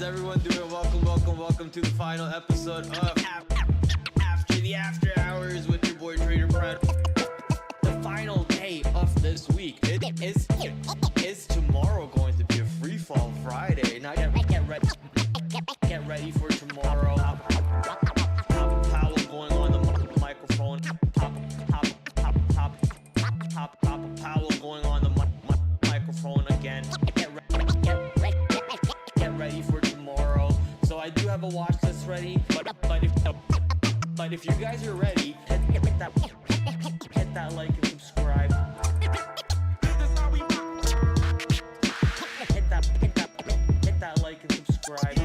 everyone doing? Welcome to the final episode of After the After Hours with your boy TraderPrad. The final day of this week is tomorrow going to be a free fall Friday. Now get ready for tomorrow. Powell going on the microphone. Powell going on the microphone again. Get ready for tomorrow. So I do have a watch list ready, but if you guys are ready, hit that like and subscribe. Hit that like and subscribe.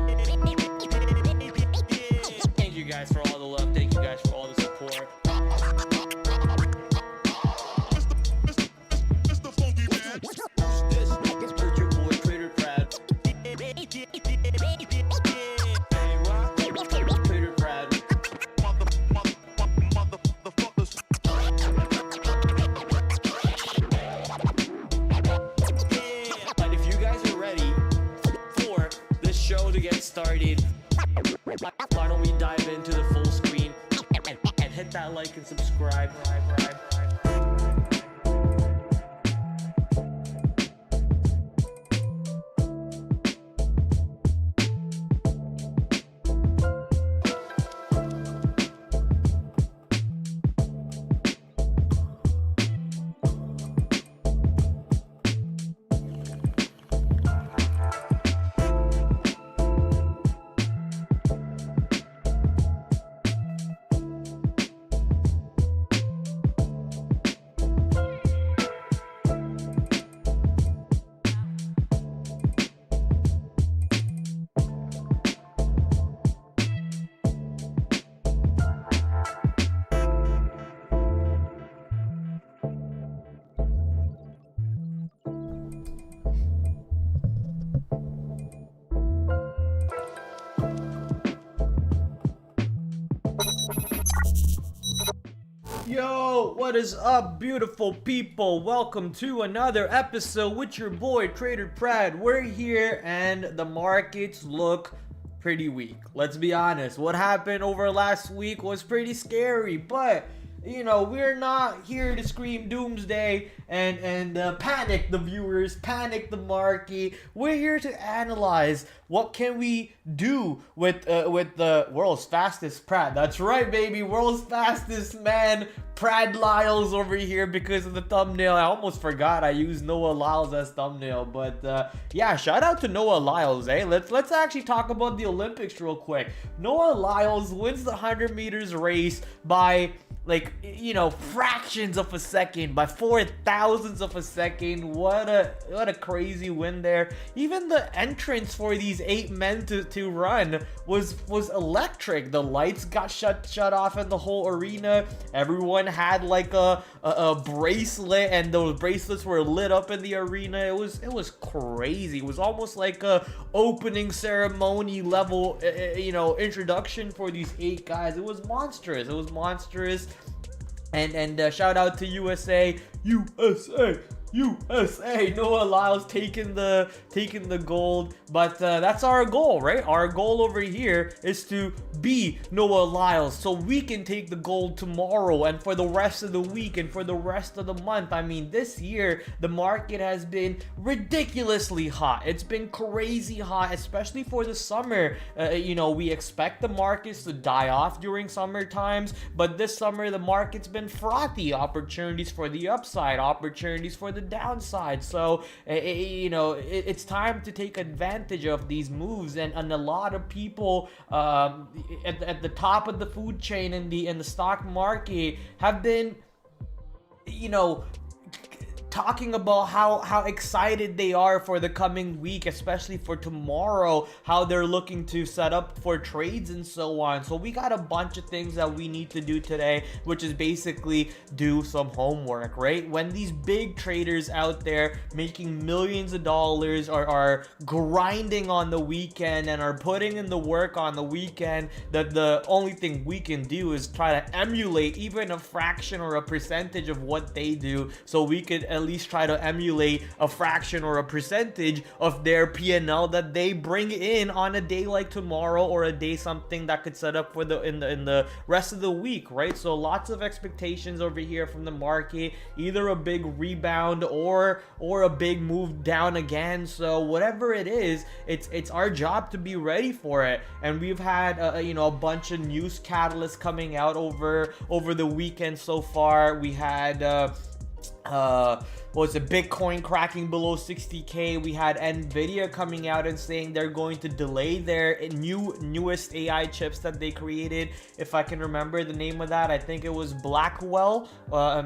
Thank you guys for all the love. Thank you guys for all the support. This is your boy TraderPrad. TraderPrad. But if you guys are ready for this show to get started, why don't we dive into the full screen and hit that like and subscribe. Yo, what is up, beautiful people? Welcome to another episode with your boy TraderPrad. We're here and the markets look pretty weak. Let's be honest. What happened over last week was pretty scary, but you know, we're not here to scream doomsday and panic the viewers, panic the market. We're here to analyze what can we do with the world's fastest Prad. That's right, baby, world's fastest man, Prad Lyles over here. Because of the thumbnail, I almost forgot I used Noah Lyles as thumbnail. But yeah, shout out to Noah Lyles. Let's actually talk about the Olympics real quick. Noah Lyles wins the 100 meters race by, like, you know, fractions of a second, by 4,000ths of a second. What a crazy win there. Even the entrance for these 8 men to run was electric. The lights got shut off in the whole arena. Everyone had like a bracelet, and those bracelets were lit up in the arena. It was crazy. It was almost like a opening ceremony level, you know, introduction for these 8 guys. It was monstrous. And shout out to USA. Noah Lyles taking the gold. But that's our goal, right? Our goal over here is to be Noah Lyles, so we can take the gold tomorrow and for the rest of the week and for the rest of the month. I mean, this year the market has been ridiculously hot. It's been crazy hot, especially for the summer. You know, we expect the markets to die off during summer times, but this summer the market's been frothy. Opportunities for the upside, opportunities for the downside. So you know, it's time to take advantage of these moves, and a lot of people at the top of the food chain in the stock market have been, you know, talking about how excited they are for the coming week, especially for tomorrow, how they're looking to set up for trades and so on. So we got a bunch of things that we need to do today, which is basically do some homework, right? When these big traders out there making millions of dollars are grinding on the weekend and are putting in the work on the weekend, that the only thing we can do is try to emulate even a fraction or a percentage of what they do, so we could at least try to emulate a fraction or a percentage of their P&L that they bring in on a day like tomorrow, or a day something that could set up for the in the rest of the week, right? So lots of expectations over here from the market, either a big rebound or a big move down again. So whatever it is, it's our job to be ready for it. And we've had you know, a bunch of news catalysts coming out over the weekend so far. We had what was it, Bitcoin cracking below 60k. We had Nvidia coming out and saying they're going to delay their newest AI chips that they created. If I can remember the name of that, I think it was Blackwell.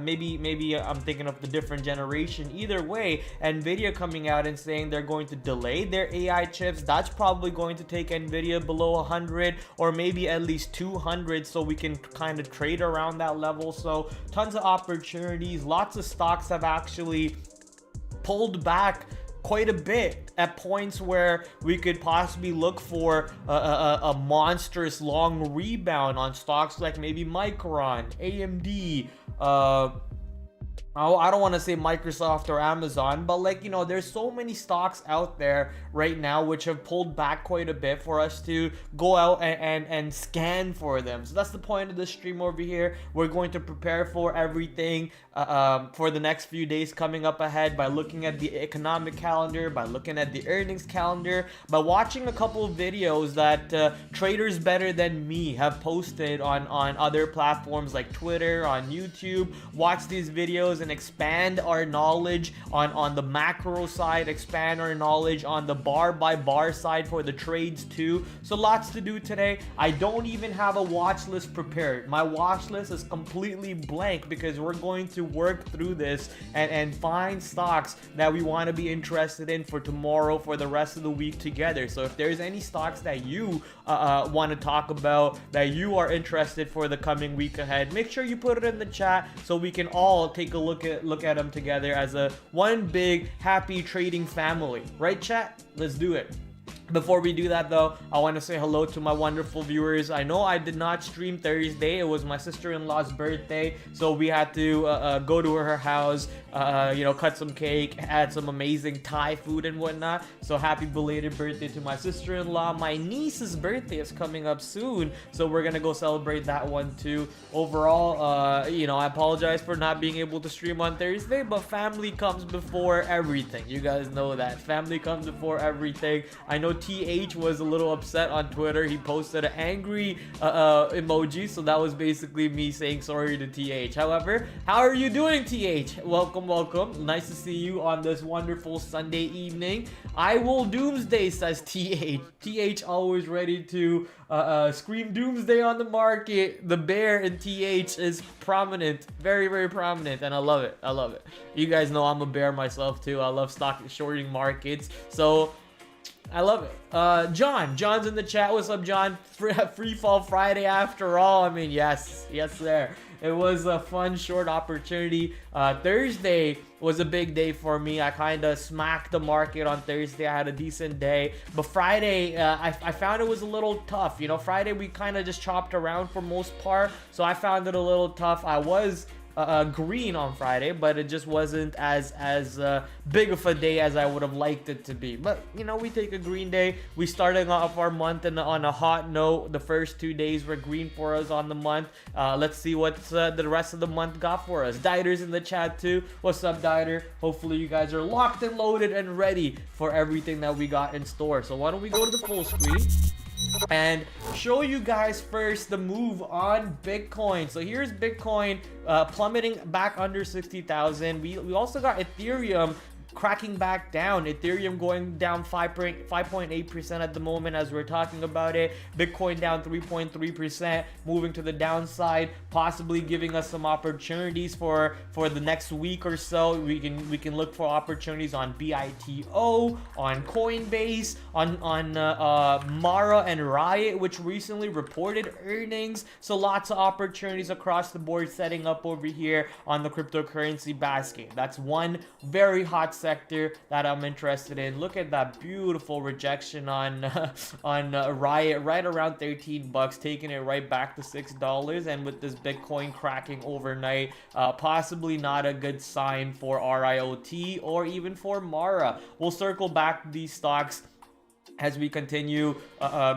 Maybe I'm thinking of the different generation. Either way, Nvidia coming out and saying they're going to delay their AI chips. That's probably going to take Nvidia below 100, or maybe at least 200, so we can kind of trade around that level. So tons of opportunities. Lots of stocks have actually pulled back quite a bit at points where we could possibly look for a monstrous long rebound on stocks like maybe Micron, AMD, I don't want to say Microsoft or Amazon, but like, you know, there's so many stocks out there right now which have pulled back quite a bit for us to go out and scan for them. So that's the point of the stream over here. We're going to prepare for everything for the next few days coming up ahead by looking at the economic calendar, by looking at the earnings calendar, by watching a couple of videos that traders better than me have posted on other platforms like Twitter, on YouTube. Watch these videos and expand our knowledge on the macro side, expand our knowledge on the bar by bar side for the trades too. So lots to do today. I don't even have a watch list prepared. My watch list is completely blank because we're going to work through this and find stocks that we want to be interested in for tomorrow, for the rest of the week together. So if there's any stocks that you want to talk about, that you are interested for the coming week ahead, make sure you put it in the chat so we can all take a look at them together as a one big happy trading family, right chat? Let's do it. Before we do that though, I want to say hello to my wonderful viewers. I know I did not stream Thursday. It was my sister-in-law's birthday, so we had to go to her house, you know, cut some cake, add some amazing Thai food and whatnot. So happy belated birthday to my sister-in-law. My niece's birthday is coming up soon, so we're gonna go celebrate that one too. Overall, you know, I apologize for not being able to stream on Thursday, but family comes before everything. You guys know that. Family comes before everything. I know TH was a little upset on Twitter. He posted an angry emoji, so that was basically me saying sorry to TH. However, how are you doing, TH? Welcome. Nice to see you on this wonderful Sunday evening. I will doomsday, says TH. TH always ready to scream doomsday on the market. The bear in TH is prominent, very, very prominent, and I love it. I love it. You guys know I'm a bear myself too. I love stock shorting markets, so I love it. John's in the chat. What's up, John? Free fall Friday after all. I mean, yes there. It was a fun short opportunity. Thursday was a big day for me. I kind of smacked the market on Thursday. I had a decent day, but Friday I found it was a little tough. You know, Friday we kind of just chopped around for most part, so I found it a little tough. I was green on Friday, but it just wasn't as big of a day as I would have liked it to be. But you know, we take a green day. We starting off our month on a hot note. The first 2 days were green for us on the month. Let's see what the rest of the month got for us. Dieter's in the chat too. What's up, Dieter? Hopefully you guys are locked and loaded and ready for everything that we got in store. So why don't we go to the full screen and show you guys first the move on Bitcoin. So here's Bitcoin plummeting back under 60,000. We also got Ethereum cracking back down. Ethereum going down 5.8% at the moment as we're talking about it. Bitcoin down 3.3%, moving to the downside, possibly giving us some opportunities for the next week or so. We can look for opportunities on BITO, on Coinbase, on Mara and Riot, which recently reported earnings. So lots of opportunities across the board setting up over here on the cryptocurrency basket. That's one very hot sector that I'm interested in. Look at that beautiful rejection on Riot, right around 13 bucks, taking it right back to $6. And with this Bitcoin cracking overnight, possibly not a good sign for RIOT or even for Mara. We'll circle back to these stocks as we continue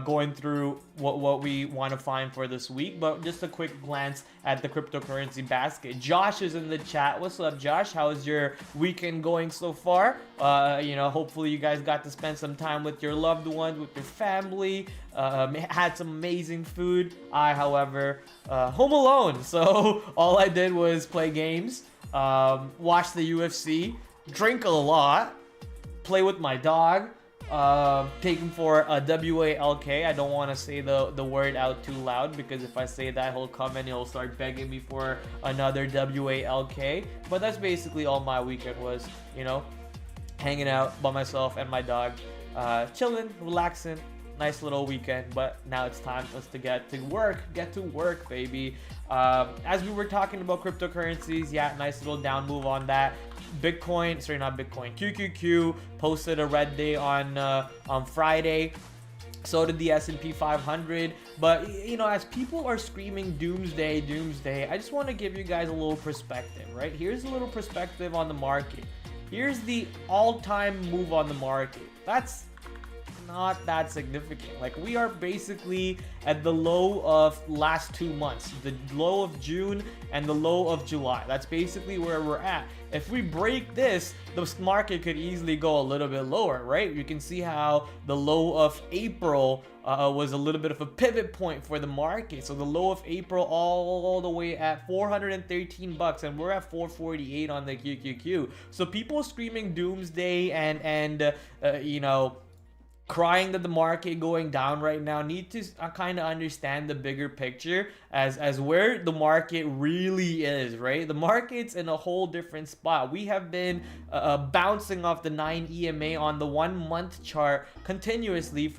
going through what we want to find for this week. But just a quick glance at the cryptocurrency basket. Josh is in the chat. What's up, Josh? How's your weekend going so far? Hopefully you guys got to spend some time with your loved ones, with your family, had some amazing food. I, however, home alone, so all I did was play games, watch the UFC, drink a lot, play with my dog, take him for a WALK. I don't want to say the word out too loud, because if I say that, he'll come and he'll start begging me for another WALK. But that's basically all my weekend was, hanging out by myself and my dog, chilling, relaxing. Nice little weekend. But now it's time for us to get to work, baby. As we were talking about cryptocurrencies, yeah, nice little down move on that. QQQ posted a red day on Friday. So did the S&P 500. But as people are screaming doomsday, I just want to give you guys a little perspective, right? Here's a little perspective on the market. Here's the all-time move on the market. That's not that significant. Like, we are basically at the low of last 2 months, the low of June and the low of July. That's basically where we're at. If we break this, the market could easily go a little bit lower, right? You can see how the low of April was a little bit of a pivot point for the market. So the low of April all the way at 413 bucks, and we're at 448 on the QQQ. So people screaming doomsday and crying that the market going down right now need to kind of understand the bigger picture as where the market really is, right? The market's in a whole different spot. We have been bouncing off the 9 EMA on the 1 month chart continuously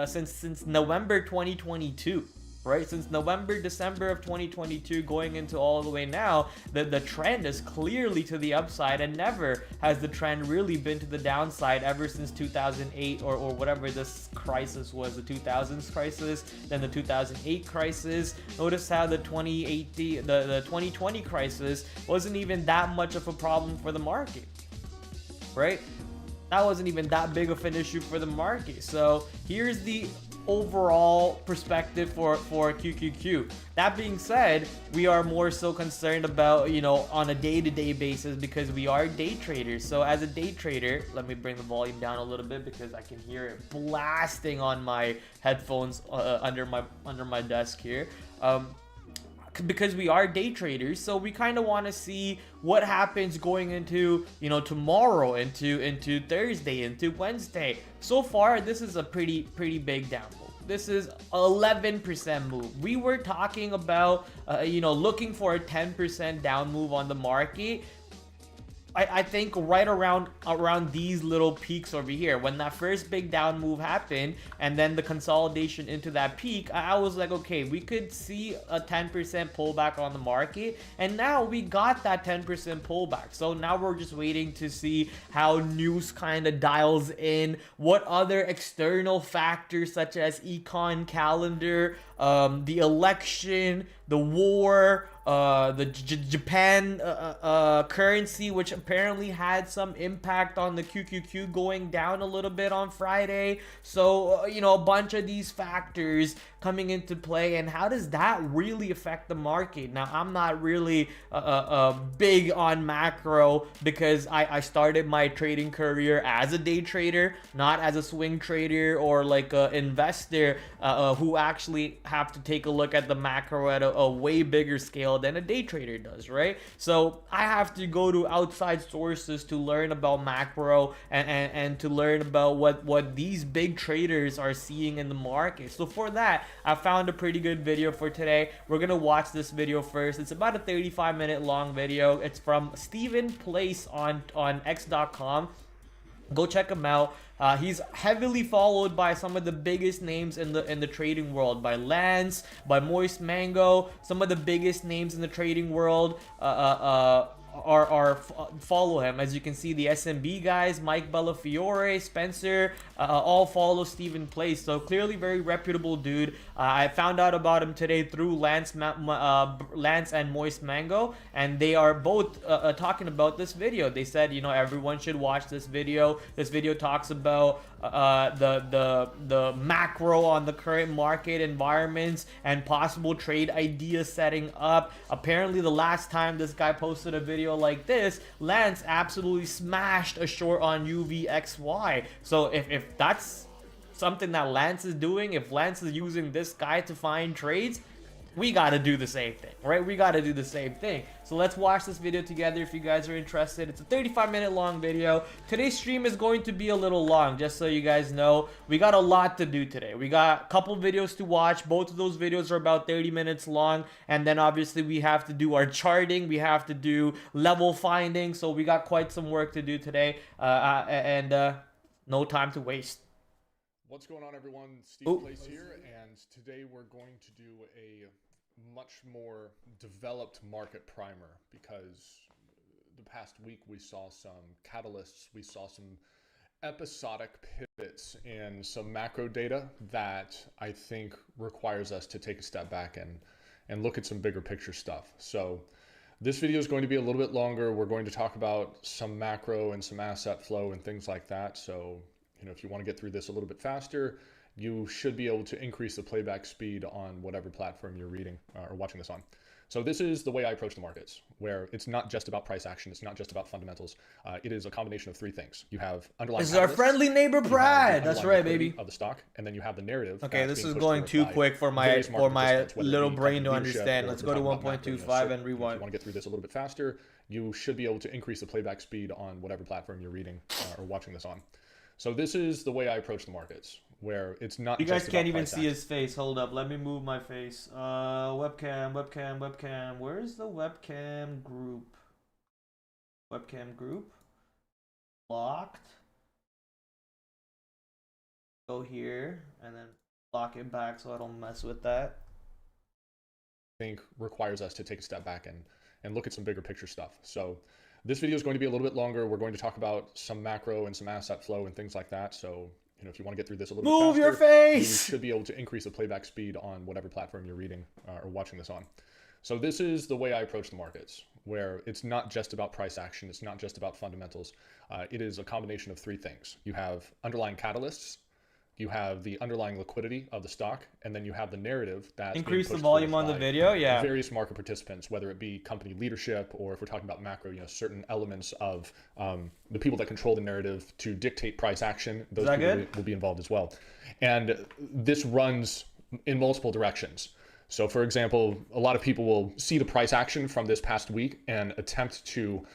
since November 2022. Right, since December of 2022 going into all the way now, the trend is clearly to the upside, and never has the trend really been to the downside ever since 2008 or whatever this crisis was, the 2000s crisis, then the 2008 crisis. Notice how the 2020 crisis wasn't even that much of a problem for the market, right? That wasn't even that big of an issue for the market. So here's the overall perspective for QQQ. That being said, we are more so concerned about, on a day-to-day basis, because we are day traders. So as a day trader, let me bring the volume down a little bit because I can hear it blasting on my headphones under my desk here. Because we are day traders, so we kind of want to see what happens going into tomorrow, into Thursday, into Wednesday. So far, this is a pretty big down move. This is 11% move. We were talking about looking for a 10% down move on the market. I think right around these little peaks over here, when that first big down move happened and then the consolidation into that peak, I was like, okay, we could see a 10% pullback on the market, and now we got that 10% pullback. So now we're just waiting to see how news kind of dials in, what other external factors such as econ calendar, the election, the war, the Japan currency, which apparently had some impact on the QQQ going down a little bit on Friday. So a bunch of these factors coming into play, and how does that really affect the market? Now, I'm not really big on macro, because I started my trading career as a day trader, not as a swing trader or like an investor who actually have to take a look at the macro at a way bigger scale than a day trader does, right? So I have to go to outside sources to learn about macro and to learn about what these big traders are seeing in the market. So for that, I found a pretty good video for today. We're gonna watch this video first. It's about a 35-minute long video. It's from Stephen Place on x.com. Go check him out. He's heavily followed by some of the biggest names in the trading world, by Lance, by Moist Mango, some of the biggest names in the trading world follow him. As you can see, the SMB guys, Mike Bellafiore, Spencer, all follow Stephen Place. So clearly very reputable dude. I found out about him today through Lance and Moist Mango, and they are both talking about this video. They said, you know, everyone should watch this video. This video talks about the macro on the current market environments and possible trade ideas setting up. Apparently the last time this guy posted a video like this, Lance absolutely smashed a short on UVXY. So if that's something that Lance is doing, if Lance is using this guy to find trades, we gotta do the same thing, right? We gotta do the same thing. So let's watch this video together if you guys are interested. It's a 35-minute long video. Today's stream is going to be a little long, just so you guys know. We got a lot to do today. We got a couple videos to watch. Both of those videos are about 30 minutes long. And then obviously we have to do our charting. We have to do level finding. So we got quite some work to do today. No time to waste. What's going on, everyone? Steve Place here, and today we're going to do a much more developed market primer, because the past week we saw some catalysts, we saw some episodic pivots in some macro data that I think requires us to take a step back and look at some bigger picture stuff. So this video is going to be a little bit longer. We're going to talk about some macro and some asset flow and things like that. So, you know, if you want to get through this a little bit faster, you should be able to increase the playback speed on whatever platform you're reading or watching this on. So this is the way I approach the markets, where it's not just about price action. It's not just about fundamentals. It is a combination of three things. You have underlying. This is our friendly neighbor Prad. That's right, baby. Of the stock, and then you have the narrative. Okay, this is going too quick for my little brain to understand. Let's go to 1.25 and rewind. If you want to get through this a little bit faster, you should be able to increase the playback speed on whatever platform you're reading or watching this on. So this is the way I approach the markets, where it's not. You guys can't even see his face. Hold up, let me move my face. Webcam. Where is the webcam group? Webcam group. Locked. Go here and then lock it back so I don't mess with that. I think requires us to take a step back and look at some bigger picture stuff. So this video is going to be a little bit longer. We're going to talk about some macro and some asset flow and things like that. So, you know, if you want to get through this a little bit faster, move your face. You should be able to increase the playback speed on whatever platform you're reading or watching this on. So this is the way I approach the markets, where it's not just about price action. It's not just about fundamentals. It is a combination of three things. You have underlying catalysts, you have the underlying liquidity of the stock, and then you have the narrative that increase the volume on the video. Yeah, various market participants, whether it be company leadership or if we're talking about macro, you know, certain elements of the people that control the narrative to dictate price action. Those people will be involved as well, and this runs in multiple directions. So, for example, a lot of people will see the price action from this past week and attempt to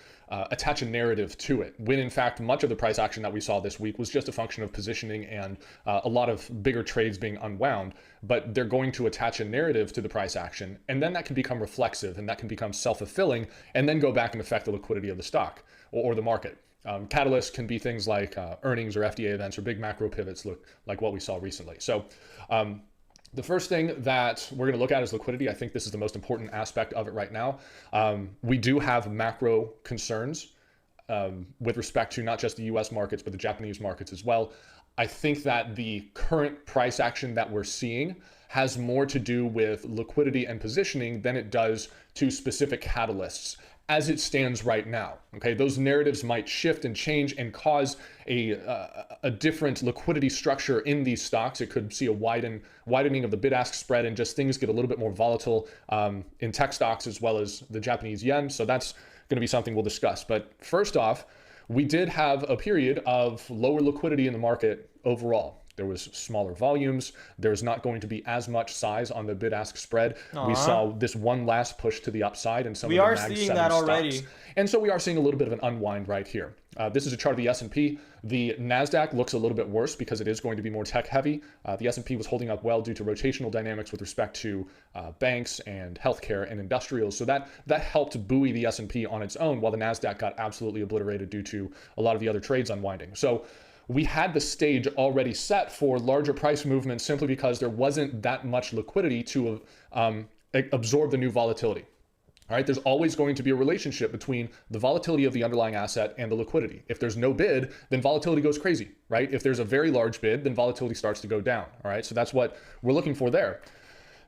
attach a narrative to it, when in fact much of the price action that we saw this week was just a function of positioning and a lot of bigger trades being unwound. But they're going to attach a narrative to the price action, and then that can become reflexive and that can become self-fulfilling and then go back and affect the liquidity of the stock or the market. Catalysts can be things like earnings or FDA events or big macro pivots, like what we saw recently. So the first thing that we're going to look at is liquidity. I think this is the most important aspect of it right now. We do have macro concerns with respect to not just the US markets, but the Japanese markets as well. I think that the current price action that we're seeing has more to do with liquidity and positioning than it does to specific catalysts as it stands right now. Okay, those narratives might shift and change and cause a different liquidity structure in these stocks. It could see a widening of the bid-ask spread, and just things get a little bit more volatile in tech stocks as well as the Japanese yen. So that's going to be something we'll discuss. But first off, we did have a period of lower liquidity in the market overall. There was smaller volumes. There's not going to be as much size on the bid-ask spread. We saw this one last push to the upside, and some of the Mag 7 seeing that already. Stocks. And so we are seeing a little bit of an unwind right here. This is a chart of the S&P. The NASDAQ looks a little bit worse because it is going to be more tech heavy. The S&P was holding up well due to rotational dynamics with respect to banks and healthcare and industrials. So that helped buoy the S&P on its own, while the NASDAQ got absolutely obliterated due to a lot of the other trades unwinding. So we had the stage already set for larger price movements simply because there wasn't that much liquidity to absorb the new volatility. All right, there's always going to be a relationship between the volatility of the underlying asset and the liquidity. If there's no bid, then volatility goes crazy, right? If there's a very large bid, then volatility starts to go down, all right? So that's what we're looking for there.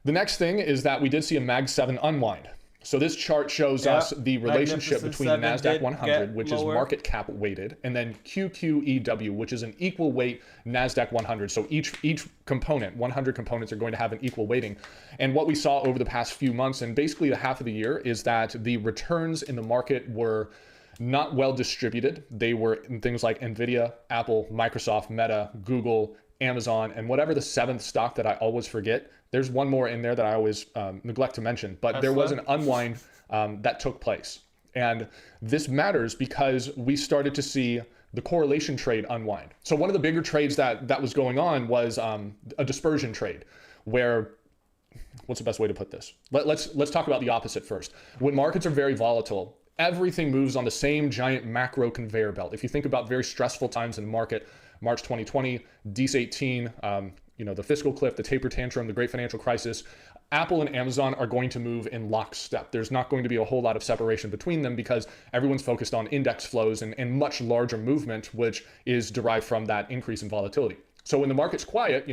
The next thing is that we did see a Mag 7 unwind. So this chart shows us the relationship between the NASDAQ 100, which is market cap weighted, and then QQEW, which is an equal weight NASDAQ 100. So each component, 100 components, are going to have an equal weighting. And what we saw over the past few months, and basically the half of the year, is that the returns in the market were not well distributed. They were in things like Nvidia, Apple, Microsoft, Meta, Google, Amazon, and whatever the seventh stock that I always forget. There's one more in there that I always neglect to mention, but there was an unwind that took place. And this matters because we started to see the correlation trade unwind. So one of the bigger trades that was going on was a dispersion trade, where, what's the best way to put this? Let's talk about the opposite first. When markets are very volatile, everything moves on the same giant macro conveyor belt. If you think about very stressful times in the market, March 2020, DES 18, the fiscal cliff, the taper tantrum, the great financial crisis, Apple and Amazon are going to move in lockstep. There's not going to be a whole lot of separation between them because everyone's focused on index flows and much larger movement, which is derived from that increase in volatility. So when the market's quiet,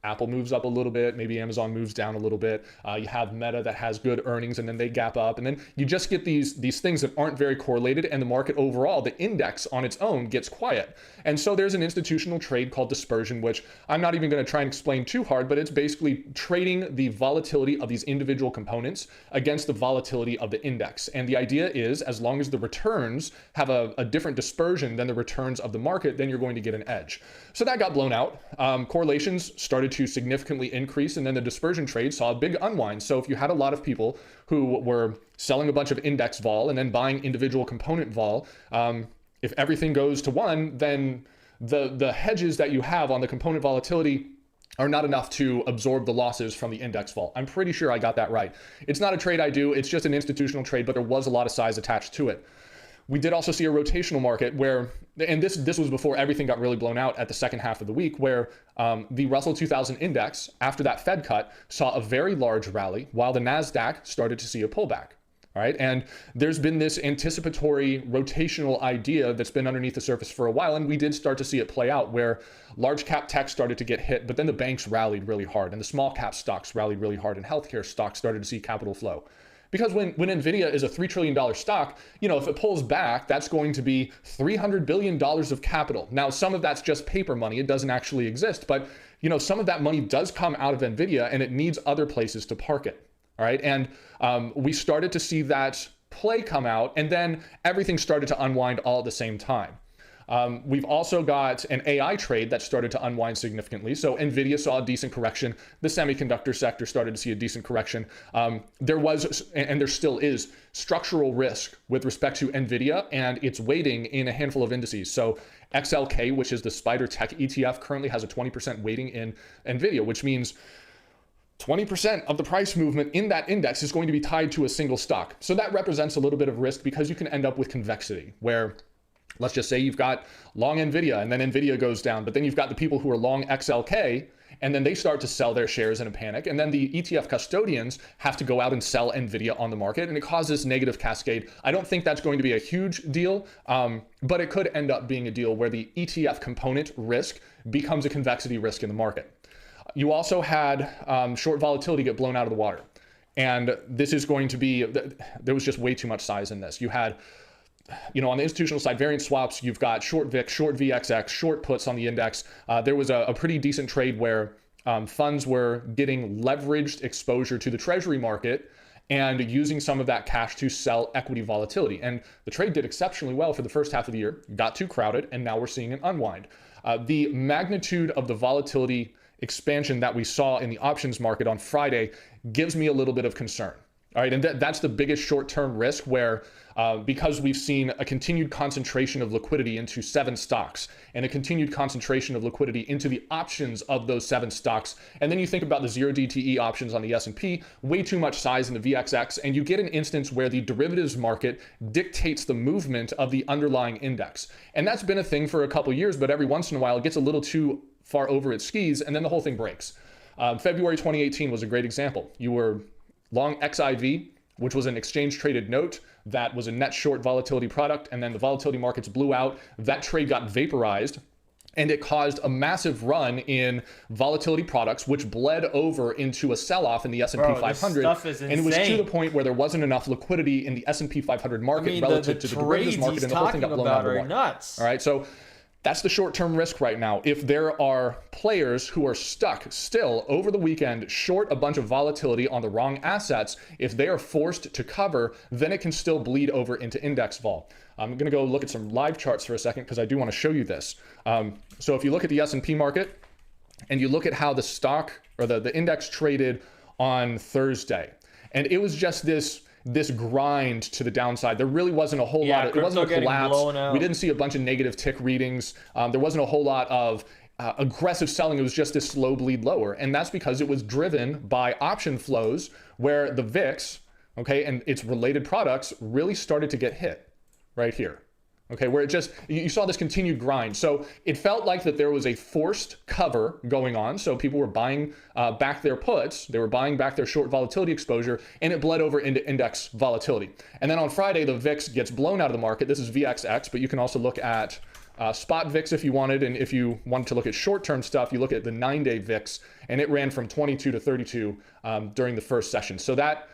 Apple moves up a little bit, maybe Amazon moves down a little bit. You have Meta that has good earnings and then they gap up. And then you just get these things that aren't very correlated, and the market overall, the index on its own, gets quiet. And so there's an institutional trade called dispersion, which I'm not even going to try and explain too hard, but it's basically trading the volatility of these individual components against the volatility of the index. And the idea is, as long as the returns have a different dispersion than the returns of the market, then you're going to get an edge. So that got blown out. Correlations started to significantly increase, and then the dispersion trade saw a big unwind. So if you had a lot of people who were selling a bunch of index vol and then buying individual component vol, if everything goes to one, then the hedges that you have on the component volatility are not enough to absorb the losses from the index vol. I'm pretty sure I got that right. It's not a trade I do, it's just an institutional trade, but there was a lot of size attached to it. We did also see a rotational market where, and this was before everything got really blown out at the second half of the week, where the Russell 2000 index, after that Fed cut, saw a very large rally while the NASDAQ started to see a pullback. All right. And there's been this anticipatory rotational idea that's been underneath the surface for a while. And we did start to see it play out where large cap tech started to get hit, but then the banks rallied really hard and the small cap stocks rallied really hard and healthcare stocks started to see capital flow. Because when Nvidia is a $3 trillion stock, if it pulls back, that's going to be $300 billion of capital. Now, some of that's just paper money. It doesn't actually exist, but some of that money does come out of Nvidia and it needs other places to park it. All right. And we started to see that play come out, and then everything started to unwind all at the same time. We've also got an AI trade that started to unwind significantly. So Nvidia saw a decent correction. The semiconductor sector started to see a decent correction. There was, and there still is, structural risk with respect to Nvidia and its weighting in a handful of indices. So XLK, which is the Spider Tech ETF, currently has a 20% weighting in Nvidia, which means 20% of the price movement in that index is going to be tied to a single stock. So that represents a little bit of risk because you can end up with convexity, where let's just say you've got long Nvidia and then Nvidia goes down, but then you've got the people who are long XLK and then they start to sell their shares in a panic. And then the ETF custodians have to go out and sell Nvidia on the market, and it causes negative cascade. I don't think that's going to be a huge deal, but it could end up being a deal where the ETF component risk becomes a convexity risk in the market. You also had short volatility get blown out of the water. And this is going to be, there was just way too much size in this. You had, on the institutional side, variance swaps, you've got short VIX, short VXX, short puts on the index. There was a pretty decent trade where funds were getting leveraged exposure to the treasury market and using some of that cash to sell equity volatility. And the trade did exceptionally well for the first half of the year, got too crowded, and now we're seeing an unwind. The magnitude of the volatility expansion that we saw in the options market on Friday gives me a little bit of concern. All right, and that's the biggest short-term risk where because we've seen a continued concentration of liquidity into 7 stocks and a continued concentration of liquidity into the options of those 7 stocks. And then you think about the 0 DTE options on the S&P, way too much size in the VXX, and you get an instance where the derivatives market dictates the movement of the underlying index. And that's been a thing for a couple of years, but every once in a while it gets a little too far over its skis and then the whole thing breaks. February 2018 was a great example. You were long XIV which was an exchange traded note that was a net short volatility product. And then the volatility markets blew out. That trade got vaporized. And it caused a massive run in volatility products, which bled over into a sell-off in the S&P 500. And it was to the point where there wasn't enough liquidity in the S&P 500 market relative to the derivatives market, and the whole thing got blown out of the water. Nuts. All right, so that's the short-term risk right now. If there are players who are stuck still over the weekend short a bunch of volatility on the wrong assets, if they are forced to cover, then it can still bleed over into index vol. I'm going to go look at some live charts for a second because I do want to show you this. So if you look at the S&P market and you look at how the stock or the index traded on Thursday, and it was just this grind to the downside. There really wasn't a whole lot of, it wasn't a collapse. We didn't see a bunch of negative tick readings. There wasn't a whole lot of aggressive selling. It was just this slow bleed lower. And that's because it was driven by option flows where the VIX, okay, and its related products really started to get hit right here. Okay, where it just, you saw this continued grind. So it felt like that there was a forced cover going on. So people were buying back their puts, they were buying back their short volatility exposure, and it bled over into index volatility. And then on Friday, the VIX gets blown out of the market. This is VXX, but you can also look at spot VIX if you wanted. And if you wanted to look at short-term stuff, you look at the 9-day VIX, and it ran from 22 to 32 during the first session. So that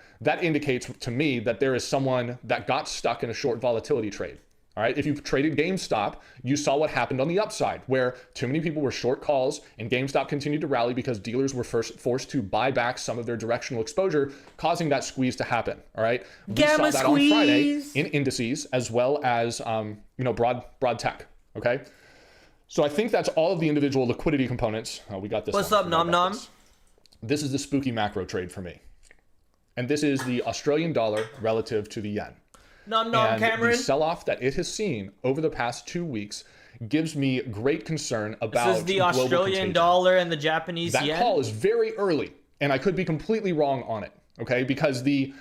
indicates to me that there is someone that got stuck in a short volatility trade. All right, if you've traded GameStop, you saw what happened on the upside, where too many people were short calls and GameStop continued to rally because dealers were forced to buy back some of their directional exposure, causing that squeeze to happen. All right, we saw that on Friday in indices as well as broad tech. Okay, so I think that's all of the individual liquidity components. We got this. What's up, Nom Nom? This is the spooky macro trade for me, and this is the Australian dollar relative to the yen. And the sell-off that it has seen over the past 2 weeks gives me great concern about this is the Australian dollar and the Japanese yen. That call is very early, and I could be completely wrong on it, okay? Because the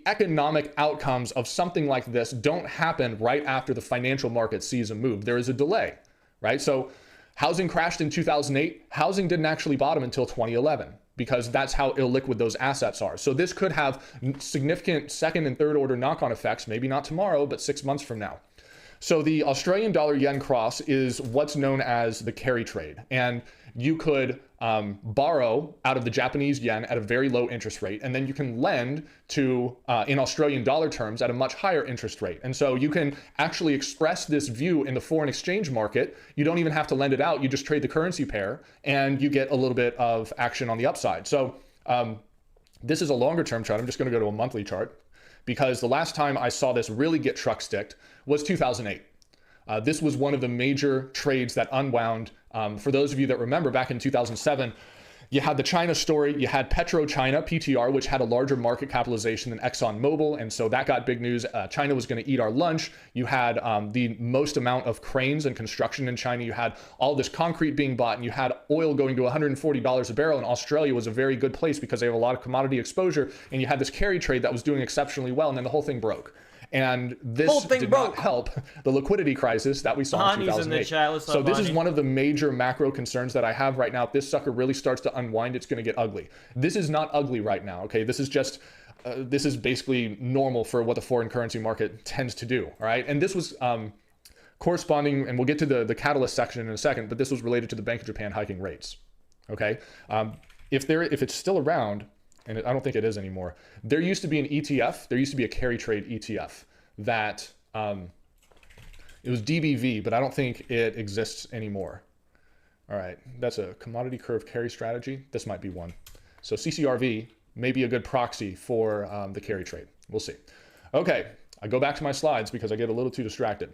economic outcomes of something like this don't happen right after the financial market sees a move. There is a delay, right? So housing crashed in 2008. Housing didn't actually bottom until 2011. Because that's how illiquid those assets are. So this could have significant second and third order knock-on effects, maybe not tomorrow, but 6 months from now. So the Australian dollar yen cross is what's known as the carry trade. And you could borrow out of the Japanese yen at a very low interest rate, and then you can lend to, in Australian dollar terms, at a much higher interest rate. And so you can actually express this view in the foreign exchange market. You don't even have to lend it out. You just trade the currency pair, and you get a little bit of action on the upside. So this is a longer term chart. I'm just going to go to a monthly chart, because the last time I saw this really get truck sticked was 2008. This was one of the major trades that unwound. For those of you that remember, back in 2007, you had the China story, you had PetroChina, PTR, which had a larger market capitalization than ExxonMobil, and so that got big news. China was going to eat our lunch. You had the most amount of cranes and construction in China. You had all this concrete being bought, and you had oil going to $140 a barrel, and Australia was a very good place because they have a lot of commodity exposure, and you had this carry trade that was doing exceptionally well, and then the whole thing broke. And this did not help the liquidity crisis that we saw in 2008. So this is one of the major macro concerns that I have right now. If this sucker really starts to unwind, it's going to get ugly. This is not ugly right now, okay? This is just, this is basically normal for what the foreign currency market tends to do, all right? And this was corresponding, and we'll get to the catalyst section in a second, but this was related to the Bank of Japan hiking rates, okay? If it's still around, and I don't think it is anymore. There used to be an ETF, there used to be a carry trade ETF that, it was DBV, but I don't think it exists anymore. All right, that's a commodity curve carry strategy. This might be one. So CCRV may be a good proxy for the carry trade. We'll see. Okay, I go back to my slides because I get a little too distracted.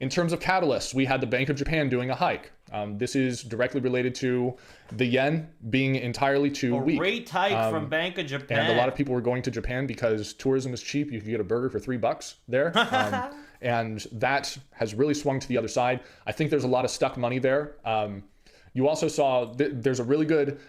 In terms of catalysts, we had the Bank of Japan doing a hike. This is directly related to the yen being entirely too weak. A rate hike from Bank of Japan. And a lot of people were going to Japan because tourism is cheap. You can get a burger for $3 there. And that has really swung to the other side. I think there's a lot of stuck money there. You also saw there's a really good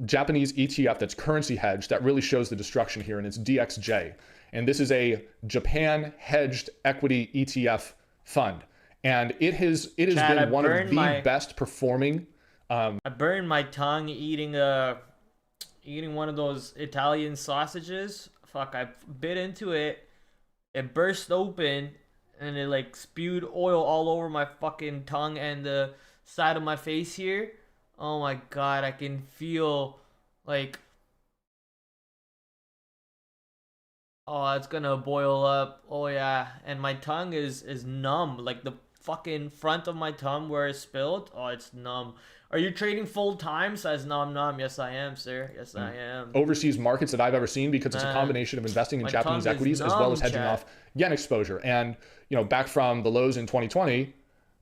Japanese ETF that's currency hedged that really shows the destruction here, and it's DXJ. And this is a Japan hedged equity ETF fund. And it has been one of the best performing. I burned my tongue eating one of those Italian sausages fuck, I bit into it. It burst open, and it like spewed oil all over my fucking tongue and the side of my face here. Oh my god, I can feel like, oh, it's gonna boil up. Oh yeah, and my tongue is numb. Like the fucking front of my tongue where it spilled. Oh, it's numb. Are you trading full time? Says nom. Yes, I am, sir. Yes, I am. Overseas markets that I've ever seen, because it's a combination of investing in Japanese equities as well as hedging off yen exposure. And back from the lows in 2020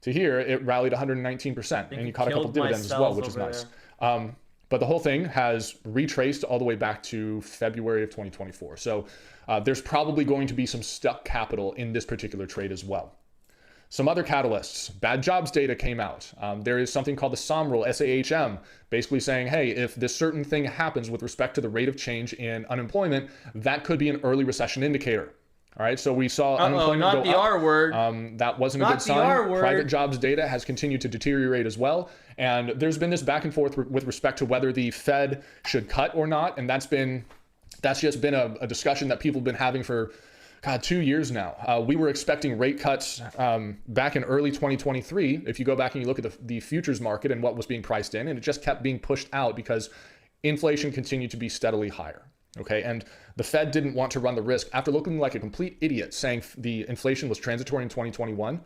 to here, it rallied 119%, and you caught a couple dividends as well, which is nice. But the whole thing has retraced all the way back to February of 2024. So there's probably going to be some stuck capital in this particular trade as well. Some other catalysts. Bad jobs data came out. There is something called the SOM rule, SAHM, basically saying, hey, if this certain thing happens with respect to the rate of change in unemployment, that could be an early recession indicator. All right, so we saw unemployment go up. R word. That wasn't a good sign. Private jobs data has continued to deteriorate as well. And there's been this back and forth with respect to whether the Fed should cut or not. And that's just been a discussion that people have been having for 2 years now. We were expecting rate cuts back in early 2023. If you go back and you look at the futures market and what was being priced in, and it just kept being pushed out because inflation continued to be steadily higher. Okay, and the Fed didn't want to run the risk after looking like a complete idiot saying the inflation was transitory in 2021.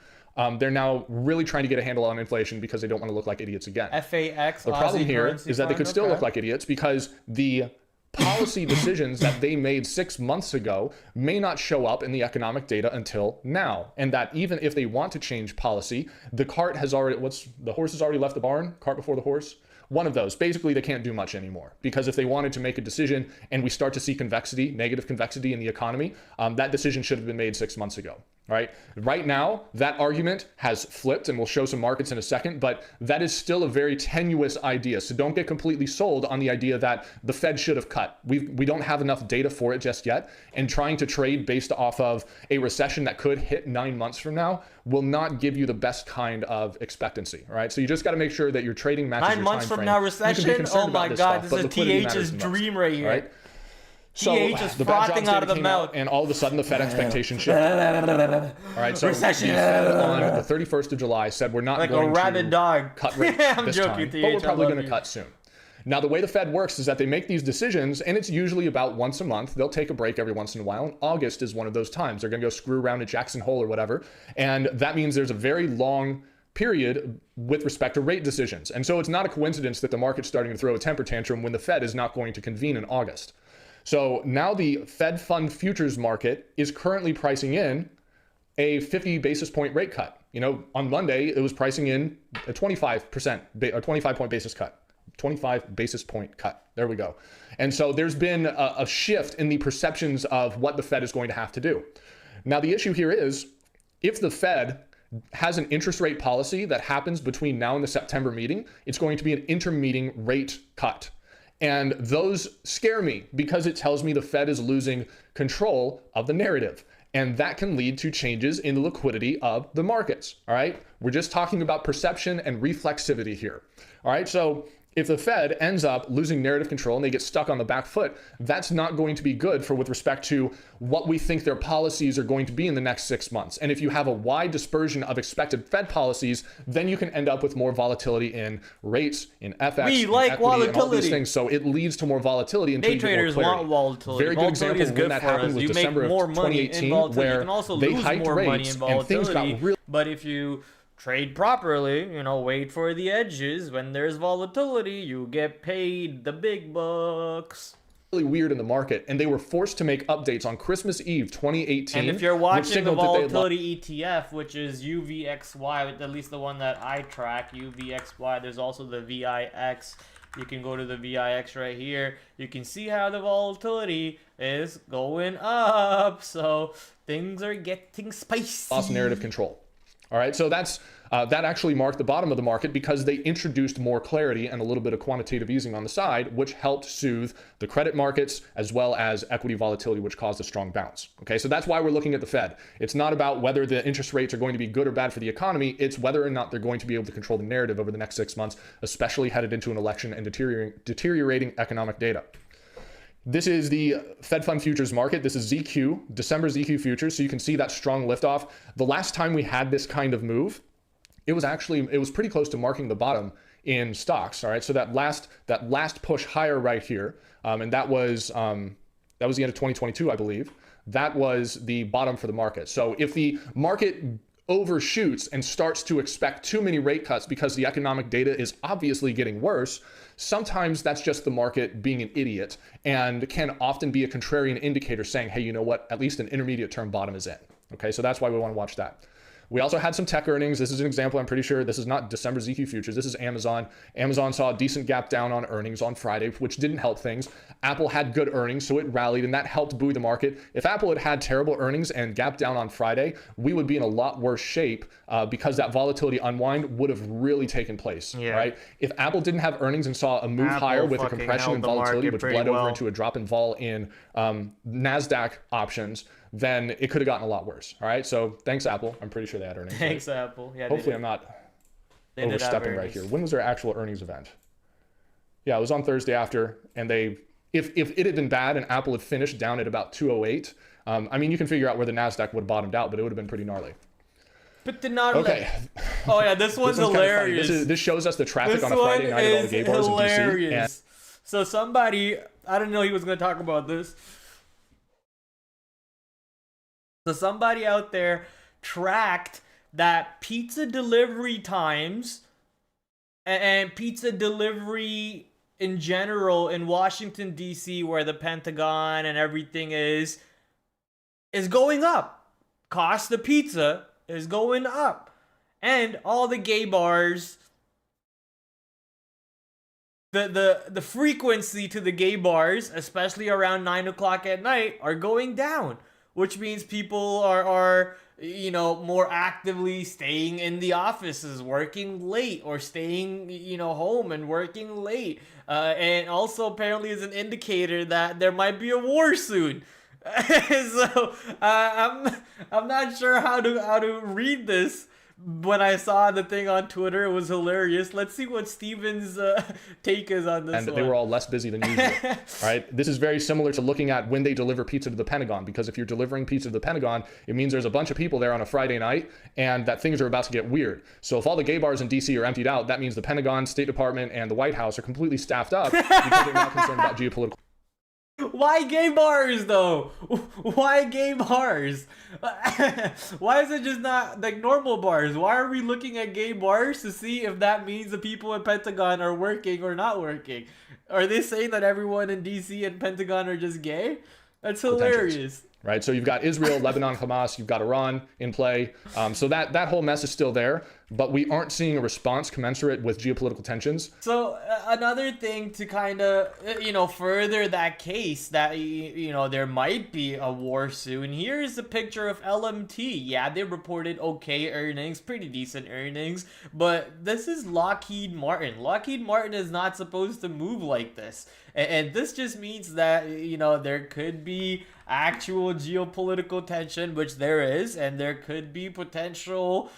They're now really trying to get a handle on inflation because they don't want to look like idiots again. FAX. The problem here is that they could still look like idiots because the policy decisions that they made 6 months ago may not show up in the economic data until now. And that even if they want to change policy, the horse has already left the barn, cart before the horse. One of those. Basically, they can't do much anymore, because if they wanted to make a decision and we start to see convexity, negative convexity in the economy, that decision should have been made 6 months ago. Right? Right now, that argument has flipped, and we'll show some markets in a second, but that is still a very tenuous idea. So don't get completely sold on the idea that the Fed should have cut. We don't have enough data for it just yet, and trying to trade based off of a recession that could hit 9 months from now will not give you the best kind of expectancy. All right? So you just got to make sure that your trading matches 9 your months time from frame. now, recession? Oh my God, this is TH's dream right here. Right? So the bad jobs out of the mouth, and all of a sudden the Fed expectation shifted. All right, so recession. The Fed on the 31st of July said we're not going to cut rates this time, but we're probably going to cut soon. Now, the way the Fed works is that they make these decisions, and it's usually about once a month. They'll take a break every once in a while, and August is one of those times. They're going to go screw around at Jackson Hole or whatever, and that means there's a very long period with respect to rate decisions. And so it's not a coincidence that the market's starting to throw a temper tantrum when the Fed is not going to convene in August. So now the Fed fund futures market is currently pricing in a 50 basis point rate cut. On Monday, it was pricing in a 25% or 25 point basis cut, 25 basis point cut. There we go. And so there's been a shift in the perceptions of what the Fed is going to have to do. Now, the issue here is if the Fed has an interest rate policy that happens between now and the September meeting, it's going to be an intermeeting rate cut. And those scare me because it tells me the Fed is losing control of the narrative. And that can lead to changes in the liquidity of the markets. All right. We're just talking about perception and reflexivity here. All right. So if the Fed ends up losing narrative control and they get stuck on the back foot, that's not going to be good with respect to what we think their policies are going to be in the next 6 months. And if you have a wide dispersion of expected Fed policies, then you can end up with more volatility in rates, in FX, in equity, and all these things. So it leads to more volatility. Day traders want volatility. Very good example of when that happened was December of 2018, where they hiked rates and things got real. But if you trade properly, wait for the edges. When there's volatility, you get paid the big bucks. Really weird in the market, and they were forced to make updates on Christmas Eve 2018. And if you're watching the volatility ETF, which is UVXY, at least the one that I track, UVXY, there's also the VIX. You can go to the VIX right here. You can see how the volatility is going up. So things are getting spicy. Lost narrative control. All right, so that actually marked the bottom of the market because they introduced more clarity and a little bit of quantitative easing on the side, which helped soothe the credit markets as well as equity volatility, which caused a strong bounce. Okay, so that's why we're looking at the Fed. It's not about whether the interest rates are going to be good or bad for the economy. It's whether or not they're going to be able to control the narrative over the next 6 months, especially headed into an election and deteriorating economic data. This is the Fed Fund Futures market. This is ZQ, December ZQ futures. So you can see that strong liftoff. The last time we had this kind of move, it was pretty close to marking the bottom in stocks. All right. So that last push higher right here, and that was the end of 2022, I believe. That was the bottom for the market. So if the market overshoots and starts to expect too many rate cuts because the economic data is obviously getting worse, sometimes that's just the market being an idiot and can often be a contrarian indicator saying, hey, you know what, at least an intermediate term bottom is in. Okay, so that's why we want to watch that. We also had some tech earnings. This is an example. I'm pretty sure this is not December ZQ futures. This is Amazon. Amazon saw a decent gap down on earnings on Friday, which didn't help things. Apple had good earnings, so it rallied, and that helped buoy the market. If Apple had had terrible earnings and gap down on Friday, we would be in a lot worse shape because that volatility unwind would have really taken place, right? If Apple didn't have earnings and saw a move higher with a compression and volatility, which bled over into a drop in vol in NASDAQ options, then it could have gotten a lot worse. All right. So thanks, Apple. I'm pretty sure they had earnings. Thanks, Apple. Yeah. Hopefully I'm not overstepping right here. When was their actual earnings event? Yeah, it was on Thursday after, and if it had been bad and Apple had finished down at about 208, I mean, you can figure out where the NASDAQ would have bottomed out, but it would have been pretty gnarly. But the gnarly. Okay. Oh yeah, this one's hilarious. This shows us the traffic on a Friday night at all the gay bars in DC. And so somebody, I didn't know he was going to talk about this. So somebody out there tracked that pizza delivery times and pizza delivery in general in Washington, D.C., where the Pentagon and everything is going up. Cost of pizza is going up. And all the gay bars, the frequency to the gay bars, especially around 9 o'clock at night, are going down. Which means people are more actively staying in the offices, working late, or staying, home and working late. And also apparently is an indicator that there might be a war soon. So I'm not sure how to read this. When I saw the thing on Twitter, it was hilarious. Let's see what Steven's take is on this one. And they were all less busy than usual. All right. This is very similar to looking at when they deliver pizza to the Pentagon, because if you're delivering pizza to the Pentagon, it means there's a bunch of people there on a Friday night and that things are about to get weird. So if all the gay bars in DC are emptied out, that means the Pentagon, State Department, and the White House are completely staffed up because they're not concerned about geopolitical. Why gay bars though? Why gay bars? Why is it just not like normal bars? Why are we looking at gay bars to see if that means the people in Pentagon are working or not working? Are they saying that everyone in DC and Pentagon are just gay? That's hilarious. Right, so you've got Israel, Lebanon, Hamas, you've got Iran in play. So that whole mess is still there, but we aren't seeing a response commensurate with geopolitical tensions. So another thing to kind of, further that case that, there might be a war soon. Here's a picture of LMT. Yeah, they reported okay earnings, pretty decent earnings, but this is Lockheed Martin. Lockheed Martin is not supposed to move like this. And this just means that, there could be actual geopolitical tension, which there is, and there could be potential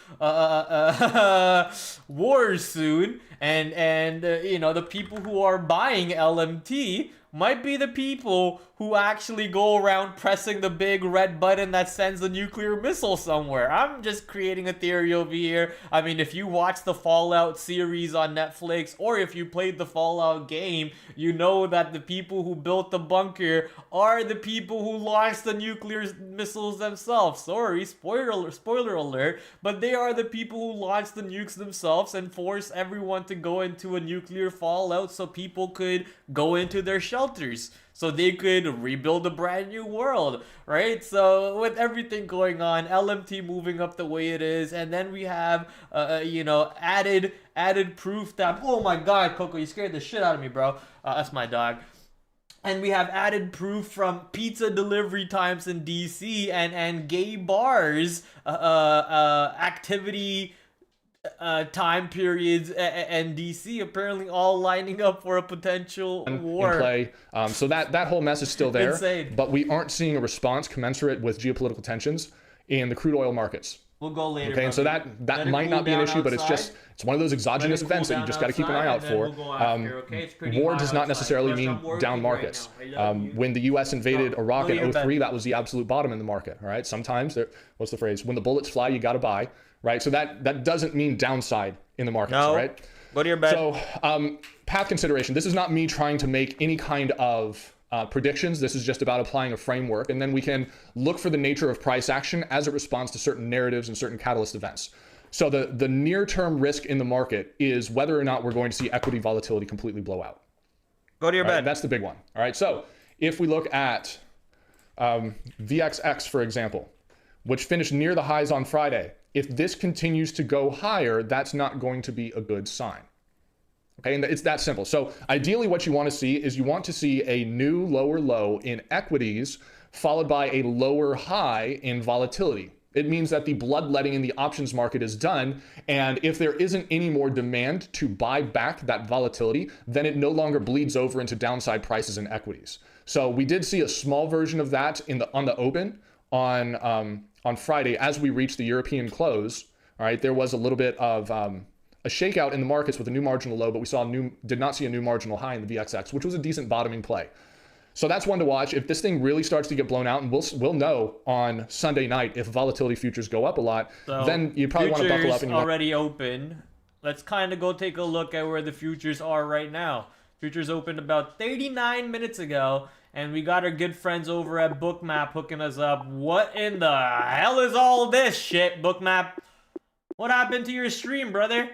wars soon, and the people who are buying LMT might be the people who actually go around pressing the big red button that sends a nuclear missile somewhere. I'm just creating a theory over here. I mean, if you watch the Fallout series on Netflix, or if you played the Fallout game, you know that the people who built the bunker are the people who launched the nuclear missiles themselves. Sorry, spoiler alert, but they are the people who launched the nukes themselves and forced everyone to go into a nuclear fallout so people could go into their shelters, so they could rebuild a brand new world, right? So with everything going on, LMT moving up the way it is, and then we have, added proof that, oh my God, Coco, you scared the shit out of me, bro. That's my dog. And we have added proof from pizza delivery times in DC and gay bars, activity, time periods and DC apparently all lining up for a potential war in play. So that whole mess is still there. Insane. But we aren't seeing a response commensurate with geopolitical tensions in the crude oil markets. We'll go later. Okay, and so that might not be an issue, but it's one of those exogenous events that you just got to keep an eye out for. War does not necessarily mean down markets. When the U.S. invaded Iraq in 2003, that was the absolute bottom in the market. All right, sometimes what's the phrase? When the bullets fly, you got to buy. Right, so that doesn't mean downside in the markets. Right. Go to your bed. So path consideration. This is not me trying to make any kind of predictions. This is just about applying a framework, and then we can look for the nature of price action as it responds to certain narratives and certain catalyst events. So the near-term risk in the market is whether or not we're going to see equity volatility completely blow out. Go to your bed. That's the big one. All right. So if we look at VXX, for example, which finished near the highs on Friday, if this continues to go higher, that's not going to be a good sign. Okay, and it's that simple. So ideally what you want to see is you want to see a new lower low in equities followed by a lower high in volatility. It means that the bloodletting in the options market is done, and if there isn't any more demand to buy back that volatility, then it no longer bleeds over into downside prices in equities. So we did see a small version of that on the open on Friday as we reached the European close. All right, there was a little bit of a shakeout in the markets with a new marginal low, but we did not see a new marginal high in the VXX, which was a decent bottoming play. So that's one to watch. If this thing really starts to get blown out, and we'll know on Sunday night if volatility futures go up a lot, then you probably want to buckle up. And already open. Let's kind of go take a look at where the futures are right now. Futures opened about 39 minutes ago, and we got our good friends over at Bookmap hooking us up. What in the hell is all this shit, Bookmap? What happened to your stream, brother?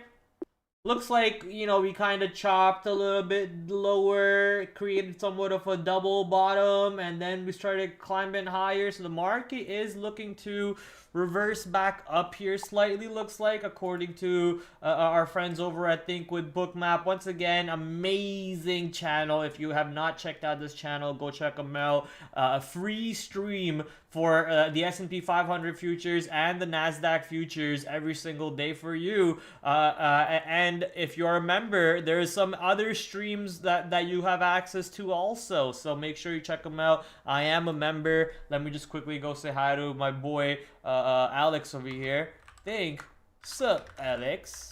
Looks like, you know, we kind of chopped a little bit lower, created somewhat of a double bottom, and then we started climbing higher. So the market is looking to reverse back up here slightly, looks like, according to our friends over at Think with Bookmap. Once again, amazing channel. If you have not checked out this channel, go check them out. A free stream for the S&P 500 futures and the NASDAQ futures every single day for you. And if you're a member, there's some other streams that you have access to also. So make sure you check them out. I am a member. Let me just quickly go say hi to my boy, Alex over here. Sup, Alex?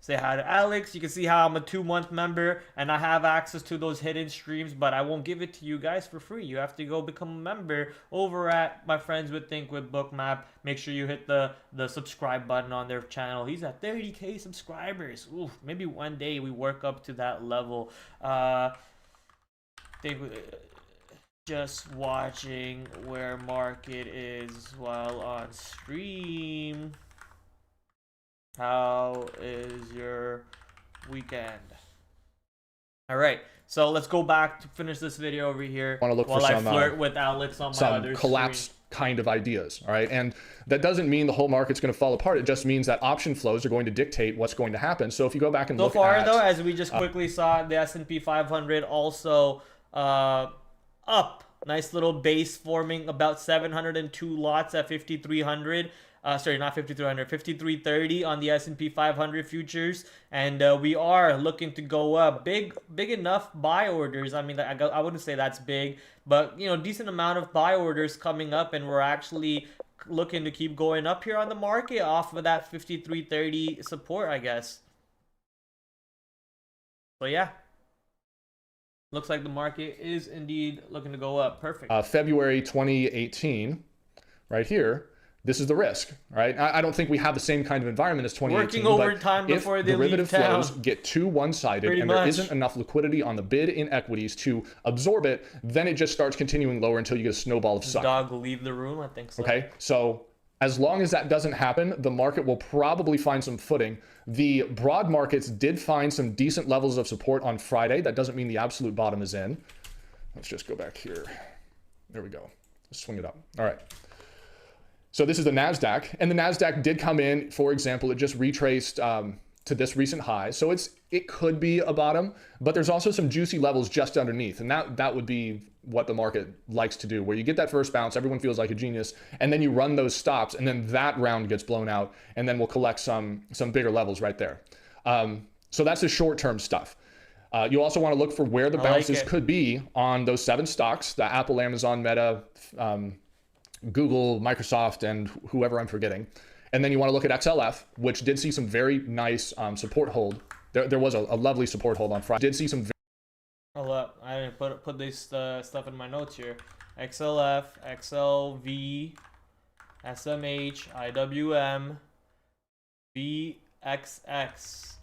Say hi to Alex. You can see how I'm a 2-month member and I have access to those hidden streams, but I won't give it to you guys for free. You have to go become a member over at my friends with Think with Bookmap. Make sure you hit the subscribe button on their channel. He's at 30K subscribers. Ooh, maybe one day we work up to that level. Just watching where market is while on stream. How is your weekend? All right, so let's go back to finish this video over here while I flirt with Alex on my other collapse stream. Kind of ideas. All right, and that doesn't mean the whole market's going to fall apart. It just means that option flows are going to dictate what's going to happen. So if you go back and look at, though, as we just quickly saw, the S&P 500 also up. Nice little base forming, about 702 lots at 5,300. Sorry, not 5,300, 5,330 on the S&P 500 futures, and we are looking to go up. Big enough buy orders. I mean, I wouldn't say that's big, but you know, decent amount of buy orders coming up, and we're actually looking to keep going up here on the market off of that 5,330 support, I guess. So yeah. Looks like the market is indeed looking to go up. Perfect. February 2018, right here. This is the risk, right? I don't think we have the same kind of environment as 2018. Working overtime before they leave town. If derivative flows get too one-sided and there isn't enough liquidity on the bid in equities to absorb it, then it just starts continuing lower until you get a snowball of suck. Dog will leave the room, I think so. Okay, so as long as that doesn't happen, the market will probably find some footing. The broad markets did find some decent levels of support on Friday. That doesn't mean the absolute bottom is in. Let's just go back here. There we go. Let's swing it up. All right. So this is the NASDAQ, and the NASDAQ did come in, for example, it just retraced to this recent high. So it could be a bottom, but there's also some juicy levels just underneath, and that would be what the market likes to do, where you get that first bounce, everyone feels like a genius, and then you run those stops, and then that round gets blown out, and then we'll collect some bigger levels right there. So that's the short-term stuff. You also want to look for where the bounces could be on those 7 stocks, the Apple, Amazon, Meta, Google, Microsoft, and whoever I'm forgetting. And then you want to look at XLF, which did see some very nice support hold. There was a lovely support hold on Friday. Did see some. Hold up, I didn't put this stuff in my notes here. XLF, XLV, SMH, IWM, VXX.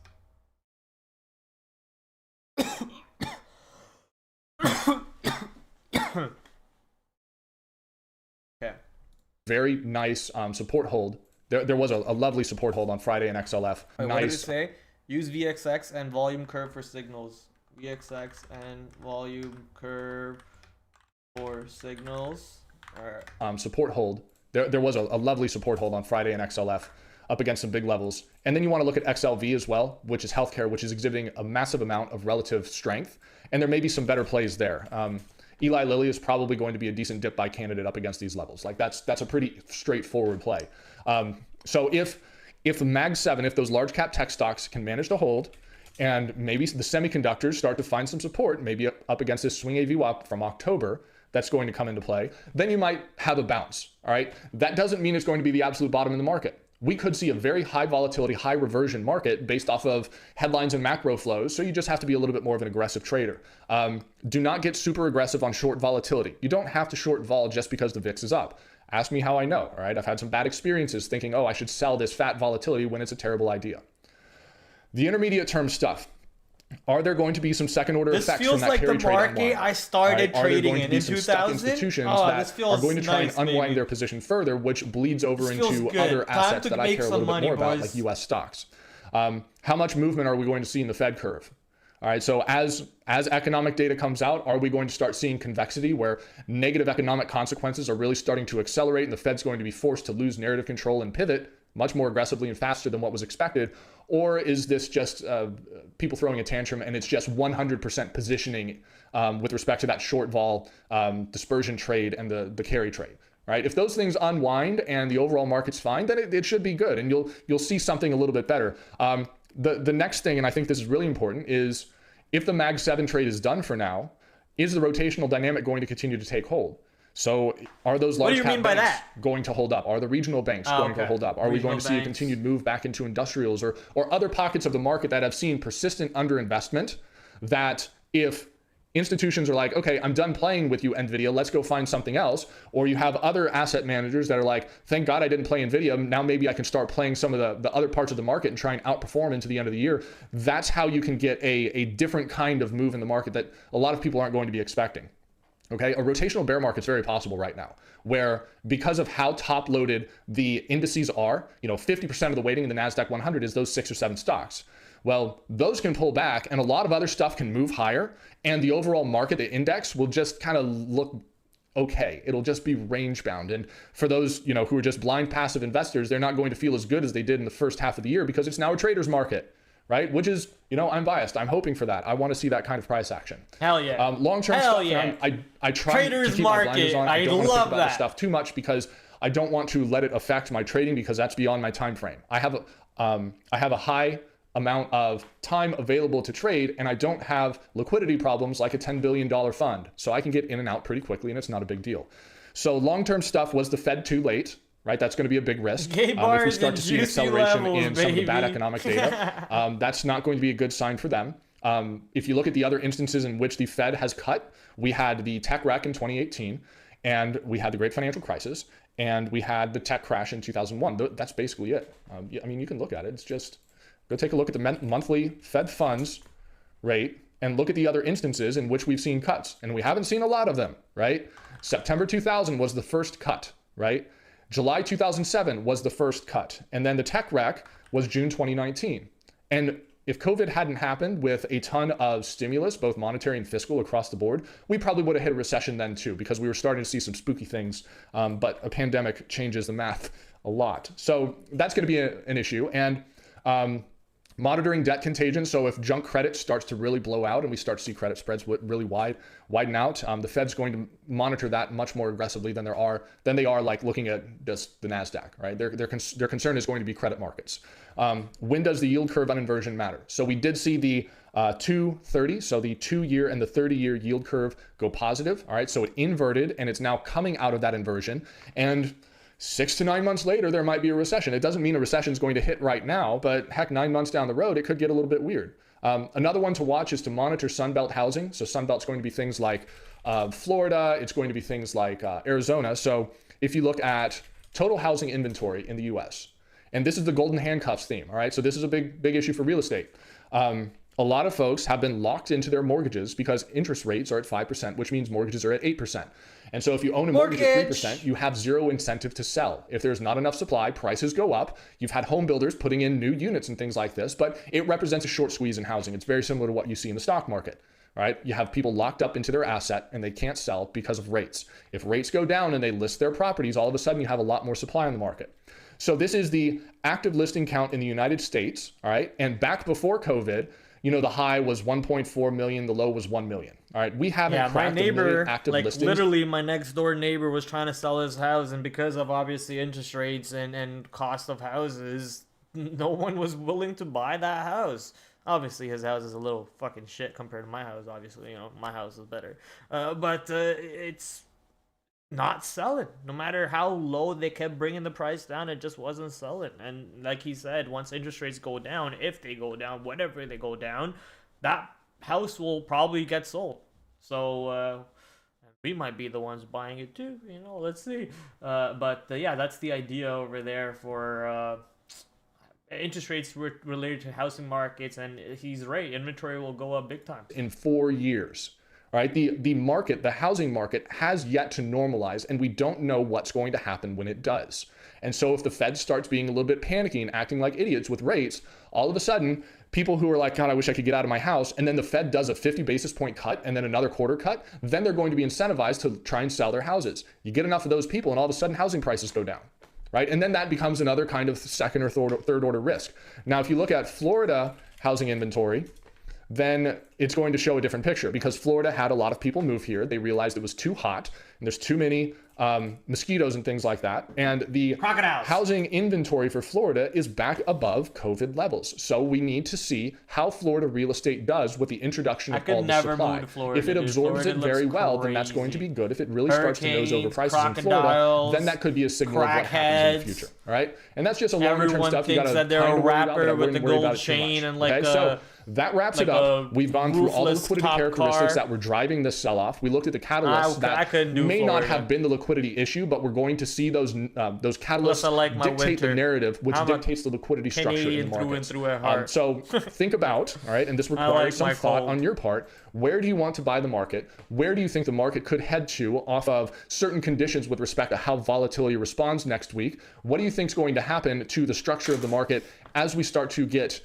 Okay. Very nice support hold. There was a lovely support hold on Friday in XLF. Wait, nice. What did it say? Use VXX and volume curve for signals. VXX and volume curve for signals. All right. Support hold. There was a lovely support hold on Friday in XLF up against some big levels. And then you want to look at XLV as well, which is healthcare, which is exhibiting a massive amount of relative strength. And there may be some better plays there. Eli Lilly is probably going to be a decent dip buy candidate up against these levels. Like that's a pretty straightforward play. So if the Mag 7, if those large cap tech stocks can manage to hold, and maybe the semiconductors start to find some support, maybe up against this swing AVWAP from October, that's going to come into play, then you might have a bounce, all right? That doesn't mean it's going to be the absolute bottom in the market. We could see a very high volatility, high reversion market based off of headlines and macro flows, so you just have to be a little bit more of an aggressive trader. Do not get super aggressive on short volatility. You don't have to short vol just because the VIX is up. Ask me how I know, all right? I've had some bad experiences thinking, oh, I should sell this fat volatility when it's a terrible idea. The intermediate term stuff. Are there going to be some second order effects from that carry trade unwind? This feels like the market I started trading in 2000. Institutions that are going to try and unwind their position further, which bleeds over into other assets that I care a little bit more about, like US stocks. How much movement are we going to see in the Fed curve? All right, so as economic data comes out, are we going to start seeing convexity where negative economic consequences are really starting to accelerate and the Fed's going to be forced to lose narrative control and pivot much more aggressively and faster than what was expected? Or is this just people throwing a tantrum and it's just 100% positioning with respect to that short vol dispersion trade and the carry trade? Right? If those things unwind and the overall market's fine, then it should be good and you'll see something a little bit better. The next thing, and I think this is really important, is if the Mag 7 trade is done for now, is the rotational dynamic going to continue to take hold? So are those large cap banks going to hold up? Are the regional banks going to hold up? Are we going to see a continued move back into industrials or other pockets of the market that have seen persistent underinvestment, that if institutions are like, okay, I'm done playing with you, NVIDIA, let's go find something else. Or you have other asset managers that are like, thank God I didn't play NVIDIA. Now maybe I can start playing some of the other parts of the market and try and outperform into the end of the year. That's how you can get a different kind of move in the market that a lot of people aren't going to be expecting. Okay, a rotational bear market is very possible right now, where because of how top loaded the indices are, 50% of the weighting in the NASDAQ 100 is those 6 or 7 stocks. Well, those can pull back and a lot of other stuff can move higher, and the overall market, the index, will just kind of look okay. It'll just be range bound. And for those, who are just blind passive investors, they're not going to feel as good as they did in the first half of the year because it's now a trader's market, right? Which is, I'm biased. I'm hoping for that. I want to see that kind of price action. Hell yeah. Long-term stuff, yeah. I try Trader's to keep market. my blinders on. I don't want to think about that this stuff too much because I don't want to let it affect my trading because that's beyond my time frame. I have a high amount of time available to trade, and I don't have liquidity problems like a $10 billion fund. So I can get in and out pretty quickly, and it's not a big deal. So long-term stuff, was the Fed too late? Right, that's going to be a big risk. If we start to see an acceleration in some of the bad economic data, that's not going to be a good sign for them. If you look at the other instances in which the Fed has cut, we had the tech wreck in 2018, and we had the great financial crisis, and we had the tech crash in 2001. That's basically it. You can look at it. It's just, go take a look at the monthly Fed funds rate and look at the other instances in which we've seen cuts. And we haven't seen a lot of them, right? September 2000 was the first cut, right? July 2007 was the first cut. And then the tech wreck was June 2019. And if COVID hadn't happened with a ton of stimulus, both monetary and fiscal across the board, we probably would have hit a recession then too, because we were starting to see some spooky things. But a pandemic changes the math a lot. So that's going to be an issue. And Monitoring debt contagion. So if junk credit starts to really blow out and we start to see credit spreads really widen out, the Fed's going to monitor that much more aggressively than they are like looking at just the NASDAQ, right? Their concern is going to be credit markets. When does the yield curve on inversion matter? So we did see the 230, so the 2-year and the 30-year yield curve go positive. All right, so it inverted and it's now coming out of that inversion. And 6 to 9 months later, there might be a recession. It doesn't mean a recession is going to hit right now, but heck, 9 months down the road, it could get a little bit weird. Another one to watch is to monitor Sunbelt housing. So Sunbelt's going to be things like Florida. It's going to be things like Arizona. So if you look at total housing inventory in the US, and this is the golden handcuffs theme, all right? So this is a big issue for real estate. A lot of folks have been locked into their mortgages because interest rates are at 5%, which means mortgages are at 8%. And so if you own a mortgage at 3%, you have zero incentive to sell. If there's not enough supply, prices go up. You've had home builders putting in new units and things like this, but it represents a short squeeze in housing. It's very similar to what you see in the stock market, right? You have people locked up into their asset and they can't sell because of rates. If rates go down and they list their properties, all of a sudden you have a lot more supply on the market. So this is the active listing count in the United States, all right? And back before COVID, you know, the high was 1.4 million, the low was 1 million. All right, we haven't cracked my neighbor, a million active listings. Literally my next door neighbor was trying to sell his house, and because of obviously interest rates and cost of houses, no one was willing to buy that house. Obviously his house is a little fucking shit compared to my house. Obviously, you know, my house is better. But it's not selling. No matter how low they kept bringing the price down, it just wasn't selling. And like he said, once interest rates go down, if they go down, whatever they go down, that house will probably get sold. So we might be the ones buying it too, you know, let's see. But yeah, that's the idea over there for interest rates related to housing markets. And he's right, inventory will go up big time in 4 years. All right, the market, the housing market has yet to normalize, and we don't know what's going to happen when it does. And so if the Fed starts being a little bit panicky and acting like idiots with rates, all of a sudden, people who are like, God, I wish I could get out of my house, and then the Fed does a 50 basis point cut and then another quarter cut, then they're going to be incentivized to try and sell their houses. You get enough of those people, and all of a sudden, housing prices go down. Right? And then that becomes another kind of second or third order risk. Now, if you look at Florida housing inventory, then it's going to show a different picture because Florida had a lot of people move here. They realized it was too hot and there's too many mosquitoes and things like that. And the housing inventory for Florida is back above COVID levels. So we need to see how Florida real estate does with the introduction of all the supply. Florida, if it absorbs it very well, then that's going to be good. If it really starts to nose over prices in Florida, then that could be a signal of what happens in the future. All right. And that's just a longer term stuff. You got to kind of worry about, but I wouldn't worry about it too much. And like so that wraps it up. We've gone through all the liquidity characteristics that were driving this sell-off. We looked at the catalysts that may not have been the liquidity issue, but we're going to see those catalysts dictate the narrative, which dictates the liquidity structure in the market. So think about, all right, and this requires some thought on your part. Where do you want to buy the market? Where do you think the market could head to off of certain conditions with respect to how volatility responds next week? What do you think is going to happen to the structure of the market as we start to get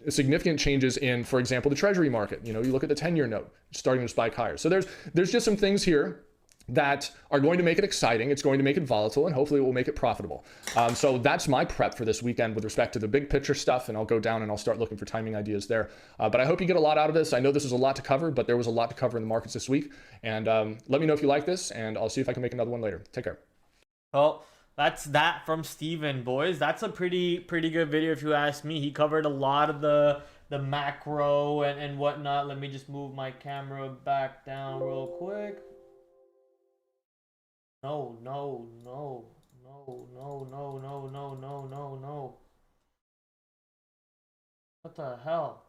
significant changes in, for example, the treasury market? You know, you look at the 10-year note starting to spike higher. So there's just some things here that are going to make it exciting. It's going to make it volatile, and hopefully it will make it profitable. So that's my prep for this weekend with respect to the big picture stuff, and I'll go down and I'll start looking for timing ideas there. But I hope you get a lot out of this. I know this is a lot to cover, but there was a lot to cover in the markets this week. And let me know if you like this, and I'll see if I can make another one later. Take care. Well, that's that from Steven, boys. That's a pretty good video if you ask me. He covered a lot of the macro and whatnot. Let me just move my camera back down real quick. No. What the hell?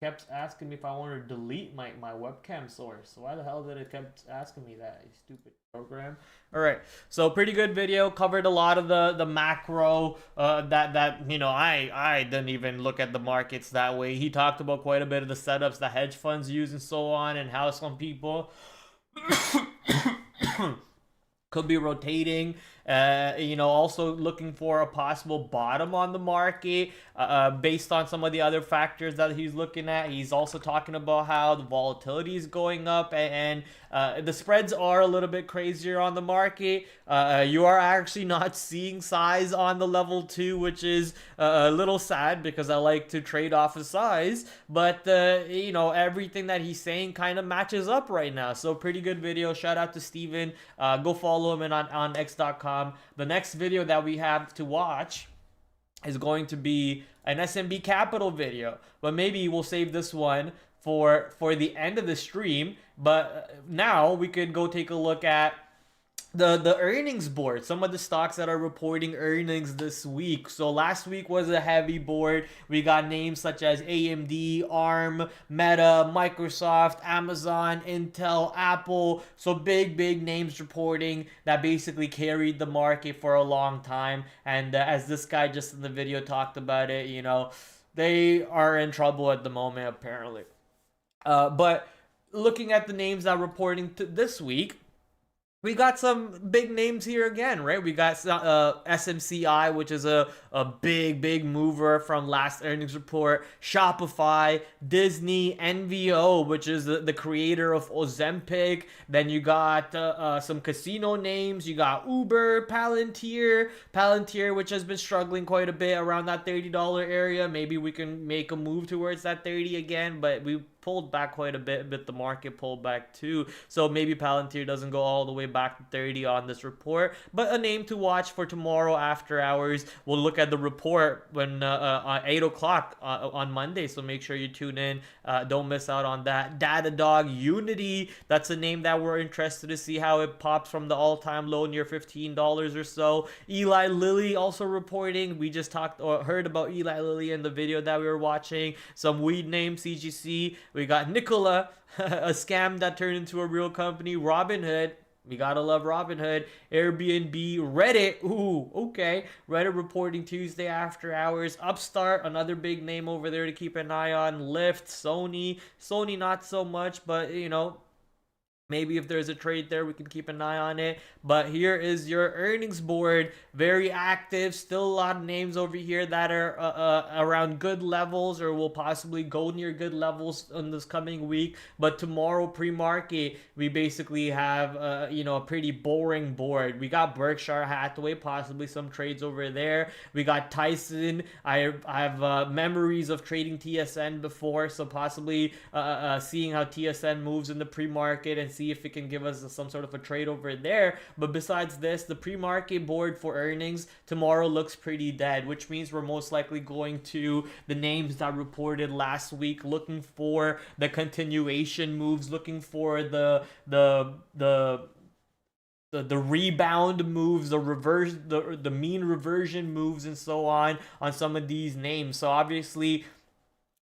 Kept asking me if I wanted to delete my webcam source. Why the hell did it kept asking me that, you stupid program? All right, so pretty good video. Covered a lot of the macro that you know, I didn't even look at the markets that way. He talked about quite a bit of the setups that hedge funds use and so on, and how some people could be rotating. Also looking for a possible bottom on the market based on some of the other factors that he's looking at. He's also talking about how the volatility is going up, and the spreads are a little bit crazier on the market. You are actually not seeing size on the level 2, which is a little sad because I like to trade off of size, but everything that he's saying kind of matches up right now. So pretty good video. Shout out to Steven. Go follow him on x.com. The next video that we have to watch is going to be an SMB Capital video, but maybe we'll save this one for the end of the stream. But now we could go take a look at the earnings board, some of the stocks that are reporting earnings this week. So last week was a heavy board. We got names such as AMD, ARM, Meta, Microsoft, Amazon, Intel, Apple. So big names reporting that basically carried the market for a long time. And as this guy just in the video talked about it, they are in trouble at the moment apparently. But looking at the names that are reporting this week, we got some big names here again, right? We got SMCI, which is a big mover from last earnings report. Shopify, Disney, NVO, which is the creator of Ozempic. Then you got some casino names. You got Uber, Palantir, which has been struggling quite a bit around that $30 area. Maybe we can make a move towards that 30 again, but we pulled back quite a bit, but the market pulled back too. So maybe Palantir doesn't go all the way back to 30 on this report, but a name to watch for tomorrow after hours. We'll look at the report when at 8 o'clock on Monday, so make sure you tune in. Don't miss out on that. Datadog, Unity, that's a name that we're interested to see how it pops from the all-time low near $15 or so. Eli Lilly also reporting. We just heard about Eli Lilly in the video that we were watching. Some weed name, CGC. We got Nikola, a scam that turned into a real company. Robinhood, we gotta love Robinhood. Airbnb, Reddit, ooh, okay. Reddit reporting Tuesday after hours. Upstart, another big name over there to keep an eye on. Lyft, Sony not so much, but maybe if there's a trade there, we can keep an eye on it. But here is your earnings board. Very active. Still a lot of names over here that are around good levels or will possibly go near good levels in this coming week. But tomorrow pre-market, we basically have a pretty boring board. We got Berkshire Hathaway, possibly some trades over there. We got Tyson. I have memories of trading TSN before, so possibly seeing how TSN moves in the pre-market and see if it can give us some sort of a trade over there. But besides this, the pre-market board for earnings tomorrow looks pretty dead, which means we're most likely going to the names that reported last week, looking for the continuation moves, looking for the rebound moves, the mean reversion moves, and so on some of these names. So obviously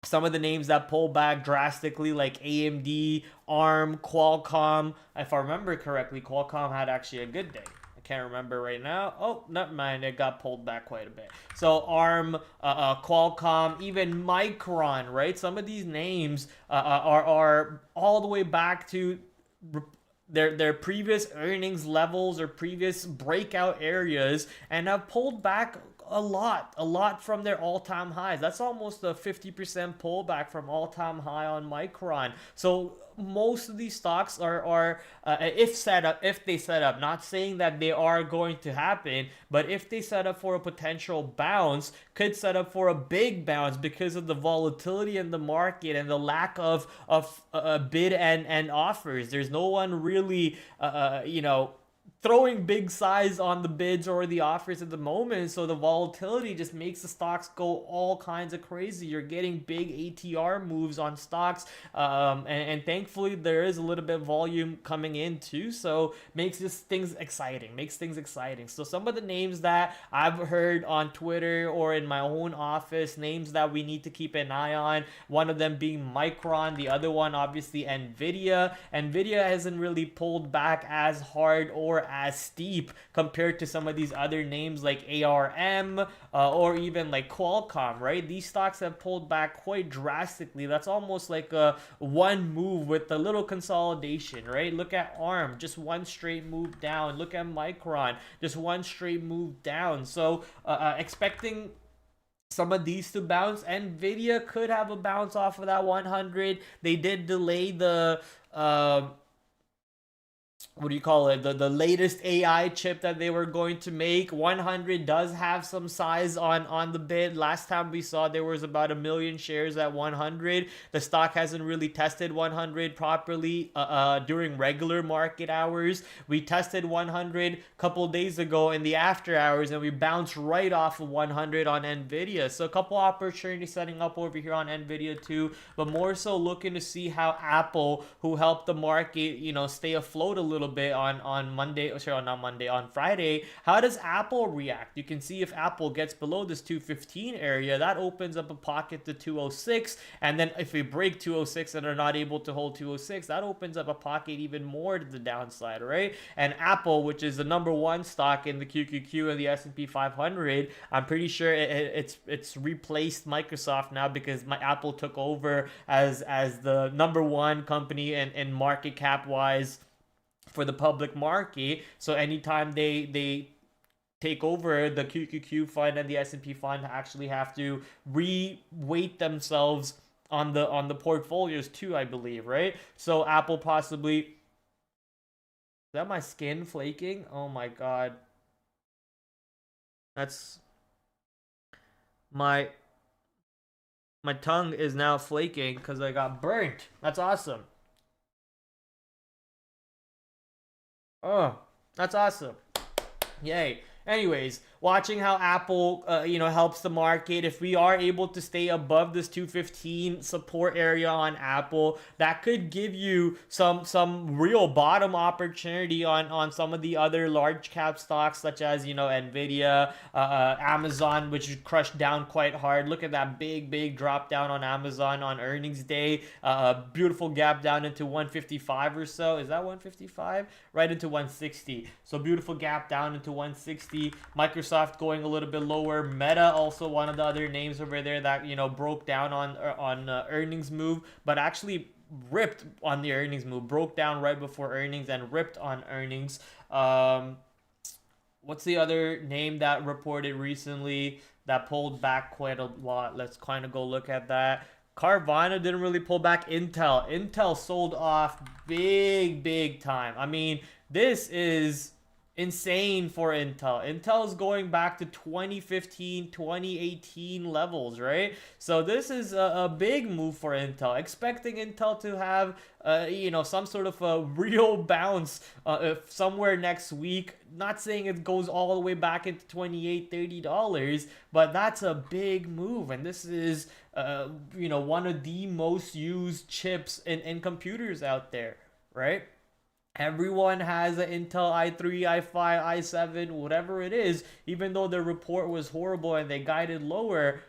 some of the names that pull back drastically, like AMD, ARM, Qualcomm. If I remember correctly, Qualcomm had actually a good day. I can't remember right now. Oh, never mind. It got pulled back quite a bit. So ARM, Qualcomm, even Micron, right? Some of these names are all the way back to their previous earnings levels or previous breakout areas and have pulled back a lot from their all-time highs. That's almost a 50% pullback from all-time high on Micron. So most of these stocks are if they set up, not saying that they are going to happen, but if they set up for a potential bounce, could set up for a big bounce because of the volatility in the market and the lack of bid and offers. There's no one really throwing big size on the bids or the offers at the moment, so the volatility just makes the stocks go all kinds of crazy. You're getting big ATR moves on stocks, and thankfully there is a little bit of volume coming in too, so makes things exciting. So some of the names that I've heard on Twitter or in my own office, names that we need to keep an eye on, one of them being Micron, the other one obviously Nvidia. Nvidia hasn't really pulled back as hard or as steep compared to some of these other names like ARM or even like Qualcomm, right? These stocks have pulled back quite drastically. That's almost like a one move with a little consolidation, right? Look at ARM, just one straight move down. Look at Micron, just one straight move down. So expecting some of these to bounce. Nvidia could have a bounce off of that 100. They did delay the what do you call it, the latest AI chip that they were going to make. 100 does have some size on the bid. Last time we saw, there was about 1 million shares at 100. The stock hasn't really tested 100 properly during regular market hours. We tested 100 a couple days ago in the after hours, and we bounced right off of 100 on Nvidia. So a couple opportunities setting up over here on Nvidia too, but more so looking to see how Apple, who helped the market, you know, stay afloat a little bit on Monday, sorry, not Monday, on Friday. How does Apple react? You can see if Apple gets below this 215 area, that opens up a pocket to 206, and then if we break 206 and are not able to hold 206, that opens up a pocket even more to the downside, right? And Apple, which is the number one stock in the QQQ and the S&P 500, I'm pretty sure it's replaced Microsoft now, because Apple took over as the number one company in market cap wise for the public market. So anytime they take over, the QQQ fund and the S&P fund actually have to re-weight themselves on the portfolios too, I believe, right? So Apple possibly, is that my skin flaking? Oh my god, that's my tongue is now flaking because I got burnt. That's awesome. Oh, that's awesome. Yay. Anyways, watching how Apple, helps the market. If we are able to stay above this 215 support area on Apple, that could give you some real bottom opportunity on some of the other large cap stocks, such as, Nvidia, Amazon, which crushed down quite hard. Look at that big drop down on Amazon on earnings day. Beautiful gap down into 155 or so. Is that 155? Right into 160. So beautiful gap down into 160. Microsoft going a little bit lower. Meta, also one of the other names over there that broke down on earnings move, but actually ripped on the earnings move. Broke down right before earnings and ripped on earnings. What's the other name that reported recently that pulled back quite a lot? Let's kind of go look at that. Carvana didn't really pull back. Intel sold off big time. I mean, this is insane for Intel. Intel is going back to 2015, 2018 levels, right? So this is a big move for Intel. Expecting Intel to have, some sort of a real bounce somewhere next week. Not saying it goes all the way back into $28, $30, but that's a big move. And this is, one of the most used chips in computers out there, right? Everyone has an Intel i3, i5, i7, whatever it is. Even though the report was horrible and they guided lower,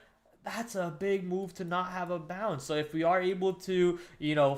that's a big move to not have a bounce. So if we are able to,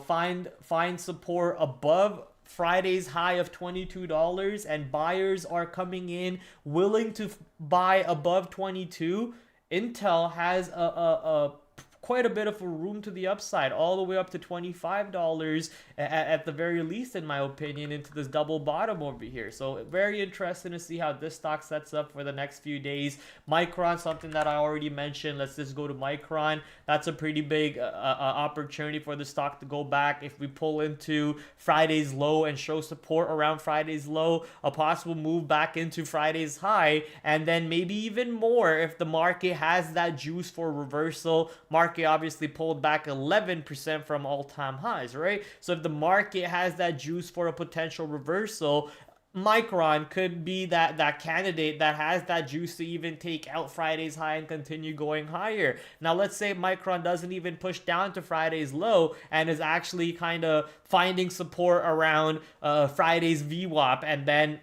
find support above Friday's high of $22 and buyers are coming in willing to buy above 22, Intel has a quite a bit of a room to the upside, all the way up to $25 at the very least, in my opinion, into this double bottom over here. So very interesting to see how this stock sets up for the next few days. Micron, something that I already mentioned. Let's just go to Micron. That's a pretty big opportunity for the stock to go back. If we pull into Friday's low and show support around Friday's low, a possible move back into Friday's high, and then maybe even more if the market has that juice for reversal. Market obviously pulled back 11% from all-time highs, right? So if the market has that juice for a potential reversal, Micron could be that candidate that has that juice to even take out Friday's high and continue going higher. Now, let's say Micron doesn't even push down to Friday's low and is actually kind of finding support around Friday's VWAP, and then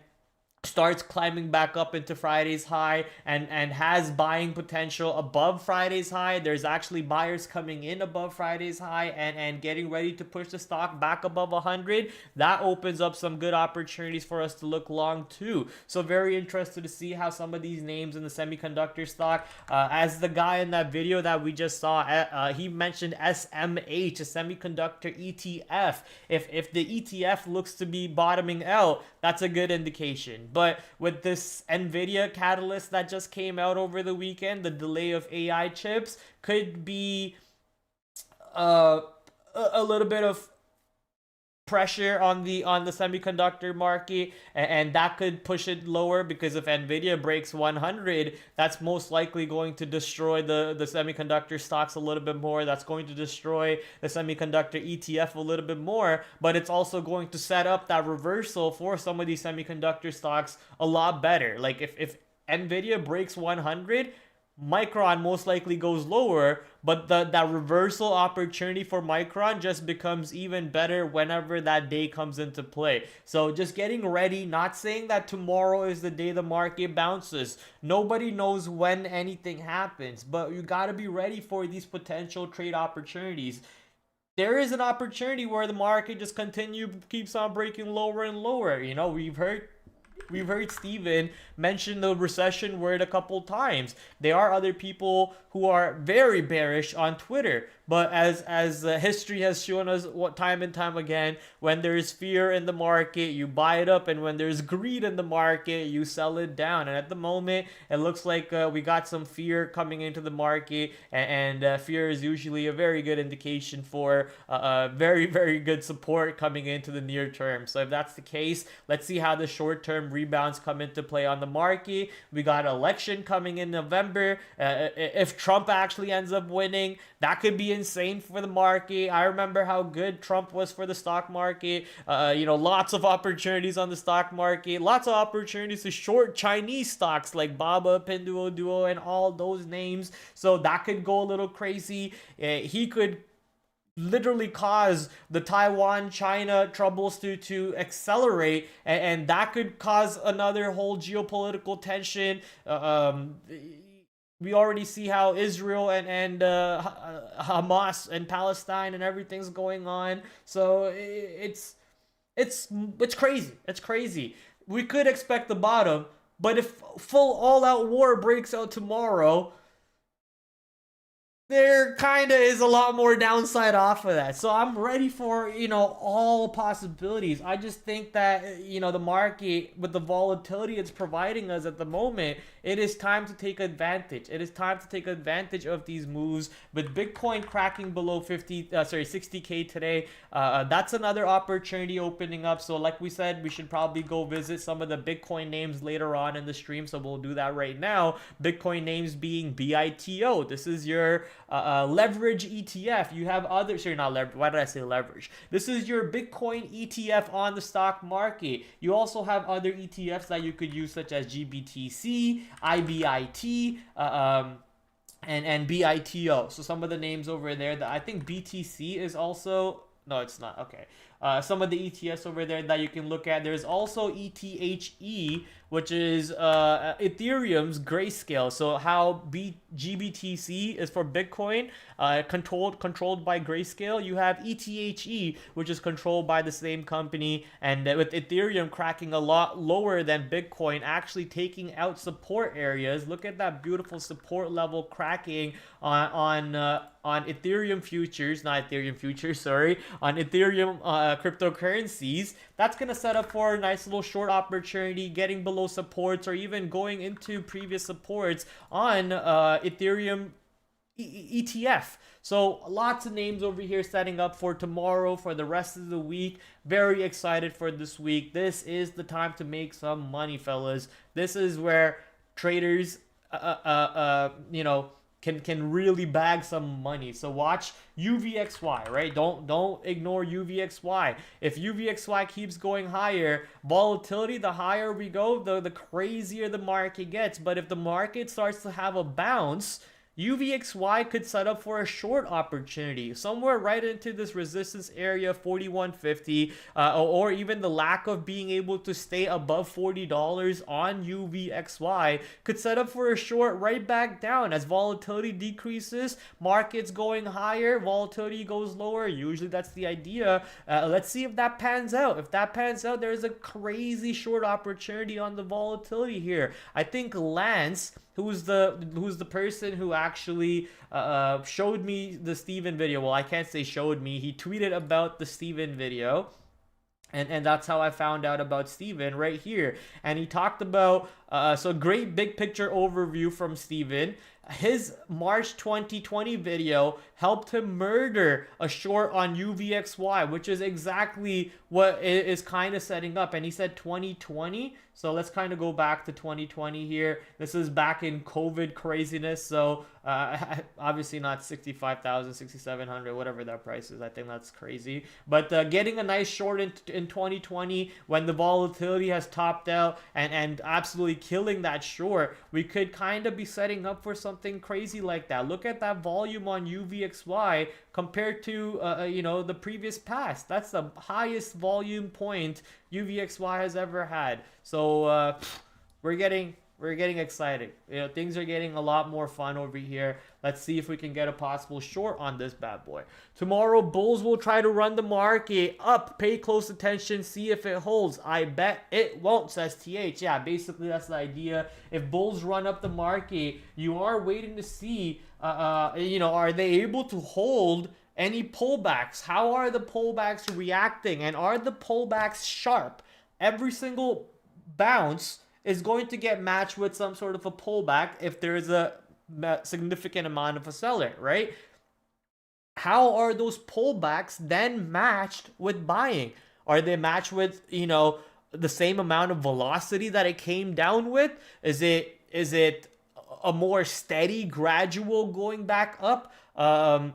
starts climbing back up into Friday's high and has buying potential above Friday's high. There's actually buyers coming in above Friday's high and getting ready to push the stock back above 100. That opens up some good opportunities for us to look long too. So very interested to see how some of these names in the semiconductor stock, as the guy in that video that we just saw, he mentioned SMH, a semiconductor ETF. If the ETF looks to be bottoming out, that's a good indication. But with this Nvidia catalyst that just came out over the weekend, the delay of AI chips could be a little bit of pressure on the semiconductor market, and that could push it lower, because if Nvidia breaks 100, that's most likely going to destroy the semiconductor stocks a little bit more. That's going to destroy the semiconductor ETF a little bit more, but it's also going to set up that reversal for some of these semiconductor stocks a lot better. Like if Nvidia breaks 100, Micron most likely goes lower, but that reversal opportunity for Micron just becomes even better whenever that day comes into play. So just getting ready, not saying that tomorrow is the day the market bounces. Nobody knows when anything happens, but you got to be ready for these potential trade opportunities. There is an opportunity where the market just keeps on breaking lower and lower. You know, we've heard Steven mention the recession word a couple times. There are other people who are very bearish on Twitter, but as history has shown us what time and time again, when there is fear in the market, you buy it up, and when there's greed in the market, you sell it down. And at the moment, it looks like we got some fear coming into the market, and fear is usually a very good indication for very, very good support coming into the near term. So if that's the case, let's see how the short-term rebounds come into play on the market. We got an election coming in November. If Trump actually ends up winning, that could be insane for the market. I remember how good Trump was for the stock market. Lots of opportunities on the stock market, lots of opportunities to short Chinese stocks like Baba, Pinduoduo, and all those names. So that could go a little crazy. He could literally cause the Taiwan-China troubles to accelerate, and that could cause another whole geopolitical tension. We already see how Israel and Hamas and Palestine and everything's going on. So it's crazy. It's crazy. We could expect the bottom, but if full all-out war breaks out tomorrow, there kind of is a lot more downside off of that. So I'm ready for, all possibilities. I just think that, the market, with the volatility it's providing us at the moment, it is time to take advantage. It is time to take advantage of these moves. With Bitcoin cracking below 60K today, that's another opportunity opening up. So like we said, we should probably go visit some of the Bitcoin names later on in the stream. So we'll do that right now. Bitcoin names being BITO. This is your leverage ETF. You have other, sorry, not leverage. Why did I say leverage? This is your Bitcoin ETF on the stock market. You also have other ETFs that you could use, such as GBTC, IBIT, and BITO. So some of the names over there that I think BTC is also, no, it's not. Okay. Some of the ETFs over there that you can look at. There's also ETHE, which is Ethereum's grayscale. So how GBTC is for Bitcoin, controlled by grayscale. You have ETHE, which is controlled by the same company, and with Ethereum cracking a lot lower than Bitcoin, actually taking out support areas. Look at that beautiful support level cracking on Ethereum futures, not Ethereum futures, sorry, on Ethereum cryptocurrencies. That's going to set up for a nice little short opportunity, getting below supports or even going into previous supports on Ethereum ETF. So lots of names over here setting up for tomorrow, for the rest of the week. Very excited for this week. This is the time to make some money, fellas. This is where traders, can really bag some money. So watch UVXY, right? Don't ignore UVXY. If UVXY keeps going higher, volatility, the higher we go, the crazier the market gets. But if the market starts to have a bounce, UVXY could set up for a short opportunity somewhere right into this resistance area 41.50, or even the lack of being able to stay above $40 on UVXY could set up for a short right back down as volatility decreases, markets going higher, volatility goes lower. Usually that's the idea. Let's see if that pans out. If that pans out, there's a crazy short opportunity on the volatility here. I think Lance, who's the person who actually showed me the Steven video. Well, I can't say showed me. He tweeted about the Steven video. And that's how I found out about Steven right here. And he talked about, so great big picture overview from Steven. His March 2020 video helped him murder a short on UVXY, which is exactly what it is kind of setting up. And he said 2020. So let's kind of go back to 2020 here. This is back in COVID craziness. So obviously not 65,000, 6,700, whatever that price is. I think that's crazy. But getting a nice short in 2020 when the volatility has topped out and absolutely killing that short, we could kind of be setting up for something crazy like that. Look at that volume on UVXY compared to the previous past. That's the highest volume point UVXY has ever had. So we're getting excited. Things are getting a lot more fun over here. Let's see if we can get a possible short on this bad boy. Tomorrow, bulls will try to run the market up. Pay close attention. See if it holds. I bet it won't, says TH. Yeah, basically that's the idea. If bulls run up the market, you are waiting to see, are they able to hold any pullbacks? How are the pullbacks reacting? And are the pullbacks sharp? Every single bounce is going to get matched with some sort of a pullback if there is a significant amount of a seller, right? How are those pullbacks then matched with buying? Are they matched with, the same amount of velocity that it came down with? Is it a more steady, gradual going back up? How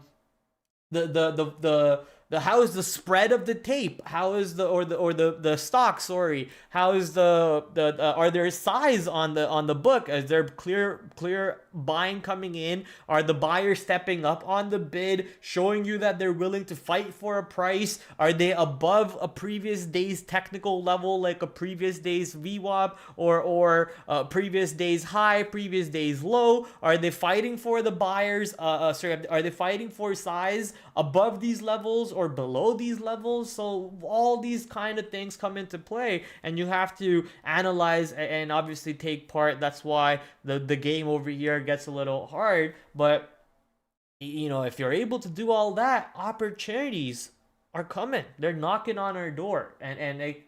is the spread of the tape? How is the stock? Sorry. How is are there size on the book? Is there clear buying coming in? Are the buyers stepping up on the bid, showing you that they're willing to fight for a price? Are they above a previous day's technical level, like a previous day's VWAP or previous day's high, previous day's low? Are they fighting for the buyers? Are they fighting for size above these levels or below these levels? So all these kind of things come into play, and you have to analyze and obviously take part. That's why the game over here gets a little hard. But if you're able to do all that, opportunities are coming. They're knocking on our door, and they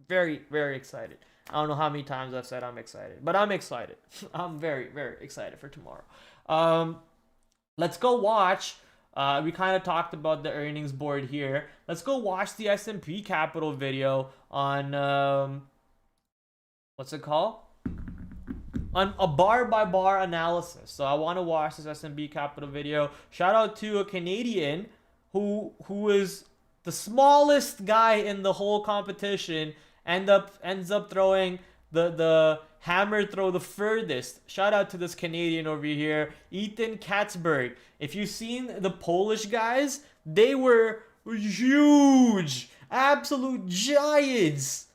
very, very excited. I don't know how many times I've said I'm excited, but I'm excited. I'm very, very excited for tomorrow. Let's go watch. We kind of talked about the earnings board here. Let's go watch the S&P Capital video on, what's it called? On a bar by bar analysis. So I want to watch this S&P Capital video. Shout out to a Canadian who is the smallest guy in the whole competition, ends up throwing the hammer throw the furthest. Shout out to this Canadian over here, Ethan Katzberg. If you've seen the Polish guys, they were huge, absolute giants.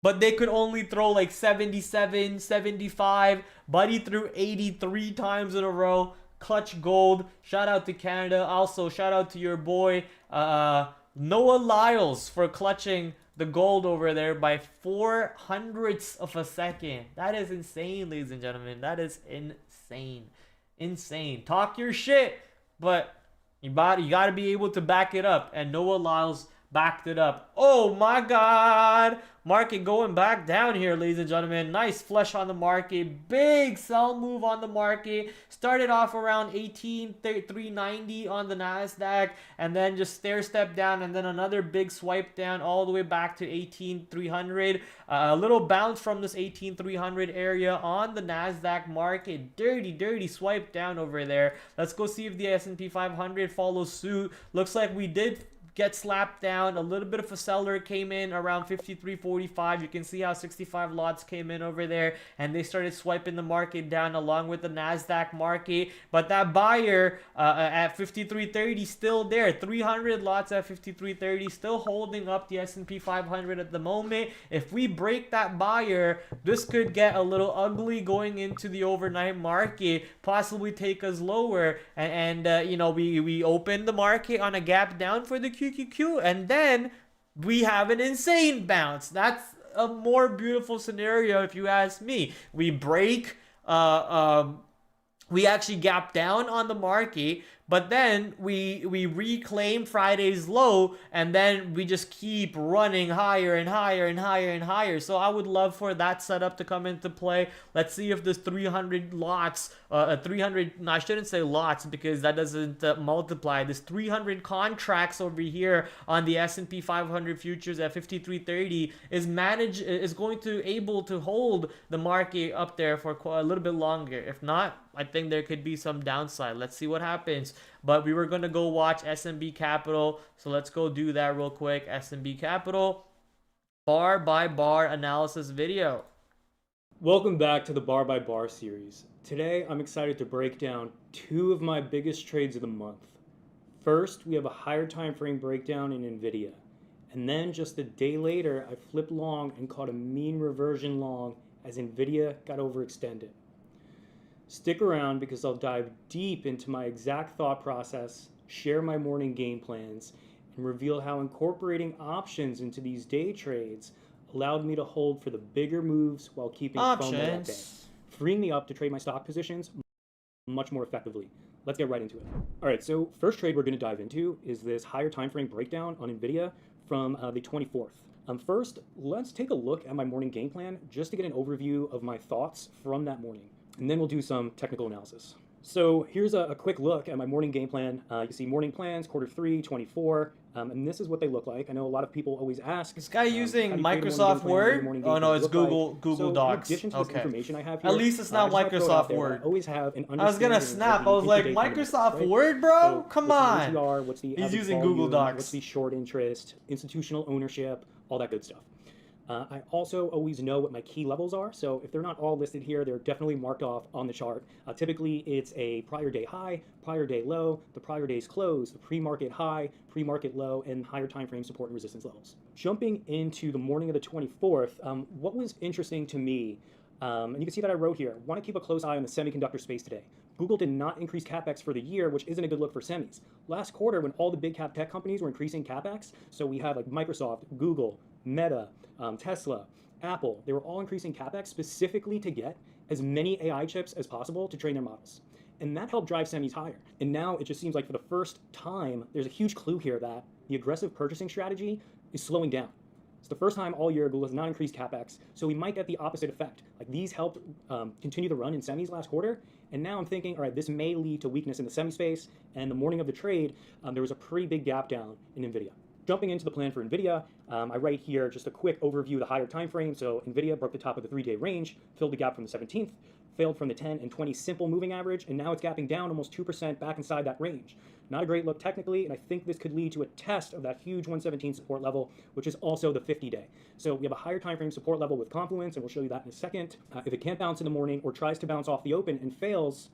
But they could only throw like 77, 75. Buddy threw 83 times in a row. Clutch gold. Shout out to Canada. Also, shout out to your boy, Noah Lyles, for clutching the gold over there by 400ths of a second. That is insane, ladies and gentlemen. That is insane. Insane. Talk your shit, but you got to be able to back it up. And Noah Lyles backed it up. Oh my God. Market going back down here, ladies and gentlemen. Nice flush on the market. Big sell move on the market. Started off around 18,390 on the NASDAQ, and then just stair step down, and then another big swipe down all the way back to 18,300. A little bounce from this 18,300 area on the NASDAQ market. Dirty swipe down over there. Let's go see if the S&P 500 follows suit. Looks like we did get slapped down. A little bit of a seller came in around 53.45. You can see how 65 lots came in over there, and they started swiping the market down along with the Nasdaq market. But that buyer at 53.30 still there. 300 lots at 53.30, still holding up the S&P 500 at the moment. If we break that buyer, this could get a little ugly going into the overnight market, possibly take us lower. And you know, we open the market on a gap down for the QQQ, and then we have an insane bounce. That's a more beautiful scenario if you ask me. We break, we actually gap down on the market, but then we reclaim Friday's low, and then we just keep running higher and higher and higher and higher. So I would love for that setup to come into play. Let's see if this 300 lots, 300, no, I shouldn't say lots because that doesn't multiply. This 300 contracts over here on the S&P 500 futures at 53.30 is going to able to hold the market up there for a little bit longer. If not, I think there could be some downside. Let's see what happens. But we were going to go watch SMB Capital. So let's go do that real quick. SMB Capital bar by bar analysis video. Welcome back to the bar by bar series. Today I'm excited to break down two of my biggest trades of the month. First, we have a higher time frame breakdown in Nvidia. And then just a day later, I flipped long and caught a mean reversion long as Nvidia got overextended. Stick around because I'll dive deep into my exact thought process, share my morning game plans, and reveal how incorporating options into these day trades allowed me to hold for the bigger moves while keeping FOMO that day, freeing me up to trade my stock positions much more effectively. Let's get right into it. All right, so first trade we're going to dive into is this higher time frame breakdown on Nvidia from the 24th. First, let's take a look at my morning game plan just to get an overview of my thoughts from that morning. And then we'll do some technical analysis. So here's a quick look at my morning game plan. You see morning plans, quarter 3, 24, and this is what they look like. I know a lot of people always ask. This guy using Microsoft Word? Oh no, it's Google Docs. In addition to this information I have here, at least it's not Microsoft Word. I always have an I was gonna snap. I was like, Microsoft Word, bro? Come on. What's the He's using volume, Google Docs. What's the short interest, institutional ownership, all that good stuff. I also always know what my key levels are, so if they're not all listed here, they're definitely marked off on the chart. Typically, it's a prior day high, prior day low, the prior day's close, the pre-market high, pre-market low, and higher time frame support and resistance levels. Jumping into the morning of the 24th, what was interesting to me, and you can see that I wrote here, want to keep a close eye on the semiconductor space today. Google did not increase CapEx for the year, which isn't a good look for semis. Last quarter, when all the big cap tech companies were increasing CapEx, so we have like Microsoft, Google, Meta, Tesla, Apple, they were all increasing CapEx specifically to get as many AI chips as possible to train their models. And that helped drive semis higher. And now it just seems like for the first time, there's a huge clue here that the aggressive purchasing strategy is slowing down. It's the first time all year Google has not increased CapEx, so we might get the opposite effect. Like these helped continue the run in semis last quarter, and now I'm thinking, all right, this may lead to weakness in the semi space, and the morning of the trade, there was a pretty big gap down in Nvidia. Jumping into the plan for Nvidia, I write here just a quick overview of the higher time frame. So Nvidia broke the top of the 3-day range, filled the gap from the 17th, failed from the 10 and 20 simple moving average, and now it's gapping down almost 2% back inside that range. Not a great look technically, and I think this could lead to a test of that huge 117 support level, which is also the 50-day. So we have a higher time frame support level with confluence, and we'll show you that in a second. If it can't bounce in the morning or tries to bounce off the open and fails,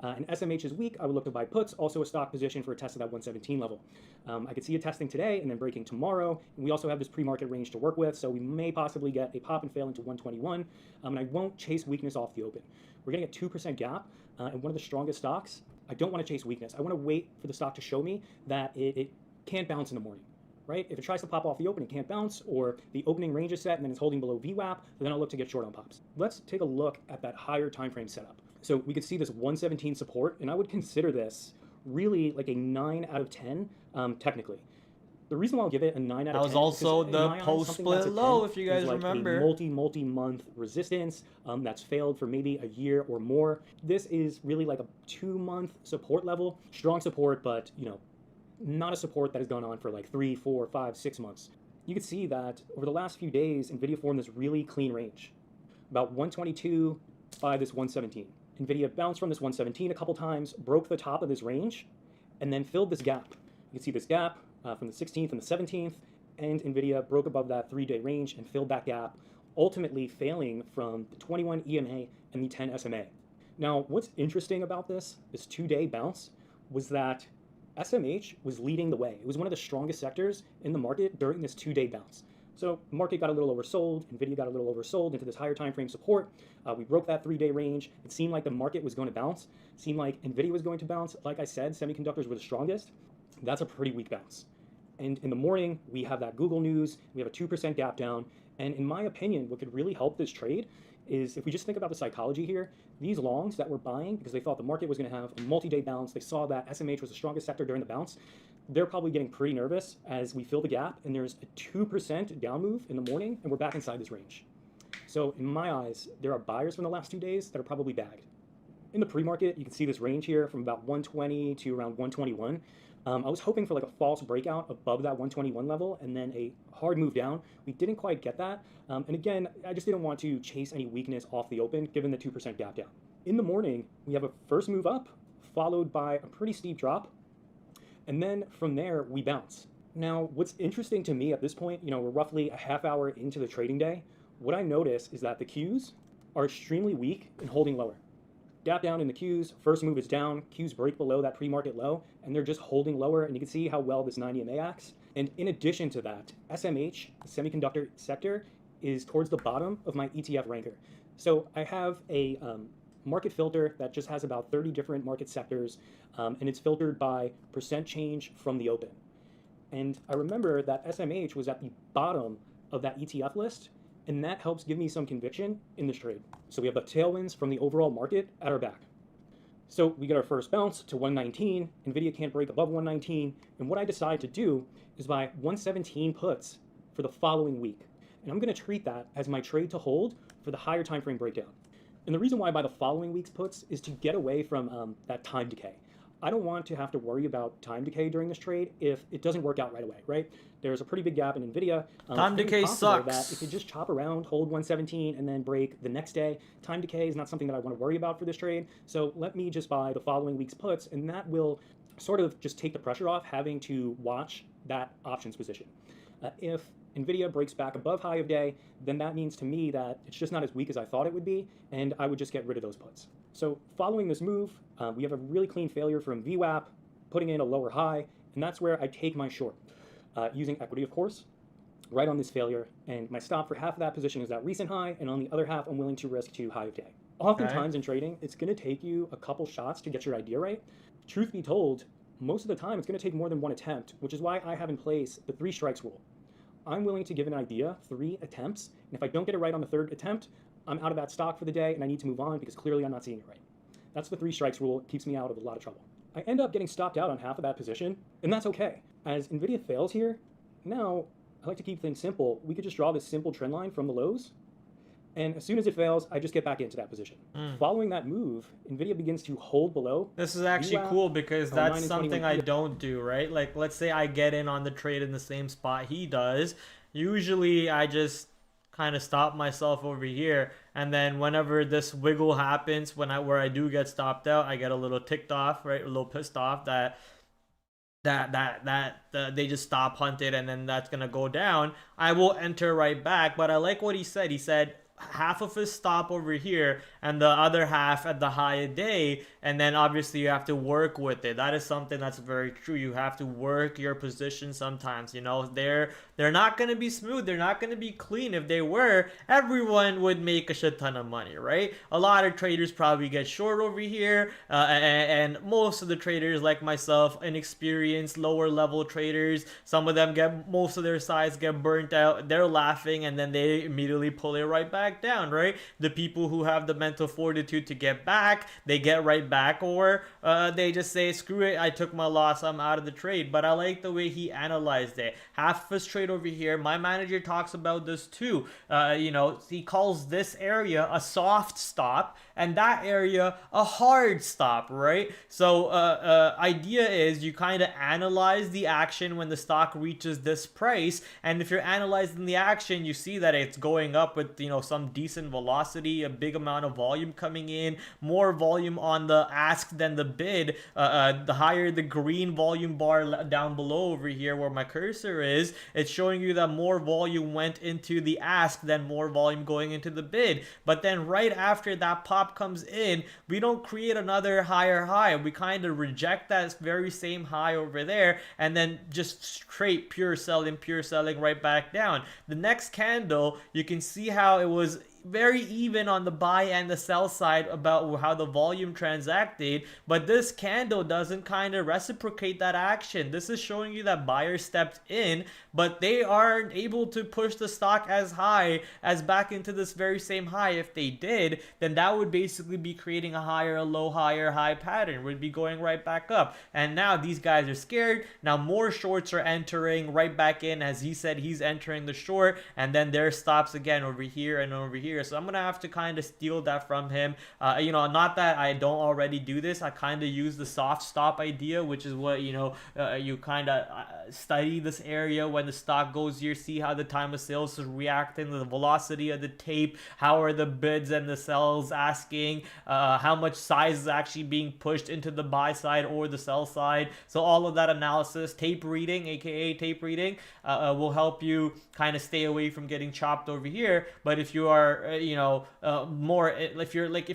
and SMH is weak, I would look to buy puts, also a stock position for a test of that 117 level. I could see it testing today and then breaking tomorrow. And we also have this pre-market range to work with, so we may possibly get a pop and fail into 121. And I won't chase weakness off the open. We're getting a 2% gap in one of the strongest stocks. I don't want to chase weakness. I want to wait for the stock to show me that it can't bounce in the morning. Right? If it tries to pop off the open, it can't bounce, or the opening range is set and then it's holding below VWAP, then I'll look to get short on pops. Let's take a look at that higher time frame setup. So we could see this 117 support, and I would consider this really like a 9 out of 10 technically. The reason why I'll give it a 9 out of 10 that was also the post-split low, if you guys remember. Multi-month resistance that's failed for maybe a year or more. This is really like a 2-month support level. Strong support, but you know, not a support that has gone on for like 3, 4, 5, 6 months. You can see that over the last few days, NVIDIA formed this really clean range, about 122 by this 117. NVIDIA bounced from this 117 a couple times, broke the top of this range, and then filled this gap. You can see this gap, from the 16th and the 17th, and NVIDIA broke above that 3-day range and filled that gap, ultimately failing from the 21 EMA and the 10 SMA. Now, what's interesting about this 2-day bounce, was that SMH was leading the way. It was one of the strongest sectors in the market during this 2-day bounce. So the market got a little oversold, NVIDIA got a little oversold into this higher time frame support. We broke that 3-day range. It seemed like the market was going to bounce. It seemed like NVIDIA was going to bounce. Like I said, semiconductors were the strongest. That's a pretty weak bounce. And in the morning, we have that Google news. We have a 2% gap down. And in my opinion, what could really help this trade is if we just think about the psychology here, these longs that were buying because they thought the market was going to have a multi-day bounce, they saw that SMH was the strongest sector during the bounce, they're probably getting pretty nervous as we fill the gap and there's a 2% down move in the morning and we're back inside this range. So in my eyes, there are buyers from the last 2 days that are probably bagged. In the pre-market, you can see this range here from about 120 to around 121. I was hoping for like a false breakout above that 121 level and then a hard move down. We didn't quite get that. And again, I just didn't want to chase any weakness off the open given the 2% gap down. In the morning, we have a first move up followed by a pretty steep drop. And then from there, we bounce. Now, what's interesting to me at this point, we're roughly a half hour into the trading day. What I notice is that the Qs are extremely weak in holding lower. Gap down in the Qs, first move is down, Qs break below that pre-market low, and they're just holding lower, and you can see how well this 9 EMA acts. And in addition to that, SMH, the semiconductor sector, is towards the bottom of my ETF ranker. So I have a market filter that just has about 30 different market sectors, and it's filtered by percent change from the open. And I remember that SMH was at the bottom of that ETF list, and that helps give me some conviction in this trade. So we have the tailwinds from the overall market at our back. So we get our first bounce to 119, NVIDIA can't break above 119, and what I decide to do is buy 117 puts for the following week. And I'm gonna treat that as my trade to hold for the higher time frame breakdown. And the reason why I buy the following week's puts is to get away from that time decay. I don't want to have to worry about time decay during this trade if it doesn't work out right away, right? There's a pretty big gap in NVIDIA. Time decay sucks. That if you just chop around, hold 117, and then break the next day, time decay is not something that I want to worry about for this trade. So let me just buy the following week's puts, and that will sort of just take the pressure off having to watch that options position. If NVIDIA breaks back above high of day, then that means to me that it's just not as weak as I thought it would be, and I would just get rid of those puts. So following this move, we have a really clean failure from VWAP, putting in a lower high, and that's where I take my short, using equity, of course, right on this failure, and my stop for half of that position is that recent high, and on the other half, I'm willing to risk to high of day. Oftentimes in trading, it's going to take you a couple shots to get your idea right. Truth be told, most of the time, it's going to take more than one attempt, which is why I have in place the 3 strikes rule. I'm willing to give an idea 3 attempts, and if I don't get it right on the 3rd attempt, I'm out of that stock for the day and I need to move on because clearly I'm not seeing it right. That's the 3 strikes rule. It keeps me out of a lot of trouble. I end up getting stopped out on half of that position, and that's okay. As NVIDIA fails here, now I like to keep things simple. We could just draw this simple trend line from the lows, and as soon as it fails, I just get back into that position. Following that move, NVIDIA begins to hold below. This is actually cool because that's something I don't do, right? Like, let's say I get in on the trade in the same spot he does. Usually I just kind of stop myself over here, and then whenever this wiggle happens, where I do get stopped out, I get a little ticked off, right? A little pissed off that they just stop hunted, and then that's gonna go down. I will enter right back. But I like what he said. He said half of his stop over here and the other half at the high of day, and then obviously you have to work with it. That is something that's very true. You have to work your position sometimes. They're not going to be smooth, they're not going to be clean. If they were, everyone would make a shit ton of money, right? A lot of traders probably get short over here, and most of the traders like myself, inexperienced lower level traders, some of them get most of their size get burnt out, they're laughing, and then they immediately pull it right back down, right? The people who have the mental fortitude to get back, they get right back, or they just say, screw it, I took my loss, I'm out of the trade. But I like the way he analyzed it. Half of his trade over here, my manager talks about this too. He calls this area a soft stop and that area a hard stop, right? So idea is you kind of analyze the action when the stock reaches this price, and if you're analyzing the action, you see that it's going up with some decent velocity, a big amount of volume coming in, more volume on the ask than the bid. The higher the green volume bar down below over here where my cursor is, it's showing you that more volume went into the ask than more volume going into the bid. But then right after that pop comes in, we don't create another higher high. We kind of reject that very same high over there and then just straight pure selling right back down. The next candle, you can see how it was very even on the buy and the sell side about how the volume transacted, but this candle doesn't kind of reciprocate that action. This is showing you that buyers stepped in, but they aren't able to push the stock as high as back into this very same high. If they did, then that would basically be creating a higher low, higher high pattern. Would be going right back up. And now these guys are scared. Now more shorts are entering right back in, as he said he's entering the short, and then there stops again over here and over here. So I'm gonna have to kind of steal that from him. Not that I don't already do this. I kind of use the soft stop idea, which is what you kind of study this area when the stock goes here, see how the time of sales is reacting, the velocity of the tape, how are the bids and the sells asking, how much size is actually being pushed into the buy side or the sell side. So all of that analysis, tape reading, aka tape reading, will help you kind of stay away from getting chopped over here. But if you are if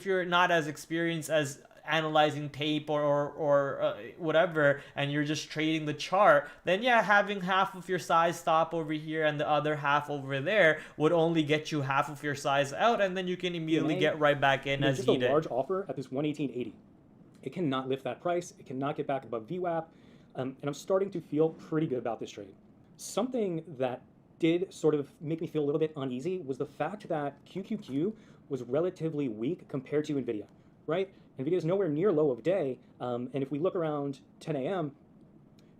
you're not as experienced as analyzing tape or whatever, and you're just trading the chart, then yeah, having half of your size stop over here and the other half over there would only get you half of your size out, and then you can immediately get right back in as just he a did. large offer at this 118.80. It cannot lift that price. It cannot get back above VWAP, and I'm starting to feel pretty good about this trade. Something that did sort of make me feel a little bit uneasy was the fact that QQQ was relatively weak compared to NVIDIA, right? NVIDIA is nowhere near low of day, and if we look around 10 a.m.,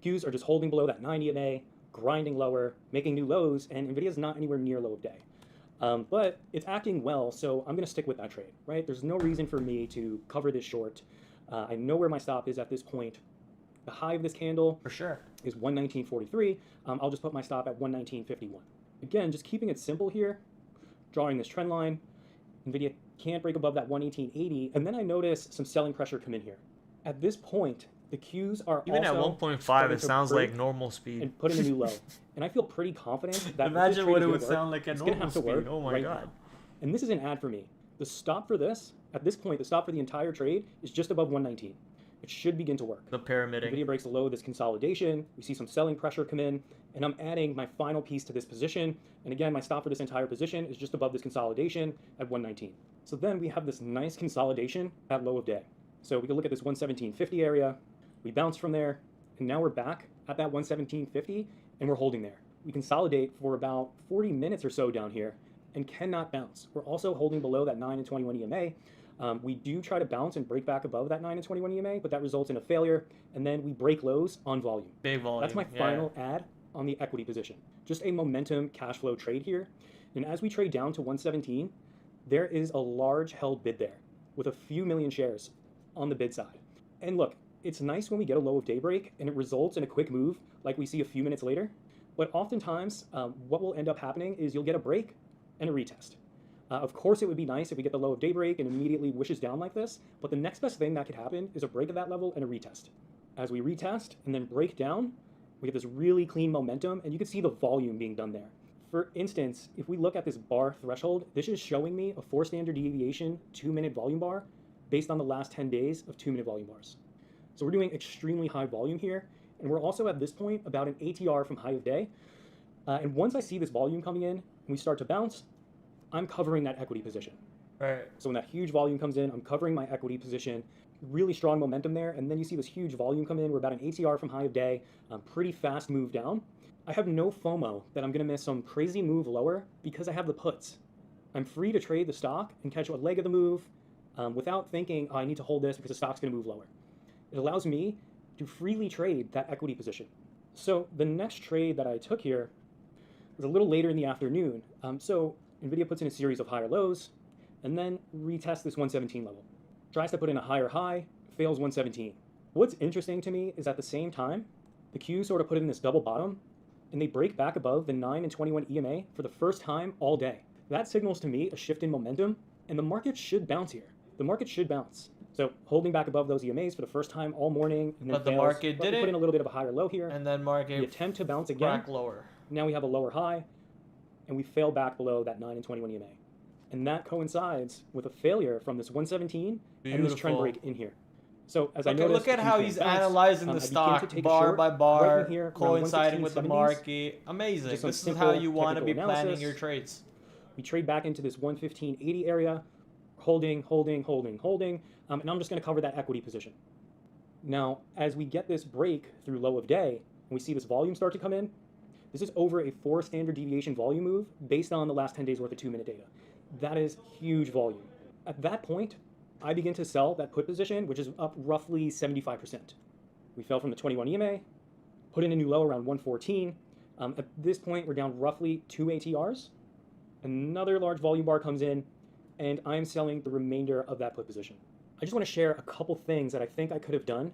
Qs are just holding below that 90 EMA, grinding lower, making new lows, and NVIDIA is not anywhere near low of day. But it's acting well, so I'm going to stick with that trade, right? There's no reason for me to cover this short. I know where my stop is at this point. The high of this candle For sure. is 119.43. I'll just put my stop at 119.51. Again, just keeping it simple here, drawing this trend line. NVIDIA can't break above that 118.80, and then I notice some selling pressure come in here. At this point, the Qs are even also at 1.5, it sounds like normal speed. and putting a new low. And I feel pretty confident that Imagine what it would work, sound like at it's gonna normal have to speed. work Oh my right god. now. And this is an ad for me. The stop for this, at this point, the stop for the entire trade is just above 119. It should begin to work. The pyramiding. NVIDIA breaks the low of this consolidation. We see some selling pressure come in, and I'm adding my final piece to this position. And again, my stop for this entire position is just above this consolidation at 119. So then we have this nice consolidation at low of day. So we can look at this 117.50 area. We bounce from there, and now we're back at that 117.50, and we're holding there. We consolidate for about 40 minutes or so down here and cannot bounce. We're also holding below that 9 and 21 EMA. We do try to bounce and break back above that 9 and 21 EMA, but that results in a failure, and then we break lows on volume. Big volume. That's my final ad on the equity position. Just a momentum cash flow trade here. And as we trade down to 117, there is a large held bid there with a few million shares on the bid side. And look, it's nice when we get a low of daybreak and it results in a quick move like we see a few minutes later. But oftentimes, what will end up happening is you'll get a break and a retest. Of course, it would be nice if we get the low of daybreak and immediately wishes down like this, but the next best thing that could happen is a break of that level and a retest. As we retest and then break down, we get this really clean momentum, and you can see the volume being done there. For instance, if we look at this bar threshold, this is showing me a 4 standard deviation 2-minute volume bar based on the last 10 days of 2-minute volume bars. So we're doing extremely high volume here, and we're also at this point about an ATR from high of day. And once I see this volume coming in and we start to bounce, I'm covering that equity position. Right. So when that huge volume comes in, I'm covering my equity position. Really strong momentum there, and then you see this huge volume come in. We're about an ATR from high of day, pretty fast move down. I have no FOMO that I'm going to miss some crazy move lower because I have the puts. I'm free to trade the stock and catch a leg of the move without thinking, oh, I need to hold this because the stock's going to move lower. It allows me to freely trade that equity position. So the next trade that I took here was a little later in the afternoon. So NVIDIA puts in a series of higher lows and then retests this 117 level. Tries to put in a higher high, fails 117. What's interesting to me is at the same time, the Qs sort of put in this double bottom and they break back above the 9 and 21 EMA for the first time all day. That signals to me a shift in momentum, And the market should bounce here. The market should bounce. So holding back above those EMAs for the first time all morning, and then But the market didn't. Put in a little bit of a higher low here. And then market We attempt to bounce again. lower. Now we have a lower high, and we fail back below that 9 and 21 EMA. And that coincides with a failure from this 117 and this trend break in here. So as I noticed, look at how he's analyzing the stock bar by bar, coinciding with the market. Amazing. This is how you want to be planning your trades. We trade back into this 115.80 area, holding, and I'm just going to cover that equity position. Now, as we get this break through low of day, and we see this volume start to come in, this is over a 4 standard deviation volume move based on the last 10 days worth of 2-minute data. That is huge volume. At that point, I begin to sell that put position, which is up roughly 75%. We fell from the 21 EMA, put in a new low around 114. At this point, we're down roughly 2 ATRs. Another large volume bar comes in, and I'm selling the remainder of that put position. I just want to share a couple things that I think I could have done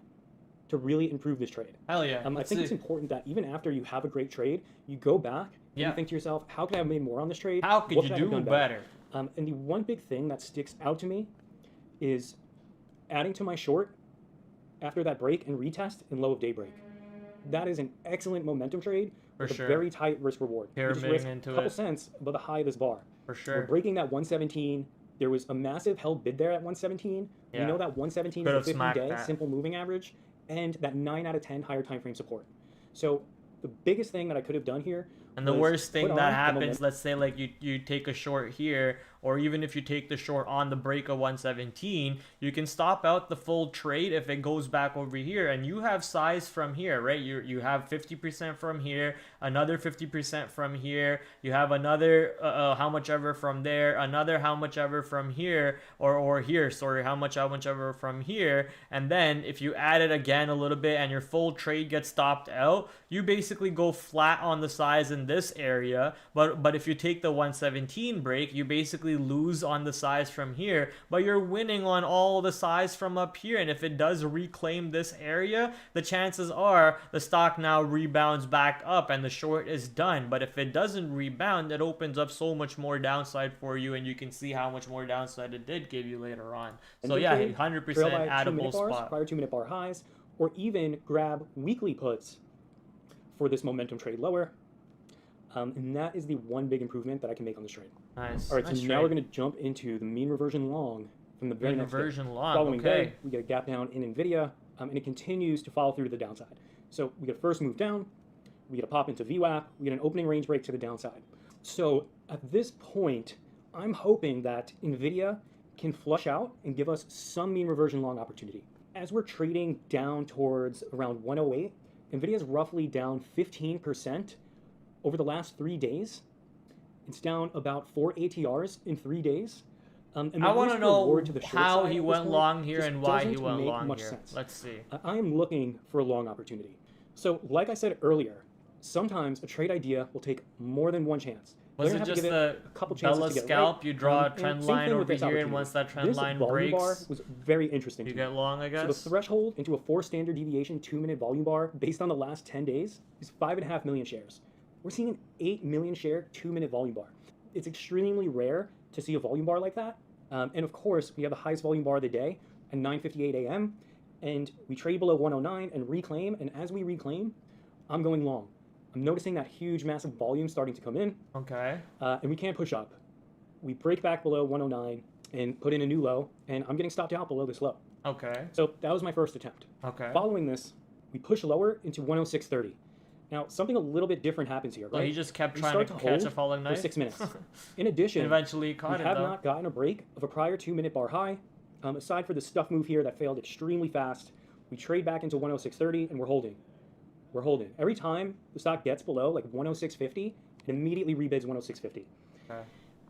to really improve this trade. Hell yeah. I think it's important that even after you have a great trade, you go back and you think to yourself, how could I have made more on this trade? How could you do better? And the one big thing that sticks out to me is adding to my short after that break and retest in low of day break. That is an excellent momentum trade with a very tight risk reward. You just risk a couple cents above the high of this bar. For sure. We're breaking that 117. There was a massive held bid there at 117. We know that 117 is a 50-day simple moving average, and that 9 out of 10 higher time frame support. So the biggest thing that I could have done here, and the worst thing that happens, let's say like you take a short here, or even if you take the short on the break of 117, you can stop out the full trade if it goes back over here, and you have size from here, right? You have 50% from here, another 50% from here, you have another how much ever from there, another how much ever from here, or here, sorry, how much ever from here, and then if you add it again a little bit and your full trade gets stopped out, you basically go flat on the size in this area. But if you take the 117 break, you basically lose on the size from here, but you're winning on all the size from up here. And if it does reclaim this area, the chances are the stock now rebounds back up and the short is done. But if it doesn't rebound, it opens up so much more downside for you, and you can see how much more downside it did give you later on. So yeah, 100% addable spot. Prior 2-minute bar highs, or even grab weekly puts for this momentum trade lower. And that is the one big improvement that I can make on this trade. Nice. All right, so now we're going to jump into the mean reversion long from the very next day. Following day, we get a gap down in NVIDIA, and it continues to follow through to the downside. So we get a first move down, we get a pop into VWAP, we get an opening range break to the downside. So at this point, I'm hoping that NVIDIA can flush out and give us some mean reversion long opportunity. As we're trading down towards around 108, NVIDIA is roughly down 15% over the last 3 days. It's down about 4 ATRs in 3 days. And I want to know how he went long here and why he went long here. Sense. Let's see. I am looking for a long opportunity. So like I said earlier, sometimes a trade idea will take more than one chance. Was it just the Bella scalp? You draw a trend line over here, and once that trend line breaks, bar was very interesting. You get long, I guess. So the threshold into a 4 standard deviation 2-minute volume bar based on the last 10 days is 5.5 million shares. We're seeing an 8 million share 2-minute volume bar. It's extremely rare to see a volume bar like that. And of course, we have the highest volume bar of the day at 9:58 a.m. And we trade below 109 and reclaim. And as we reclaim, I'm going long. I'm noticing that huge, massive volume starting to come in. Okay. And we can't push up. We break back below 109 and put in a new low. And I'm getting stopped out below this low. Okay. So that was my first attempt. Okay. Following this, we push lower into 106.30. Now, something a little bit different happens here, right? Well, he just kept trying to catch a falling knife for 6 minutes. In addition, eventually caught we have not gotten a break of a prior 2-minute bar high. Aside for the stuff move here that failed extremely fast, we trade back into 106.30 and we're holding. We're holding. Every time the stock gets below like 106.50, it immediately rebids 106.50. Okay.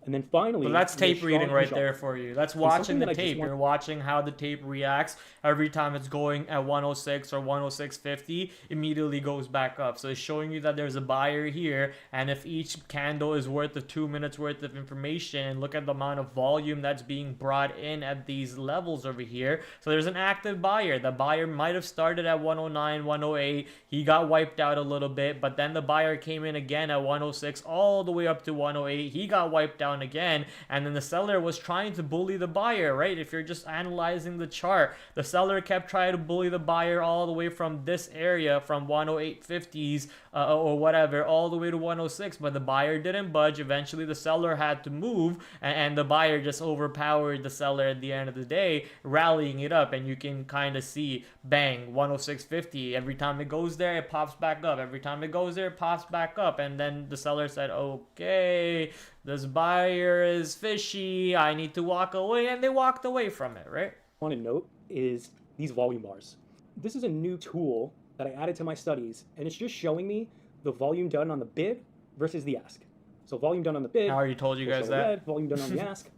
And then finally, so that's tape reading right there for you. That's watching the tape. You're watching how the tape reacts every time it's going at 106 or 106.50, immediately goes back up. So it's showing you that there's a buyer here, and if each candle is worth of 2 minutes worth of information, and look at the amount of volume that's being brought in at these levels over here. So there's an active buyer. The buyer might have started at 109, 108. He got wiped out a little bit, but then the buyer came in again at 106 all the way up to 108. He got wiped out down again, and then the seller was trying to bully the buyer, right? If you're just analyzing the chart, the seller kept trying to bully the buyer all the way from this area, from 108.50s or whatever, all the way to 106, but the buyer didn't budge. Eventually the seller had to move, and the buyer just overpowered the seller at the end of the day, rallying it up. And you can kind of see, bang, 106.50. Every time it goes there, it pops back up. Every time it goes there, it pops back up. And then the seller said, okay, this buyer is fishy, I need to walk away, and they walked away from it, right? I want to note is these volume bars. This is a new tool that I added to my studies, and it's just showing me the volume done on the bid versus the ask. So volume done on the bid. I already told you guys that. Red, volume done on the ask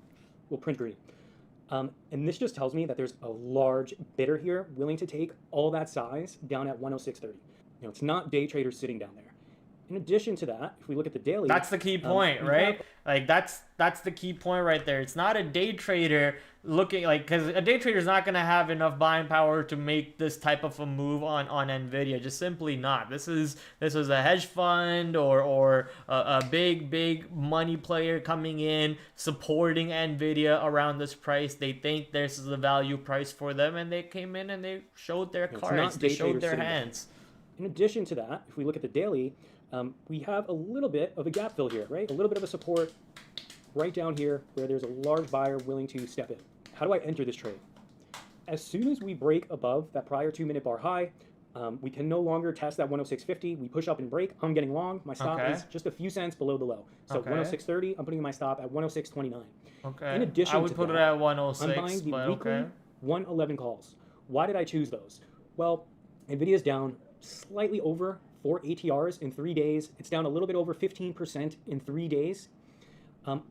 will print green. And this just tells me that there's a large bidder here willing to take all that size down at 106.30. It's not day traders sitting down there. In addition to that, if we look at the daily, that's the key point, right? Like that's the key point right there. It's not a day trader looking like, because a day trader is not going to have enough buying power to make this type of a move on Nvidia. Just simply not. This is a hedge fund or a big money player coming in supporting Nvidia around this price. They think this is a value price for them, and they came in and they showed their cards. They showed their hands. In addition to that, if we look at the daily, we have a little bit of a gap fill here, right? A little bit of a support right down here where there's a large buyer willing to step in. How do I enter this trade? As soon as we break above that prior 2-minute bar high, we can no longer test that 106.50. We push up and break. I'm getting long. My stop is just a few cents below the low. So 106.30, I'm putting my stop at 106.29. Okay. In addition I would put it at 106. I'm buying the weekly okay. 111 calls. Why did I choose those? Well, Nvidia's down slightly over 4 ATRs in 3 days. It's down a little bit over 15% in 3 days.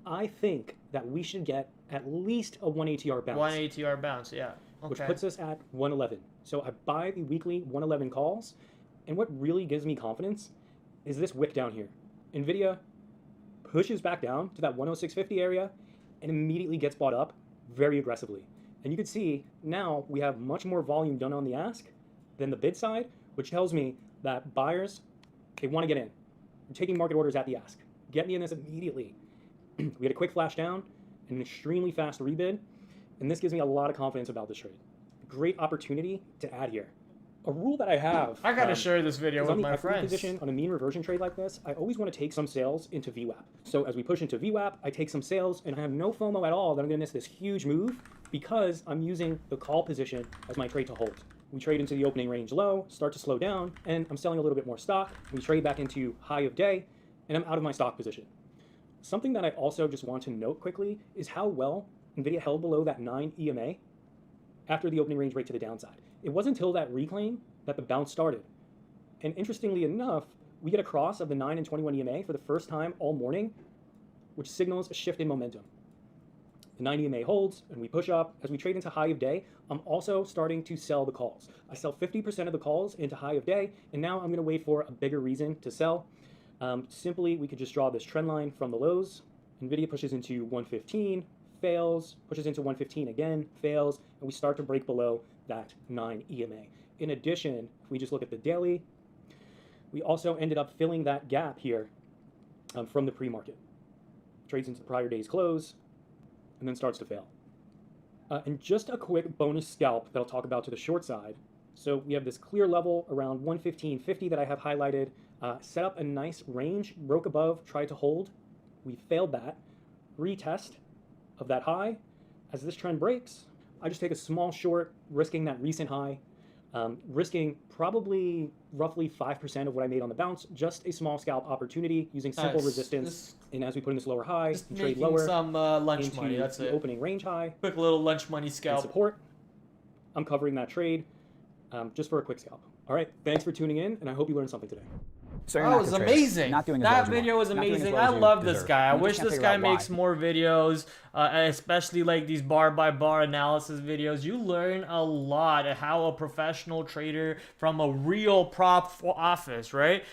I think that we should get at least a 1 ATR bounce. 1 ATR bounce, yeah. Okay. Which puts us at 111. So I buy the weekly 111 calls, and what really gives me confidence is this wick down here. Nvidia pushes back down to that 106.50 area and immediately gets bought up very aggressively. And you can see now we have much more volume done on the ask than the bid side, which tells me that buyers, they want to get in. They're taking market orders at the ask. Get me in this immediately. We had a quick flash down, an extremely fast rebid, and this gives me a lot of confidence about this trade. Great opportunity to add here. A rule that I have. I gotta share this video with my friends. Position on a mean reversion trade like this, I always want to take some sales into VWAP. So as we push into VWAP, I take some sales, and I have no FOMO at all that I'm going to miss this huge move because I'm using the call position as my trade to hold. We trade into the opening range low, start to slow down, and I'm selling a little bit more stock. We trade back into high of day, and I'm out of my stock position. Something that I also just want to note quickly is how well Nvidia held below that 9 EMA after the opening range break to the downside. It wasn't until that reclaim that the bounce started. And interestingly enough, we get a cross of the 9 and 21 EMA for the first time all morning, which signals a shift in momentum. The 9 EMA holds, and we push up. As we trade into high of day, I'm also starting to sell the calls. I sell 50% of the calls into high of day, and now I'm going to wait for a bigger reason to sell. Simply, we could just draw this trend line from the lows. Nvidia pushes into 115, fails, pushes into 115 again, fails, and we start to break below that 9 EMA. In addition, if we just look at the daily, we also ended up filling that gap here from the pre-market. Trades into the prior day's close, and then starts to fail. And just a quick bonus scalp that I'll talk about to the short side. So we have this clear level around 115.50 that I have highlighted, set up a nice range, broke above, tried to hold. We failed that. Retest of that high. As this trend breaks, I just take a small short, risking that recent high, risking probably roughly 5% of what I made on the bounce, just a small scalp opportunity using simple resistance. And as we put in this lower high, we trade lower some lunch money. That's the it. Opening range high. Quick little lunch money scalp. Support. I'm covering that trade just for a quick scalp. All right, thanks for tuning in, and I hope you learned something today. So that was amazing. That video was amazing. I love this guy. I wish this guy makes more videos, especially like these bar by bar analysis videos. You learn a lot of how a professional trader from a real prop office, right?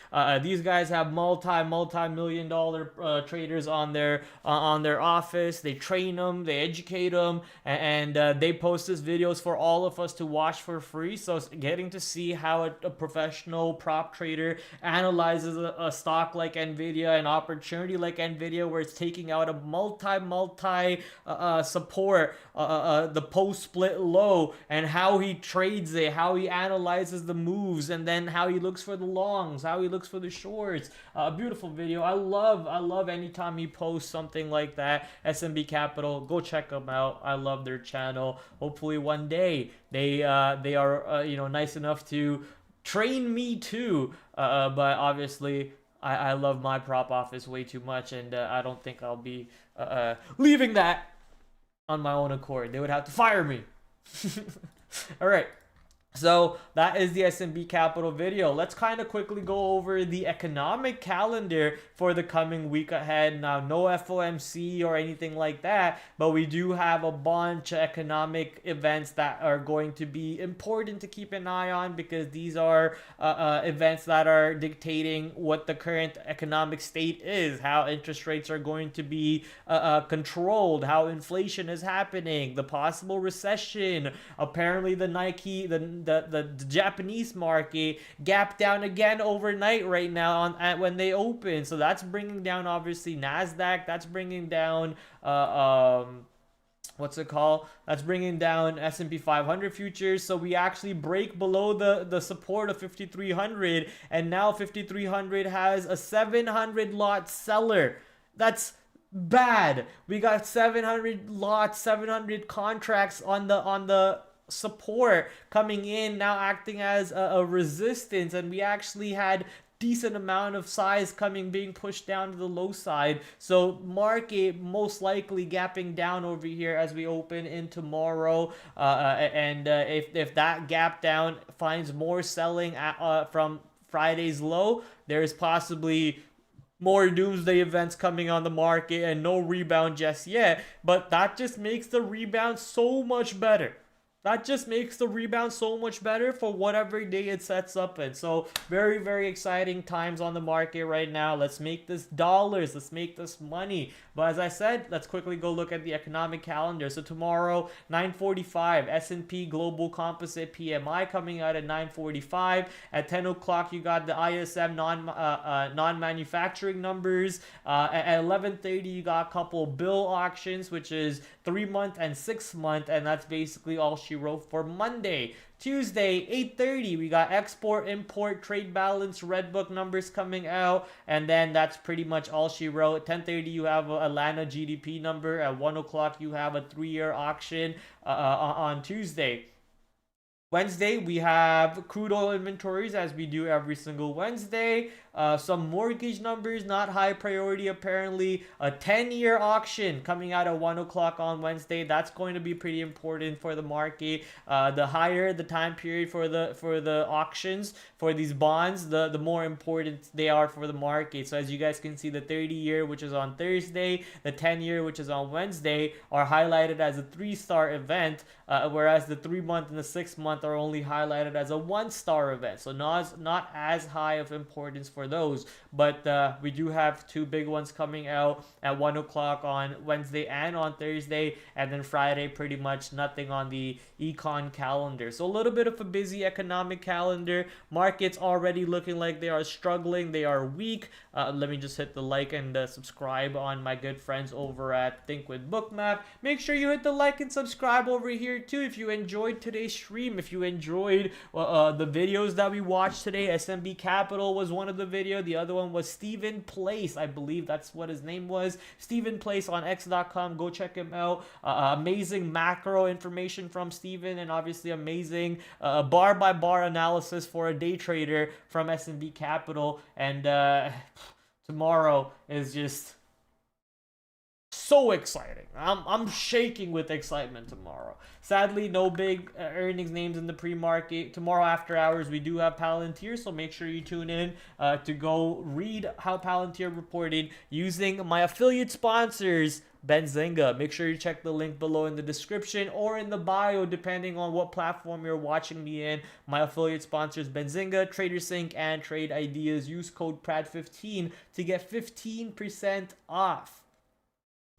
These guys have multi-million dollar traders on their office. They train them, they educate them, and they post these videos for all of us to watch for free. So getting to see how a professional prop trader analyzes analyzes a stock like Nvidia, an opportunity like Nvidia, where it's taking out a multi support, the post split low, and how he trades it, how he analyzes the moves, and then how he looks for the longs, how he looks for the shorts. A beautiful video. I love anytime he posts something like that. SMB Capital, go check them out. I love their channel. Hopefully one day they are nice enough to train me too, but obviously I love my prop office way too much, and I don't think I'll be leaving that on my own accord. They would have to fire me. All right, so that is the SMB Capital video. Let's kind of quickly go over the economic calendar for the coming week ahead. Now, no FOMC or anything like that, but we do have a bunch of economic events that are going to be important to keep an eye on, because these are events that are dictating what the current economic state is, how interest rates are going to be controlled, how inflation is happening, the possible recession. Apparently the Japanese market gapped down again overnight right now when they open, so that's bringing down obviously Nasdaq. That's bringing down what's it called? That's bringing down S&P 500 futures. So we actually break below the support of 5,300, and now 5,300 has a 700 lot seller. That's bad. We got 700 lots, 700 contracts on the support coming in, now acting as a resistance, and we actually had decent amount of size being pushed down to the low side. So market most likely gapping down over here as we open in tomorrow, and if that gap down finds more selling from Friday's low, there's possibly more doomsday events coming on the market and no rebound just yet, but that just makes the rebound so much better. That just makes the rebound so much better for whatever day it sets up in. So very, very exciting times on the market right now. Let's make this dollars. Let's make this money. But as I said, let's quickly go look at the economic calendar. So tomorrow, 9:45, S&P Global Composite PMI coming out at 9:45. At 10 o'clock, you got the ISM non-manufacturing numbers. At 11:30, you got a couple bill auctions, which is 3-month and 6-month, and that's basically all she wrote for Monday. Tuesday, 8:30, we got export, import, trade balance, red book numbers coming out, and then that's pretty much all she wrote. 10:30, you have a Atlanta GDP number. At 1 o'clock, you have a 3-year auction on Tuesday. Wednesday, we have crude oil inventories, as we do every single Wednesday. Some mortgage numbers, not high priority apparently. A 10-year auction coming out at 1 o'clock on Wednesday. That's going to be pretty important for the market. The higher the time period for the auctions for these bonds, the more important they are for the market. So as you guys can see, the 30-year, which is on Thursday, the 10-year, which is on Wednesday, are highlighted as a 3-star event, whereas the 3-month and the 6-month are only highlighted as a 1-star event. So not as high of importance for those, but we do have 2 big ones coming out at 1 o'clock on Wednesday and on Thursday, and then Friday pretty much nothing on the econ calendar. So a little bit of a busy economic calendar. Markets already looking like they are struggling, they are weak. Let me just hit the like and subscribe on my good friends over at Think with Bookmap. Make sure you hit the like and subscribe over here too if you enjoyed today's stream, if you enjoyed the videos that we watched today. SMB Capital was one of the videos. The other one was Stephen Place. I believe that's what his name was. Stephen Place on X.com. Go check him out. Amazing macro information from Stephen, and obviously amazing bar by bar analysis for a day trader from SMB Capital. And tomorrow is just so exciting. I'm shaking with excitement tomorrow. Sadly, no big earnings names in the pre-market. Tomorrow after hours, we do have Palantir, so make sure you tune in to go read how Palantir reported using my affiliate sponsors, Benzinga. Make sure you check the link below in the description or in the bio, depending on what platform you're watching me in. My affiliate sponsors, Benzinga, TraderSync, and Trade Ideas. Use code PRAD15 to get 15% off.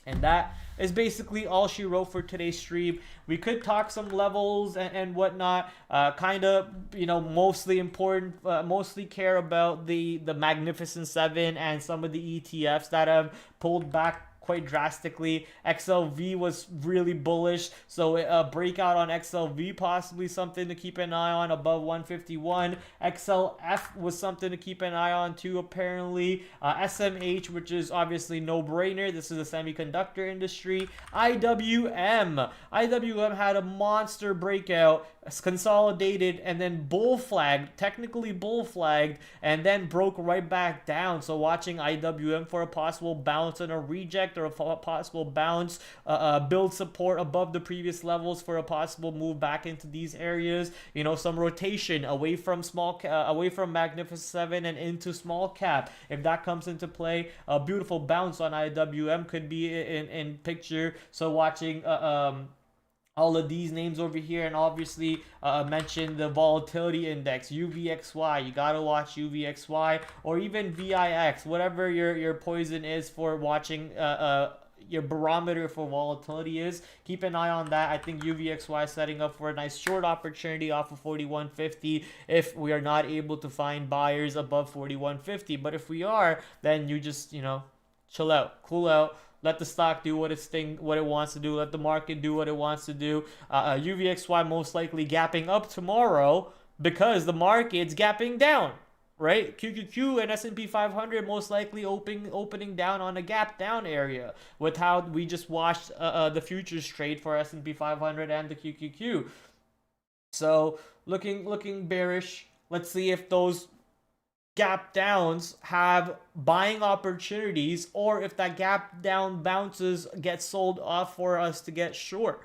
And that is basically all she wrote for today's stream. We could talk some levels and whatnot. Kind of, you know, mostly important, mostly care about the Magnificent Seven and some of the ETFs that have pulled back quite drastically. XLV was really bullish, so a breakout on XLV possibly something to keep an eye on above 151. XLF was something to keep an eye on too, apparently. SMH, which is obviously no brainer, this is a semiconductor industry. IWM had a monster breakout, consolidated, and then bull flagged, technically bull flagged, and then broke right back down. So watching IWM for a possible bounce and a reject, or a possible bounce, build support above the previous levels for a possible move back into these areas. You know, some rotation away from away from Magnificent Seven and into small cap. If that comes into play, a beautiful bounce on IWM could be in picture. So watching all of these names over here, and obviously mention the volatility index, UVXY. You gotta watch UVXY, or even VIX, whatever your poison is for watching your barometer for volatility is. Keep an eye on that. I think UVXY is setting up for a nice short opportunity off of 41.50 if we are not able to find buyers above 41.50. But if we are, then you just, you know, chill out, cool out. Let the stock do what it wants to do. Let the market do what it wants to do. UVXY most likely gapping up tomorrow because the market's gapping down, right? QQQ and S&P 500 most likely opening down on a gap down area with how we just watched the futures trade for S&P 500 and the QQQ. So looking bearish. Let's see if those gap downs have buying opportunities, or if that gap down bounces get sold off for us to get short.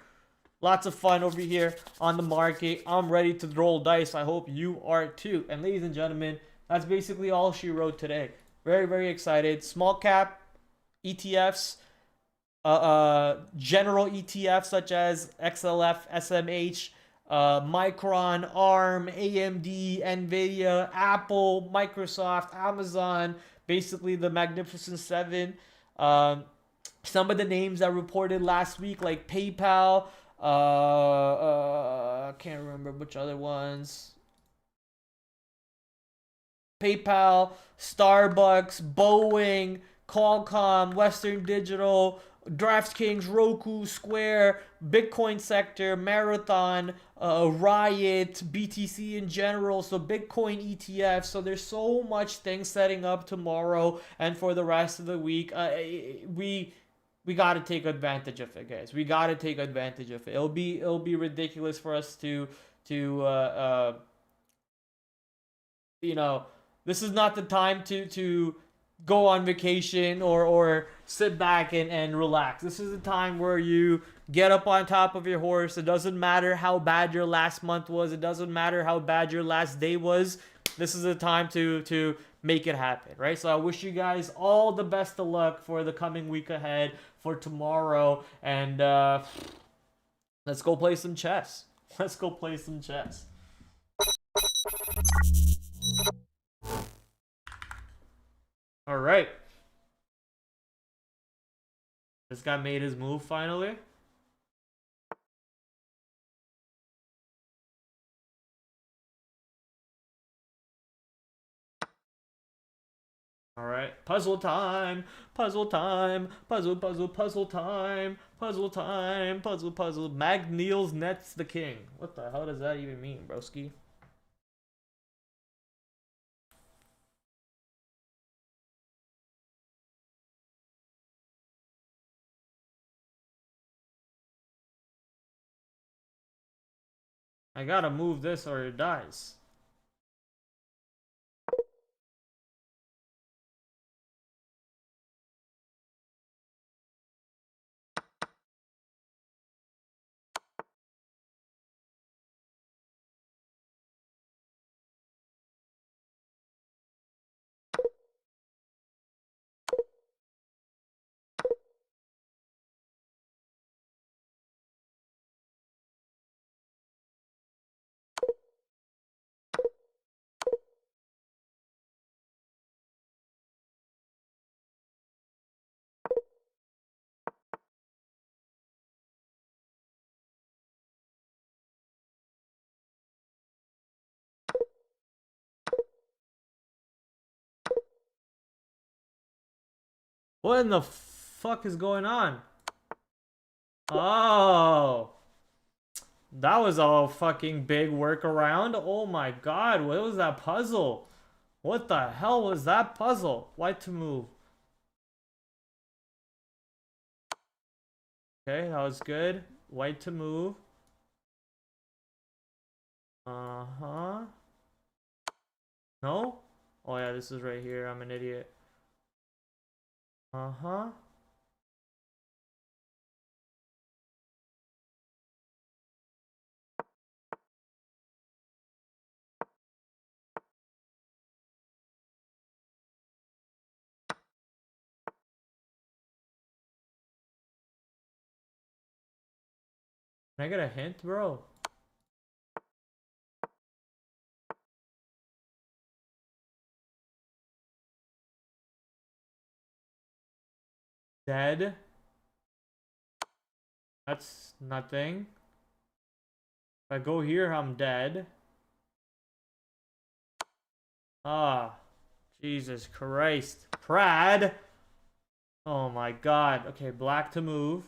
Lots of fun over here on the market. I'm ready to roll dice. I hope you are too. And ladies and gentlemen, that's basically all she wrote today. Very, very excited. Small cap ETFs, general ETFs such as XLF, SMH, Micron, ARM, AMD, Nvidia, Apple, Microsoft, Amazon, basically the Magnificent Seven. Some of the names that reported last week, like PayPal, I can't remember which other ones. PayPal, Starbucks, Boeing, Qualcomm, Western Digital, DraftKings, Roku, Square, Bitcoin sector, Marathon, Riot, BTC in general, so Bitcoin ETF. So there's so much things setting up tomorrow and for the rest of the week. We got to take advantage of it, guys. We got to take advantage of it. It'll be ridiculous for us to you know, this is not the time to go on vacation or sit back and relax. This is the time where you get up on top of your horse. It doesn't matter how bad your last month was. It doesn't matter how bad your last day was. This is the time to make it happen, right? So I wish you guys all the best of luck for the coming week ahead, for tomorrow, and let's go play some chess. Let's go play some chess. All right. This guy made his move finally. All right. Puzzle time. Puzzle time. Puzzle time. Puzzle time. Puzzle. Magneal's nets the king. What the hell does that even mean, broski? I gotta move this or it dies. What in the fuck is going on? Oh. That was all fucking big workaround. Oh my god, what was that puzzle? What the hell was that puzzle? White to move. Okay, that was good. White to move. Uh-huh. No? Oh yeah, this is right here. I'm an idiot. Uh-huh. Can I get a hint, bro? Dead? That's nothing. If I go here, I'm dead. Ah, Jesus Christ. Prad! Oh my god. Okay, black to move.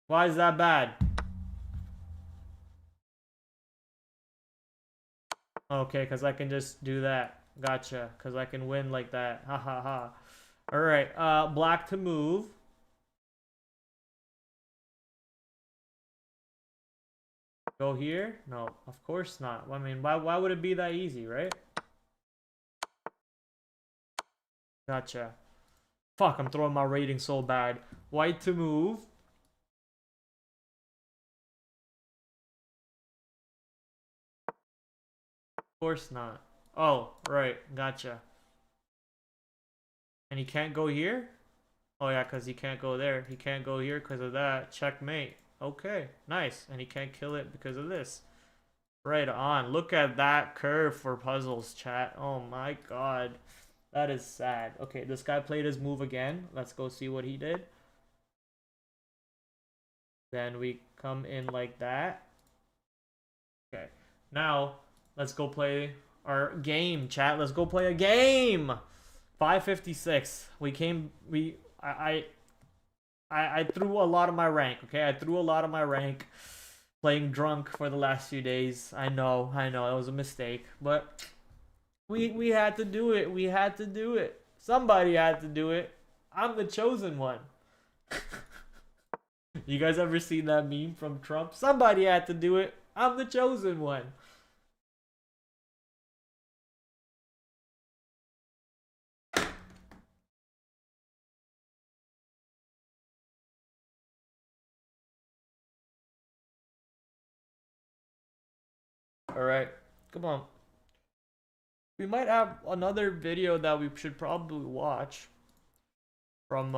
Why is that bad? Okay, because I can just do that. Gotcha. Because I can win like that. Ha ha ha. Alright, black to move. Go here? No, of course not. I mean, why would it be that easy, right? Gotcha. Fuck, I'm throwing my rating so bad. White to move. Of course not. Oh, right. Gotcha. And he can't go here? Oh yeah, because he can't go there. He can't go here because of that. Checkmate. Okay, nice. And he can't kill it because of this. Right on. Look at that curve for puzzles, chat. Oh my god. That is sad. Okay, this guy played his move again. Let's go see what he did. Then we come in like that. Okay. Now, let's go play our game, chat. Let's go play a game. 556. I threw a lot of my rank, okay? I threw a lot of my rank playing drunk for the last few days. I know, it was a mistake, but we had to do it. We had to do it. Somebody had to do it. I'm the chosen one. You guys ever seen that meme from Trump? Somebody had to do it. I'm the chosen one. Alright, come on. We might have another video that we should probably watch from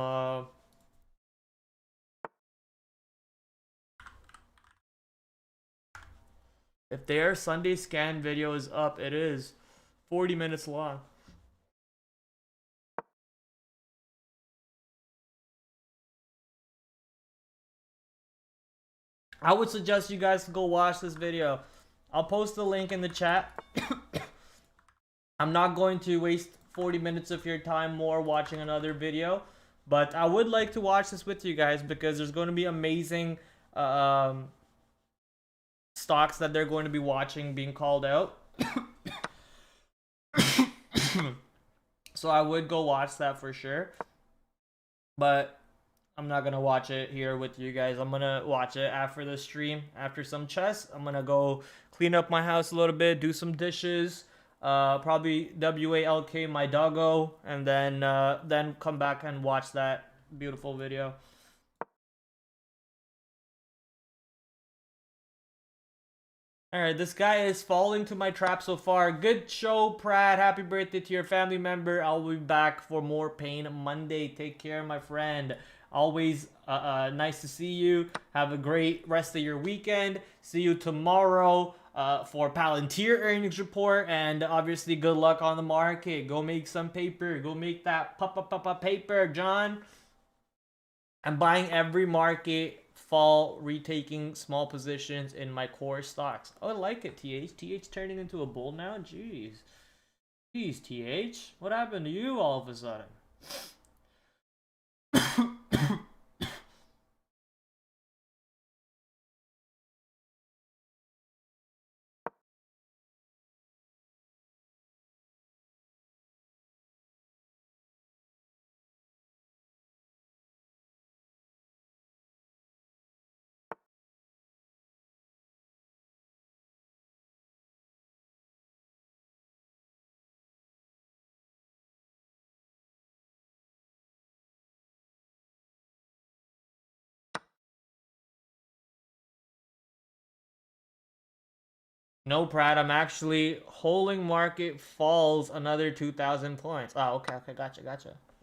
if their Sunday scan video is up, it is 40 minutes long. I would suggest you guys go watch this video. I'll post the link in the chat. I'm not going to waste 40 minutes of your time more watching another video, but I would like to watch this with you guys because there's going to be amazing stocks that they're going to be watching being called out. So I would go watch that for sure, but I'm not gonna watch it here with you guys. I'm gonna watch it after the stream, after some chess. I'm gonna go clean up my house a little bit, do some dishes, probably walk my doggo, and then come back and watch that beautiful video. Alright, this guy is falling to my trap so far. Good show, Pratt. Happy birthday to your family member. I'll be back for more pain Monday. Take care, my friend. Always nice to see you. Have a great rest of your weekend. See you tomorrow for Palantir earnings report. And obviously, good luck on the market. Go make some paper. Go make that paper, John. I'm buying every market fall, retaking small positions in my core stocks. Oh, I like it, TH. TH turning into a bull now? Jeez. Jeez, TH, what happened to you all of a sudden? No, Brad, I'm actually holding market falls another 2,000 points. Oh, okay, gotcha.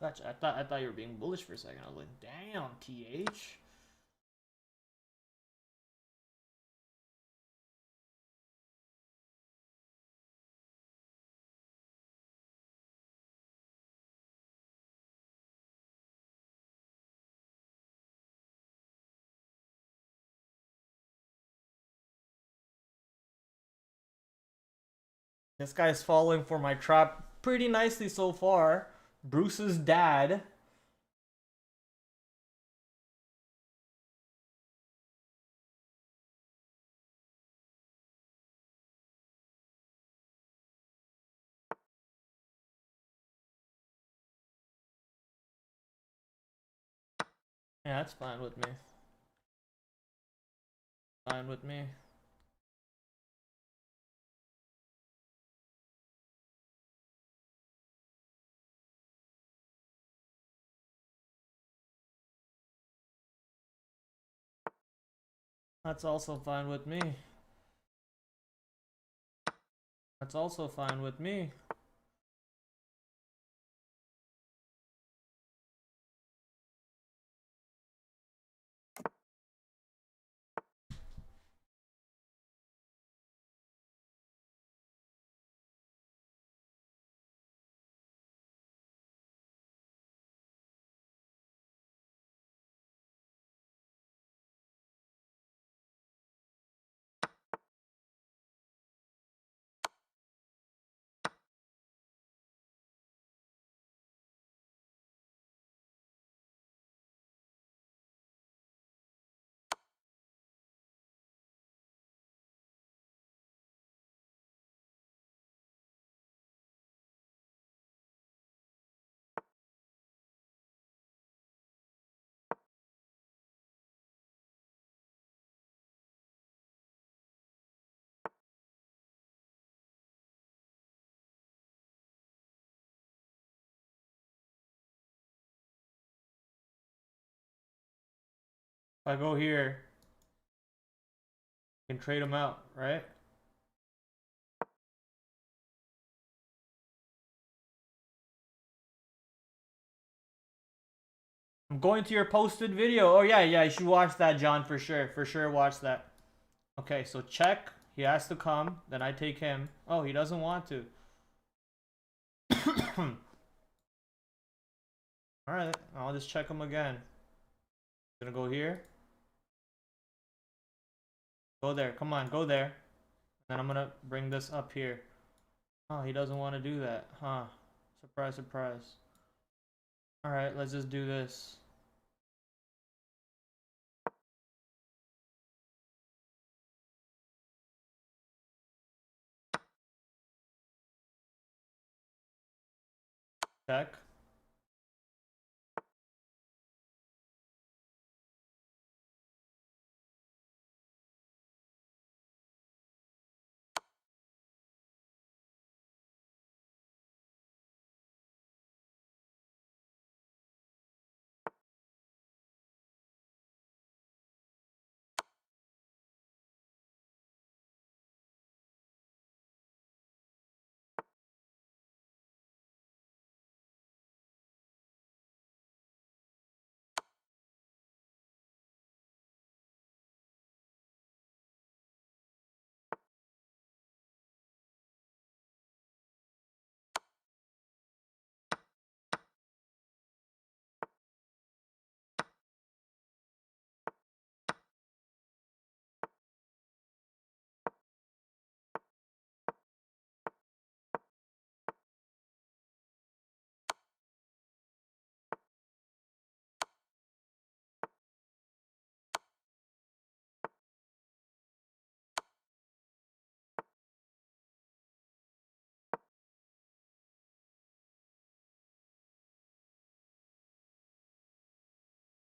I thought you were being bullish for a second. I was like, damn, TH. This guy's falling for my trap pretty nicely so far. Bruce's dad. Yeah, that's fine with me. Fine with me. That's also fine with me. That's also fine with me. If I go here, I can trade them out, right? I'm going to your posted video. Oh yeah, you should watch that, John, for sure. For sure, watch that. Okay, so check. He has to come. Then I take him. Oh, he doesn't want to. Alright, I'll just check him again. Gonna go here. Go there. Come on, go there. Then I'm gonna bring this up here. Oh, he doesn't want to do that. Huh. Surprise, surprise. Alright, let's just do this. Check.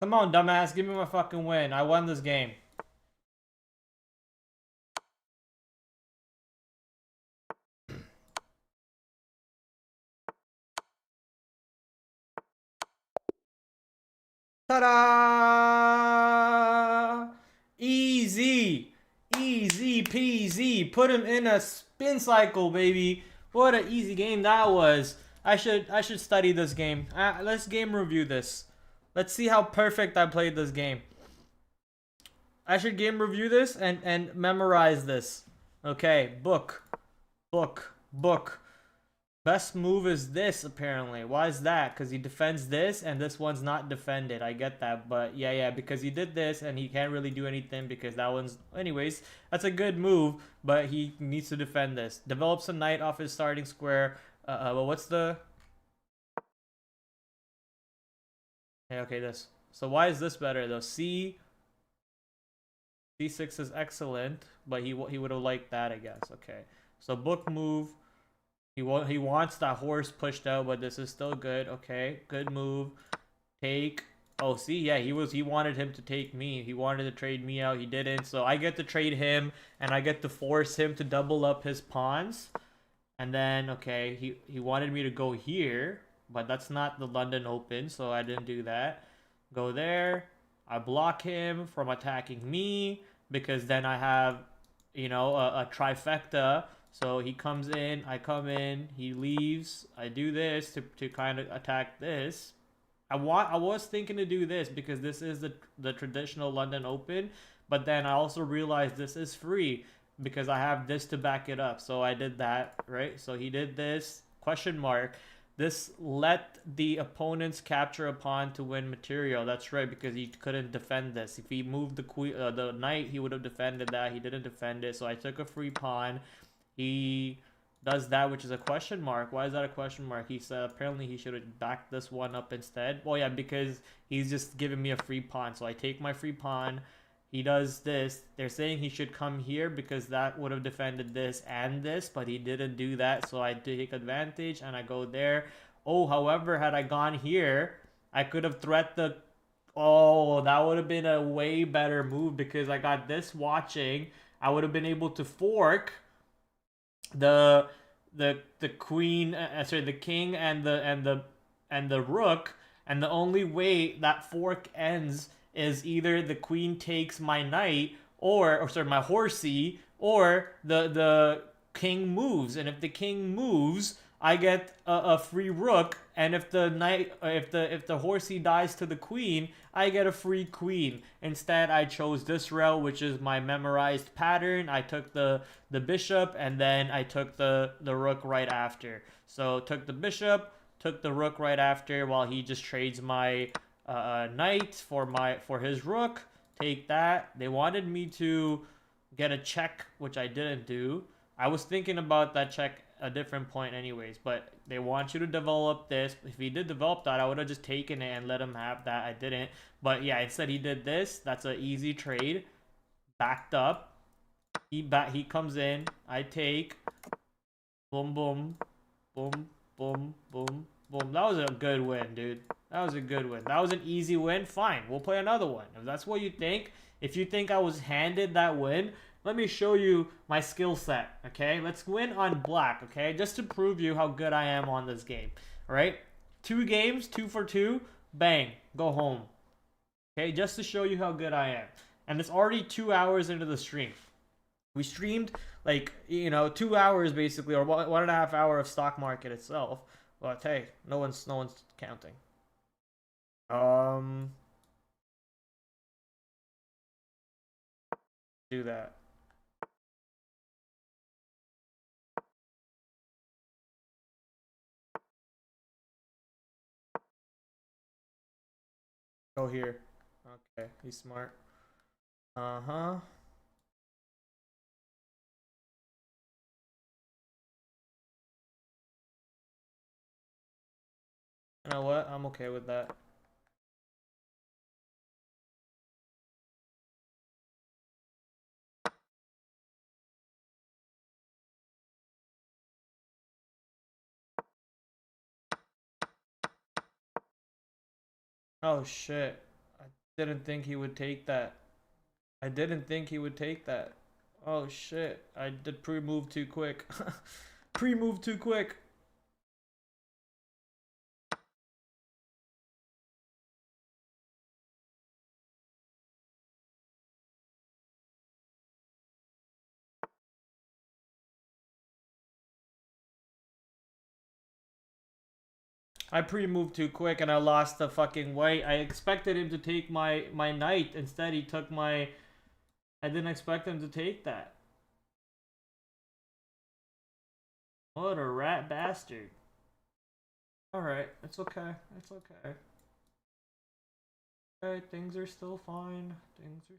Come on, dumbass. Give me my fucking win. I won this game. Ta-da! Easy. Easy peasy. Put him in a spin cycle, baby. What an easy game that was. I should study this game. Let's game review this. Let's see how perfect I played this game. I should game review this and memorize this. Okay, book. Best move is this, apparently. Why is that? Because he defends this, and this one's not defended. I get that, but yeah, because he did this, and he can't really do anything because that one's... Anyways, that's a good move, but he needs to defend this. Develops a knight off his starting square. Well, what's the... Okay, this. So why is this better, though? C6 is excellent, but he would have liked that, I guess. Okay, so book move... He wants that horse pushed out, but this is still good. Okay, good move. Take. Oh, see, yeah, he wanted him to take me. He wanted to trade me out. He didn't. So I get to trade him, and I get to force him to double up his pawns. And then, okay, he wanted me to go here, but that's not the London Open, so I didn't do that. Go there. I block him from attacking me because then I have, you know, a trifecta. So he comes in, I come in, he leaves, I do this to kind of attack this. I was thinking to do this because this is the traditional London Open, but then I also realized this is free because I have this to back it up. So I did that, right? So he did this, question mark. This let the opponents capture a pawn to win material. That's right, because he couldn't defend this. If he moved the knight, he would have defended that. He didn't defend it, so I took a free pawn. He does that, which is a question mark. Why is that a question mark? He said apparently he should have backed this one up instead. Well, yeah, because he's just giving me a free pawn. So I take my free pawn. He does this. They're saying he should come here because that would have defended this and this, but he didn't do that. So I take advantage and I go there. Oh, however, had I gone here, I could have threatened the... Oh, that would have been a way better move because I got this watching. I would have been able to fork the queen, sorry, the king and the rook, and the only way that fork ends is either the queen takes my knight or sorry, my horsey, or the king moves. And if the king moves, I get a free rook, and if the knight, if the horsey dies to the queen, I get a free queen. Instead, I chose this route, which is my memorized pattern. I took the bishop, and then I took the rook right after. So took the bishop, took the rook right after, while he just trades my knight for his rook. Take that. They wanted me to get a check, which I didn't do. I was thinking about that check a different point anyways, but they want you to develop this. If he did develop that, I would have just taken it and let him have that. I didn't, but yeah, instead he did this. That's an easy trade. Backed up. He comes in, I take. Boom boom boom boom boom boom. That was a good win, dude. That was a good win. That was an easy win. Fine, we'll play another one if that's what you think. If you think I was handed that win, let me show you my skill set, okay? Let's win on black, okay? Just to prove you how good I am on this game, all right? 2 games, 2 for 2, bang, go home. Okay, just to show you how good I am. And it's already 2 hours into the stream. We streamed, like, you know, 2 hours basically, or 1.5 hour of stock market itself. But hey, no one's counting. Do that. Go here. Okay, he's smart. Uh-huh. You know what? I'm okay with that. Oh shit. Didn't think he would take that. I didn't think he would take that. Oh shit. I did pre-move too quick. Pre-move too quick. I pre-moved too quick and I lost the fucking white. I expected him to take my knight. Instead, he took my... I didn't expect him to take that. What a rat bastard. Alright, it's okay. It's okay. Okay, things are still fine. Things are...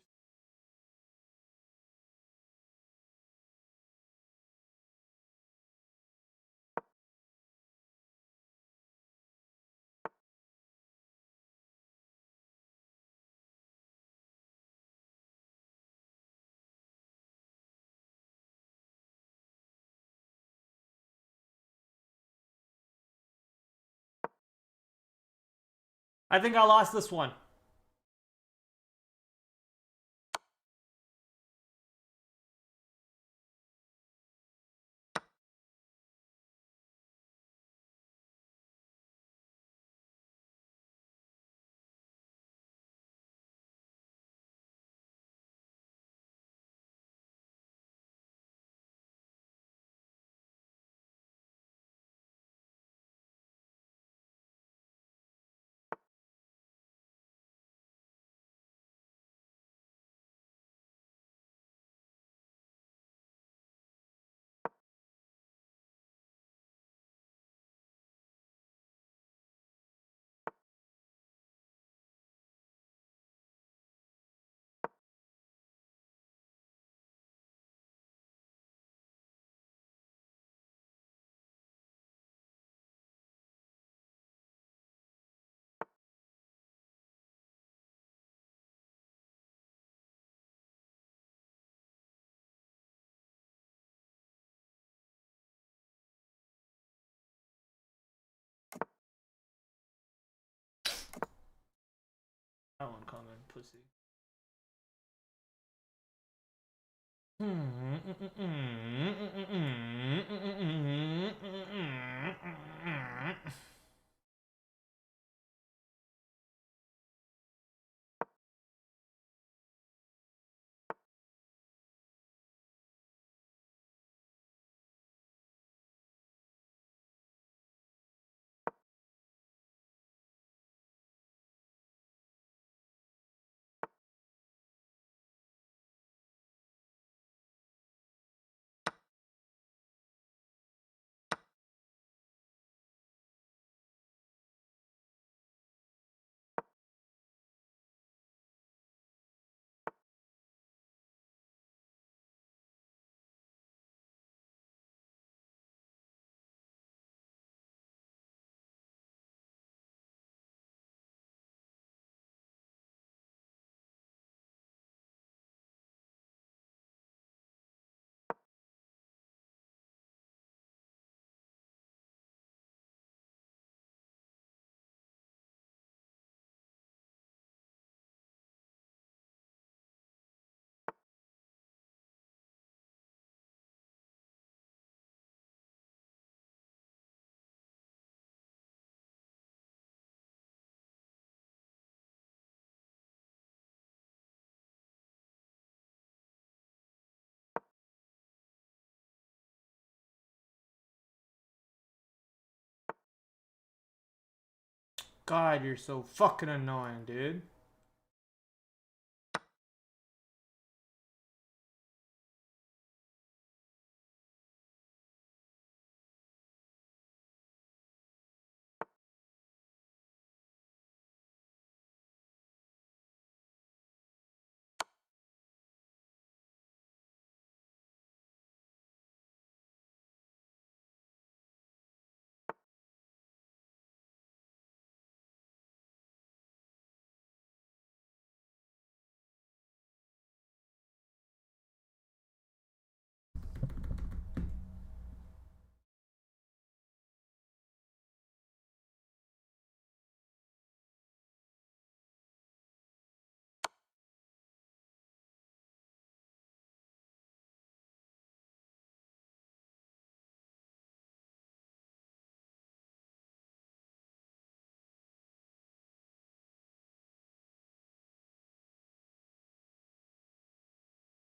I think I lost this one. That one coming, pussy. God, you're so fucking annoying, dude.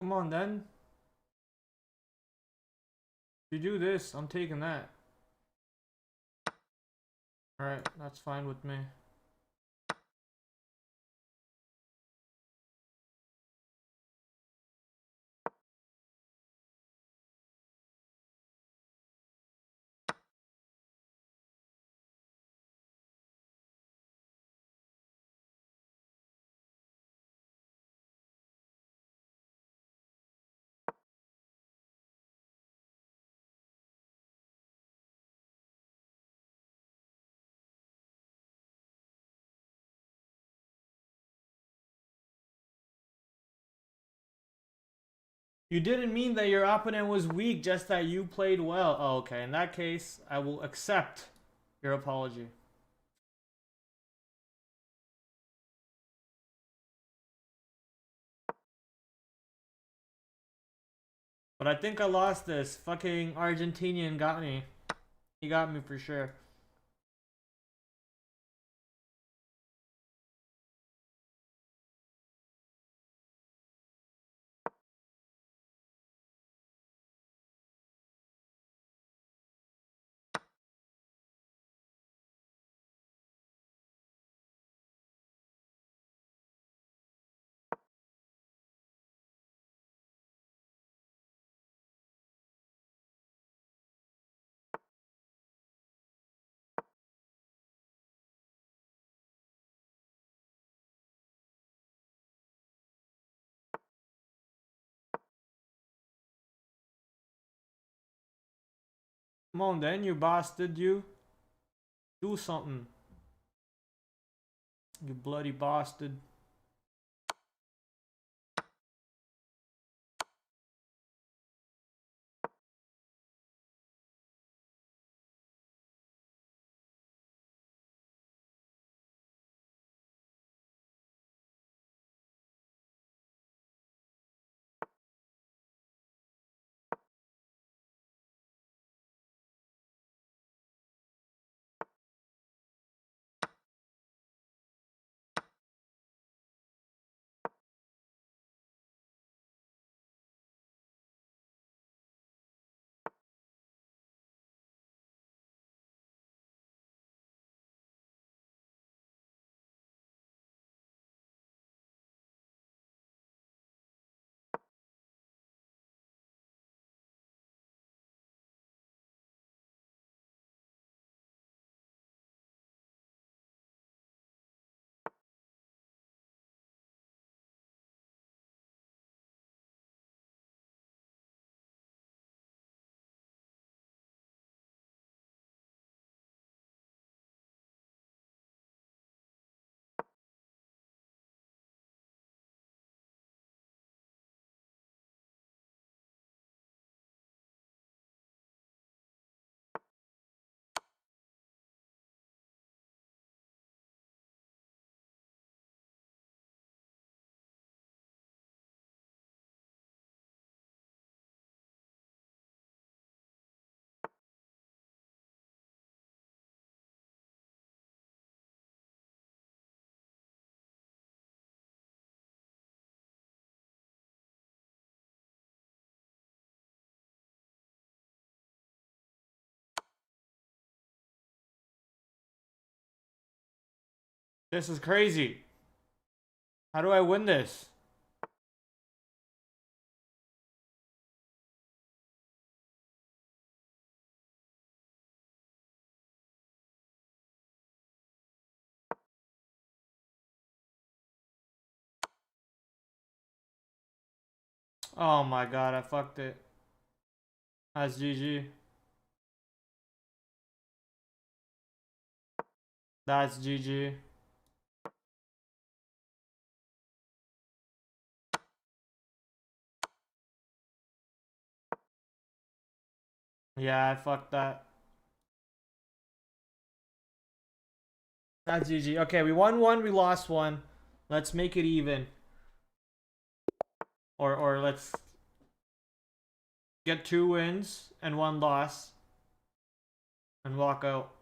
Come on then. If you do this, I'm taking that. Alright, that's fine with me. You didn't mean that your opponent was weak, just that you played well. Oh, okay, in that case, I will accept your apology. But I think I lost this. Fucking Argentinian got me. He got me for sure. Come on then, you bastard, you. Do something. You bloody bastard. This is crazy. How do I win this? Oh my god, I fucked it. That's GG. That's GG. Yeah, I fucked that. That's GG. Okay, we won one, we lost one. Let's make it even. Or let's get 2 wins and 1 loss. And walk out.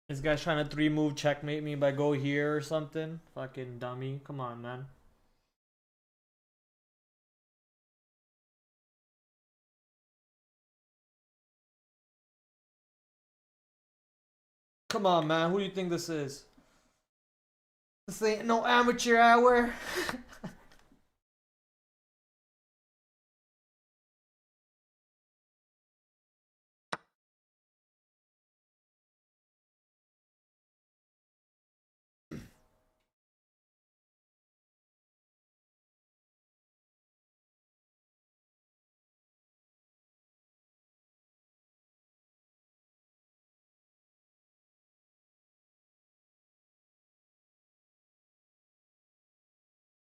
This guy's trying to 3-move checkmate me by go here or something. Fucking dummy. Come on, man. Come on, man. Who do you think this is? This ain't no amateur hour.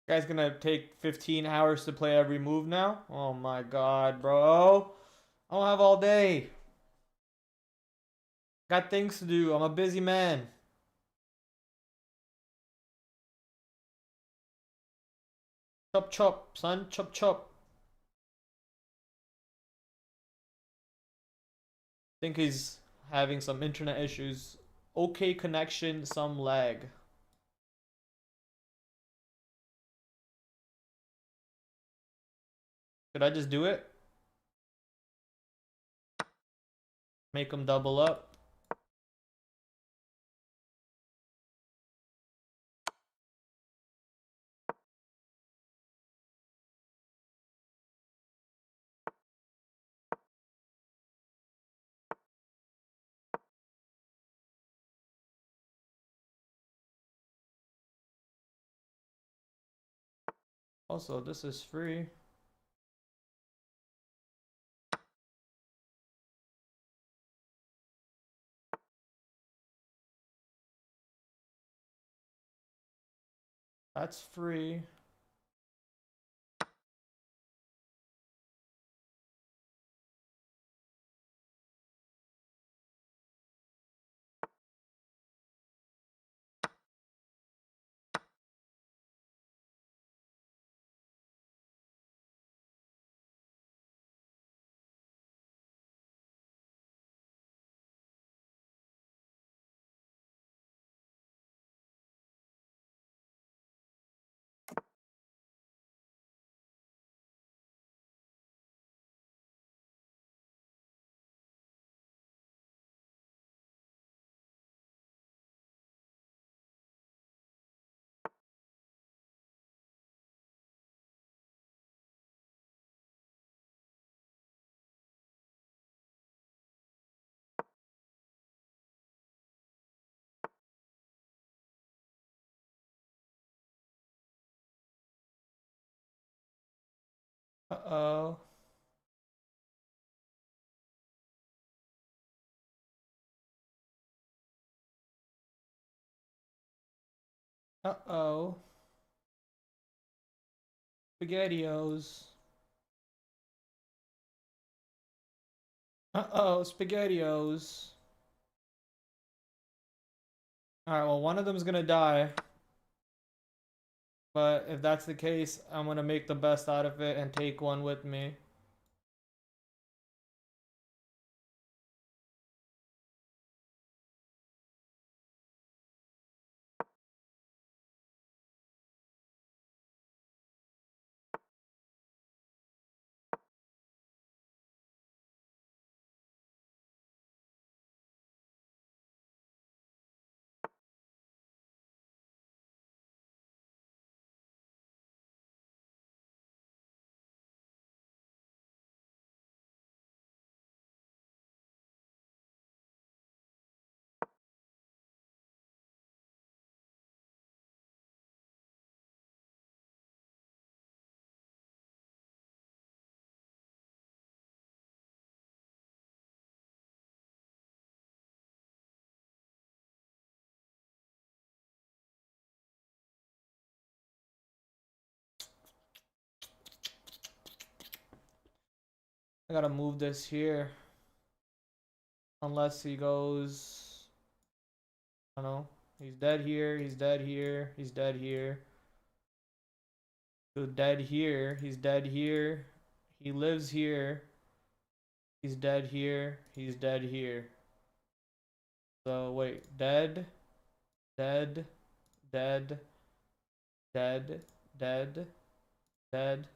Guy's gonna take 15 hours to play every move now? Oh my god, bro. I don't have all day. Got things to do. I'm a busy man. Chop chop, son. Chop chop. Think he's having some internet issues. Okay connection, some lag. Could I just do it? Make him double up. Also, this is free. That's free. Uh-oh. Uh-oh. SpaghettiOs. Uh-oh, SpaghettiOs. Alright, well, one of them's gonna die. But if that's the case, I'm gonna make the best out of it and take one with me. I gotta move this here. Unless he goes... I don't know. He's dead here, he's dead here, he's dead here. He's dead here, he's dead here. He lives here. He's dead here, he's dead here. So wait, dead, dead, dead, dead, dead, dead,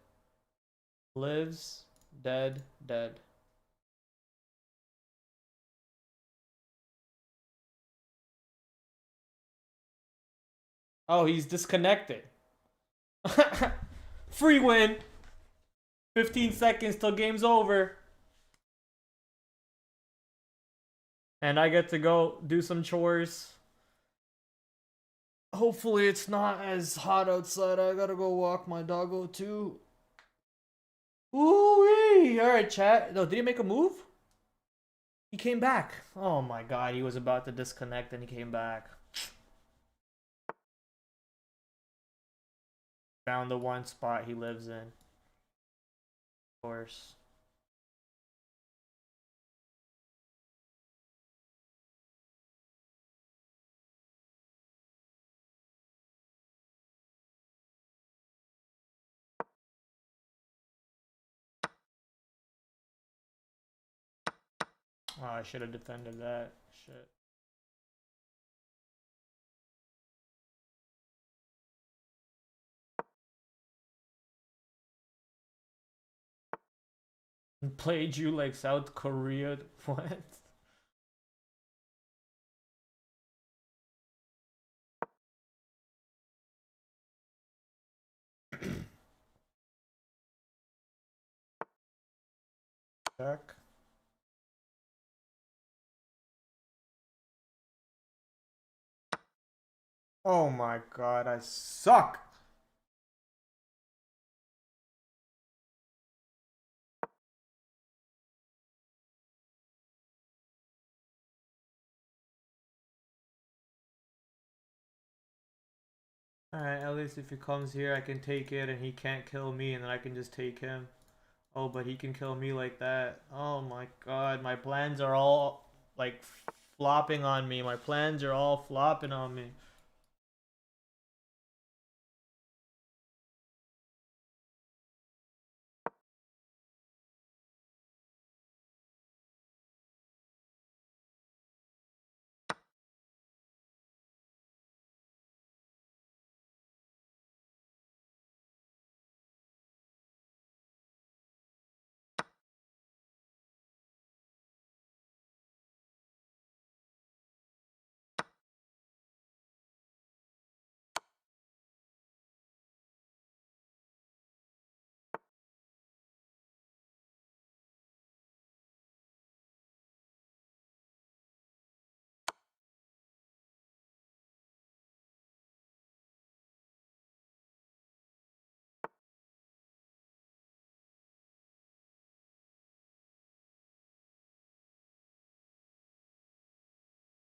lives, dead, dead. Oh, he's disconnected. Free win. 15 seconds till game's over. And I get to go do some chores. Hopefully it's not as hot outside. I gotta go walk my doggo too. Ooh-wee! Alright, chat. No, did he make a move? He came back. Oh my god, he was about to disconnect and he came back. Found the one spot he lives in. Of course. Oh, I should have defended that. Shit. Played you like South Korea? What? Check. Oh my god, I suck! Alright, at least if he comes here, I can take it and he can't kill me and then I can just take him. Oh, but he can kill me like that. Oh my god, my plans are all, like, flopping on me. My plans are all flopping on me.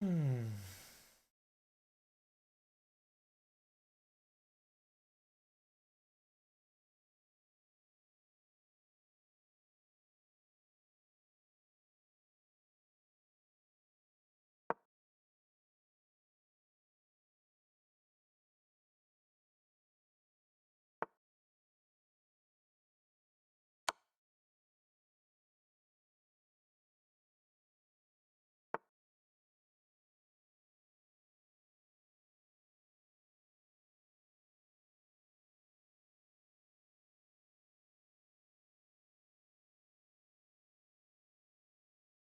Hmm.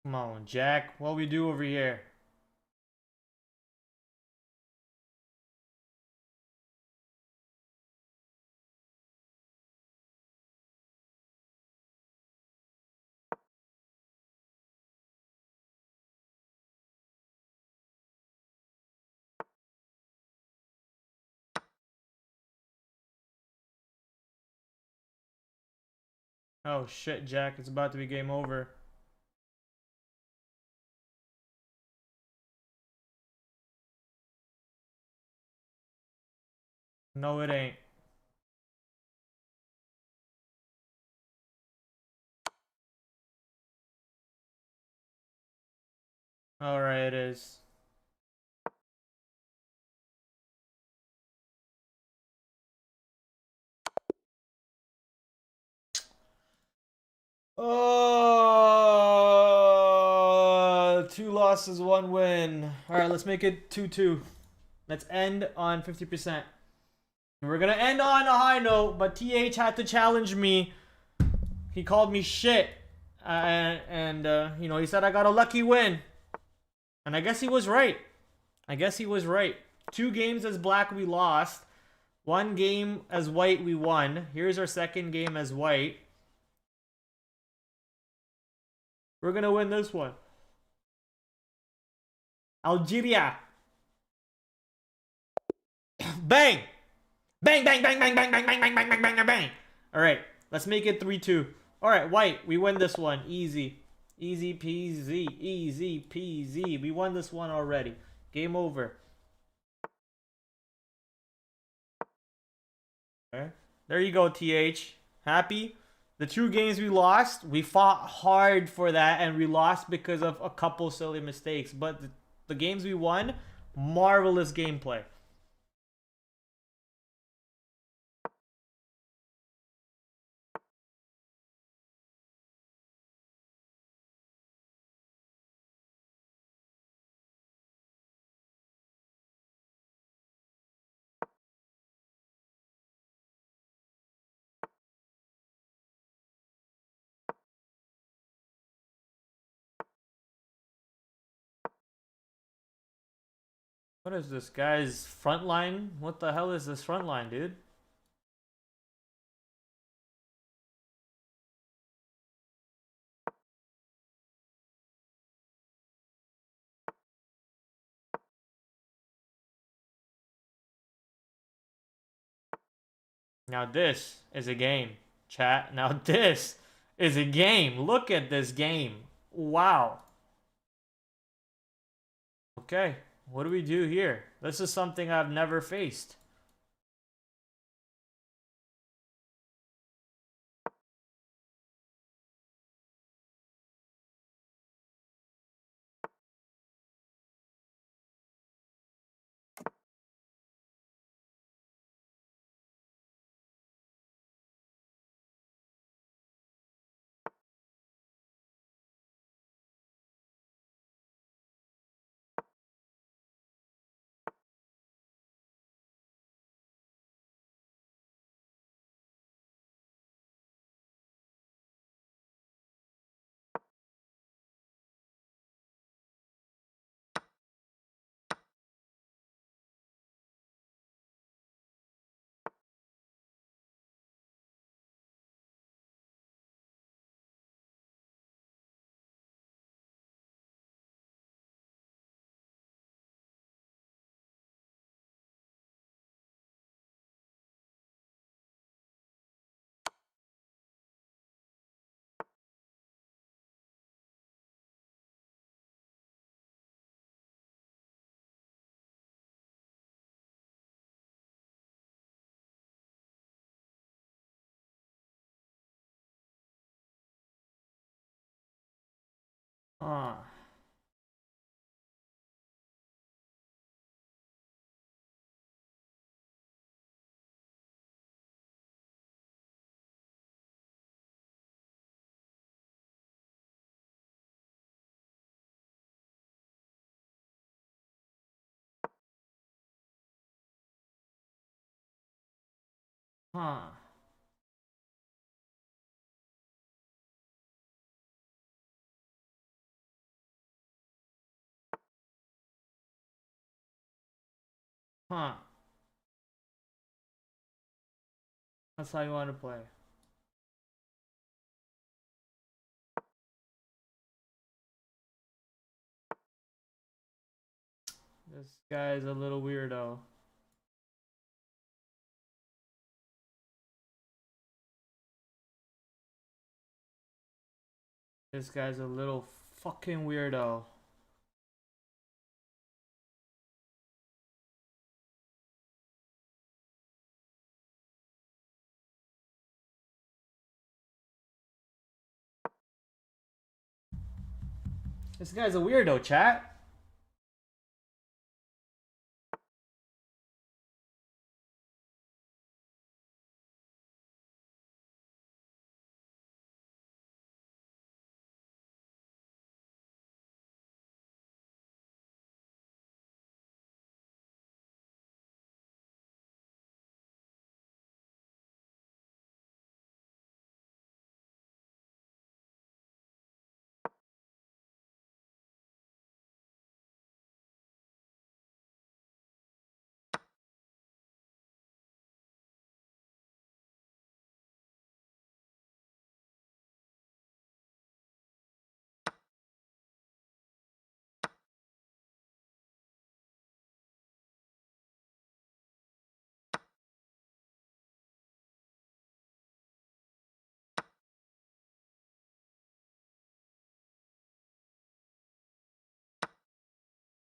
Come on, Jack. What we do over here? Oh shit, Jack. It's about to be game over. No, it ain't. Alright, it is. Oh, 2 losses losses, 1 win. All right, let's make it 2-2. Let's end on 50%. We're gonna end on a high note, but TH had to challenge me. He called me shit, and you know, he said I got a lucky win, and I guess he was right. I guess he was right. 2 games as black we lost, 1 game as white we won. Here's our second game as white. We're gonna win this one. Algeria. Bang! Bang, bang, bang, bang, bang, bang, bang, bang, bang, bang, bang, bang. All right, let's make it 3-2. All right, white, we win this one. Easy. Easy peasy. Easy peasy. We won this one already. Game over. Okay. There you go, TH. Happy? The 2 games we lost, we fought hard for that, and we lost because of a couple silly mistakes. But the games we won, marvelous gameplay. What is this guy's front line? What the hell is this front line, dude? Now this is a game, chat. Now this is a game. Look at this game. Wow. Okay, what do we do here? This is something I've never faced. Huh. Huh. Huh. That's how you want to play. This guy's a little weirdo. This guy's a little fucking weirdo. This guy's a weirdo, chat.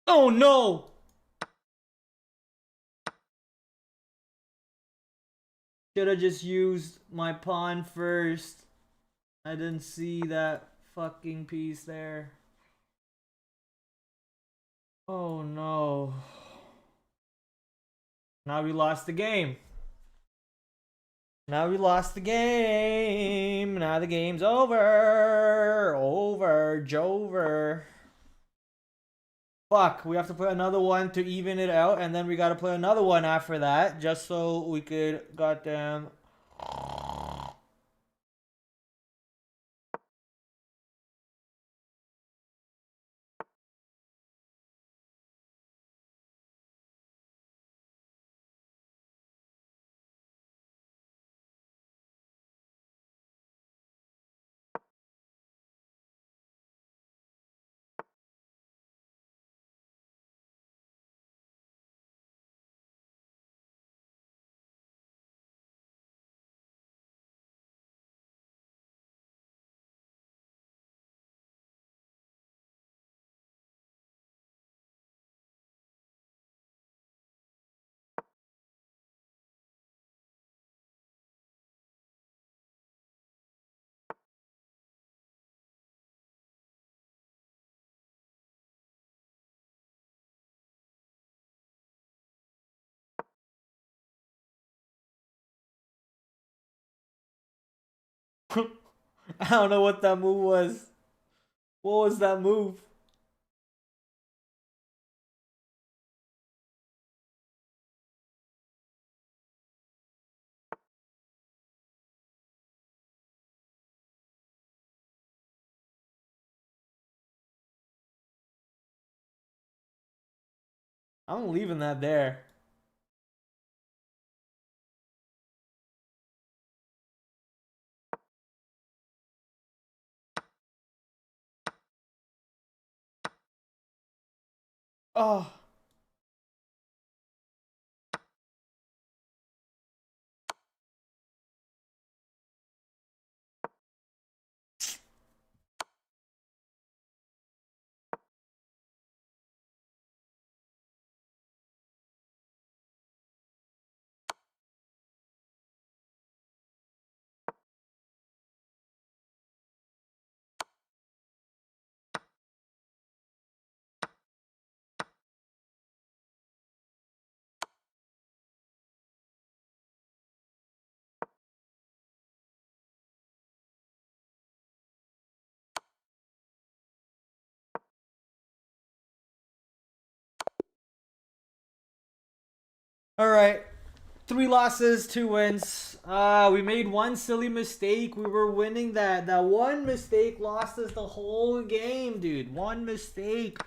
Oh no! Should have just used my pawn first. I didn't see that fucking piece there. Oh no. Now we lost the game. Now we lost the game. Now the game's over. Over. Jover. Fuck, we have to play another one to even it out, and then we gotta play another one after that, just so we could goddamn. I don't know what that move was. What was that move? I'm leaving that there. Oh. All right. 3 losses, 2 wins. We made one silly mistake. We were winning that. That one mistake lost us the whole game, dude. One mistake.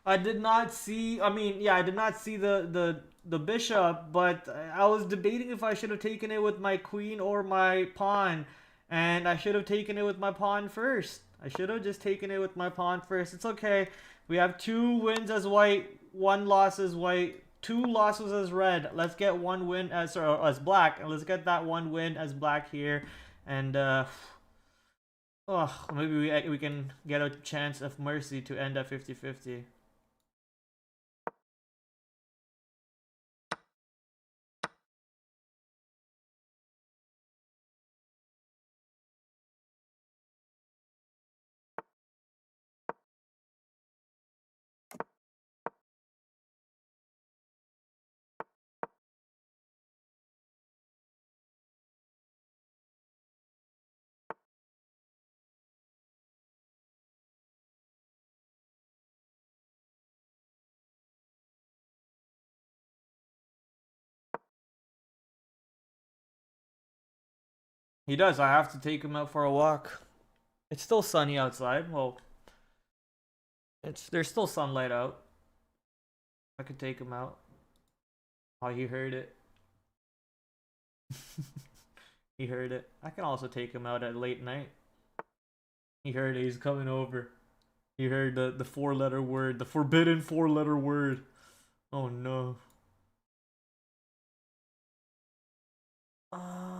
I did not see. I mean, yeah, I did not see the bishop, but I was debating if I should have taken it with my queen or my pawn, and I should have taken it with my pawn first. I should have just taken it with my pawn first. It's okay. We have 2 wins as white, 1 loss as white. 2 losses as red. Let's get 1 win as black, and let's get that 1 win as black here, and oh, maybe we can get a chance of mercy to end at 50-50. He does. I have to take him out for a walk. It's still sunny outside. Well, there's still sunlight out. I could take him out. Oh, he heard it. He heard it. I can also take him out at late night. He heard it. He's coming over. He heard the 4-letter word, the forbidden 4-letter word. Oh no. Uh...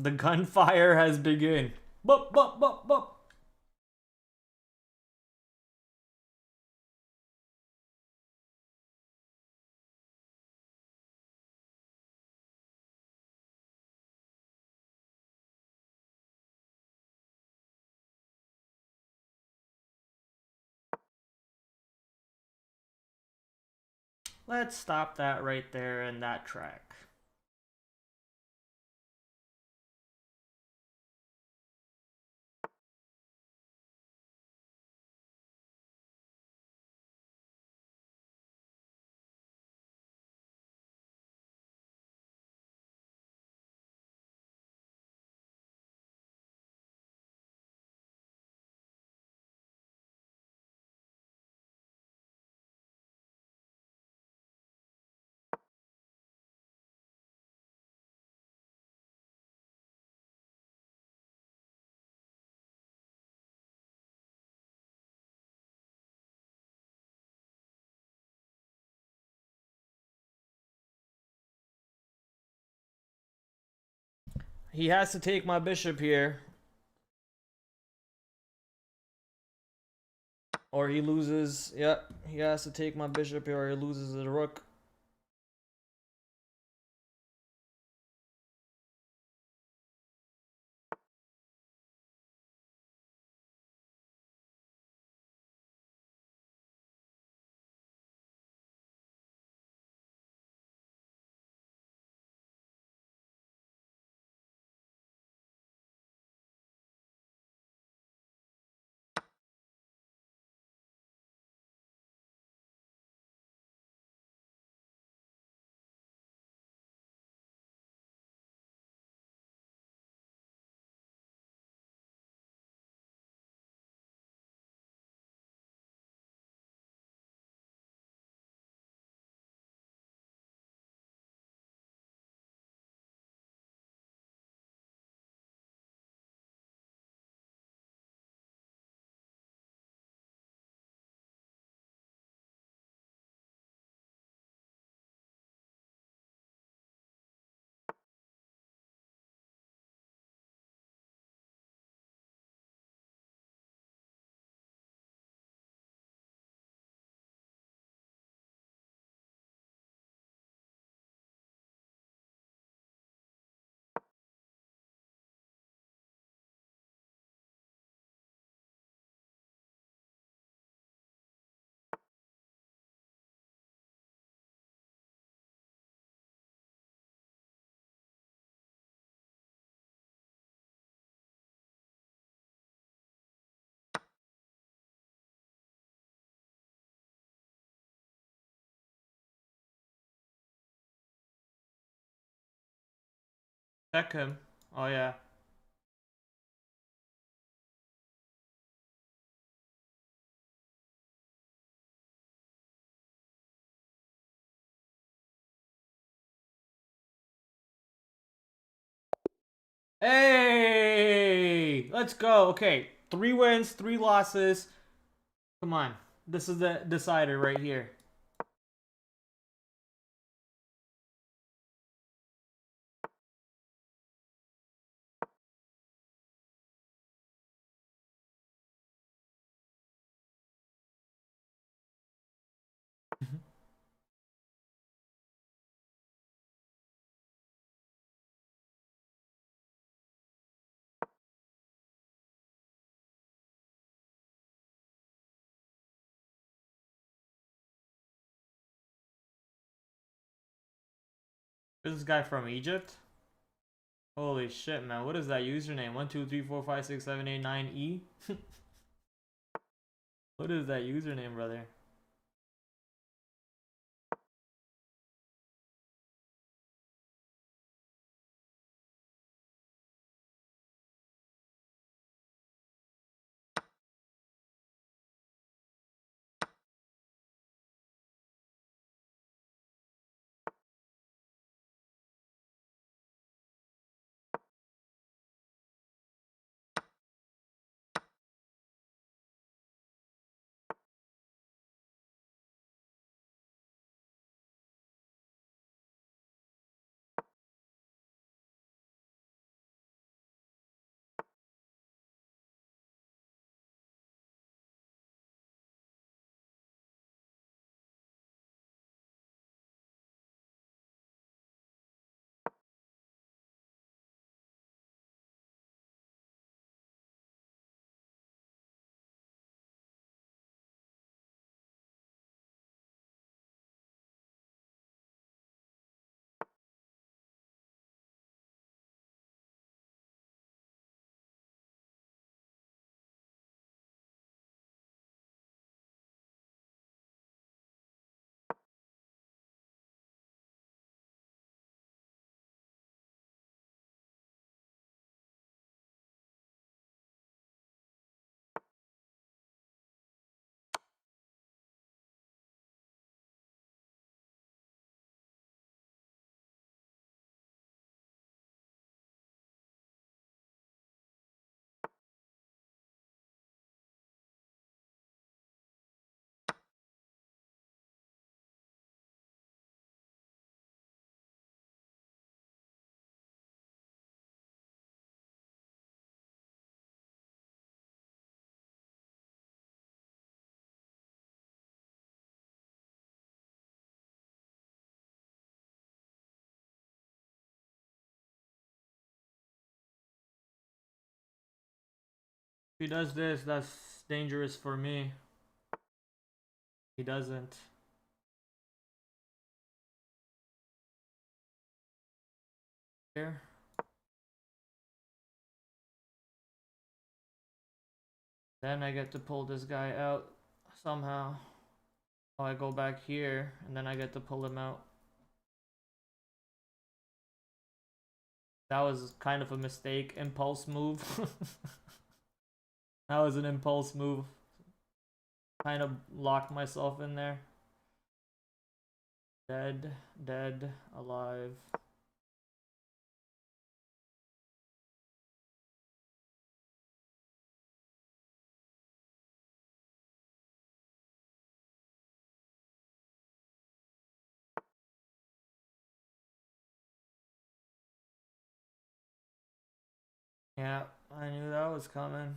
The gunfire has begun. Bup, bup, bup, bup. Let's stop that right there in that track. He has to take my bishop here. Or he loses. Yep, he has to take my bishop here or he loses the rook. Check him. Oh yeah. Hey! Let's go. Okay. 3 wins, 3 losses. Come on. This is the decider right here. This is guy from Egypt. Holy shit, man. What is that username? 1, 2, 3, 4, 5, 6, 7, 8, 9E? What is that username, brother? he does this, that's dangerous for me. He doesn't. Here. Then I get to pull this guy out somehow. Oh, I go back here, and then I get to pull him out. That was kind of a mistake. Impulse move. That was an impulse move. Kind of locked myself in there. Dead, dead, alive. Yeah, I knew that was coming.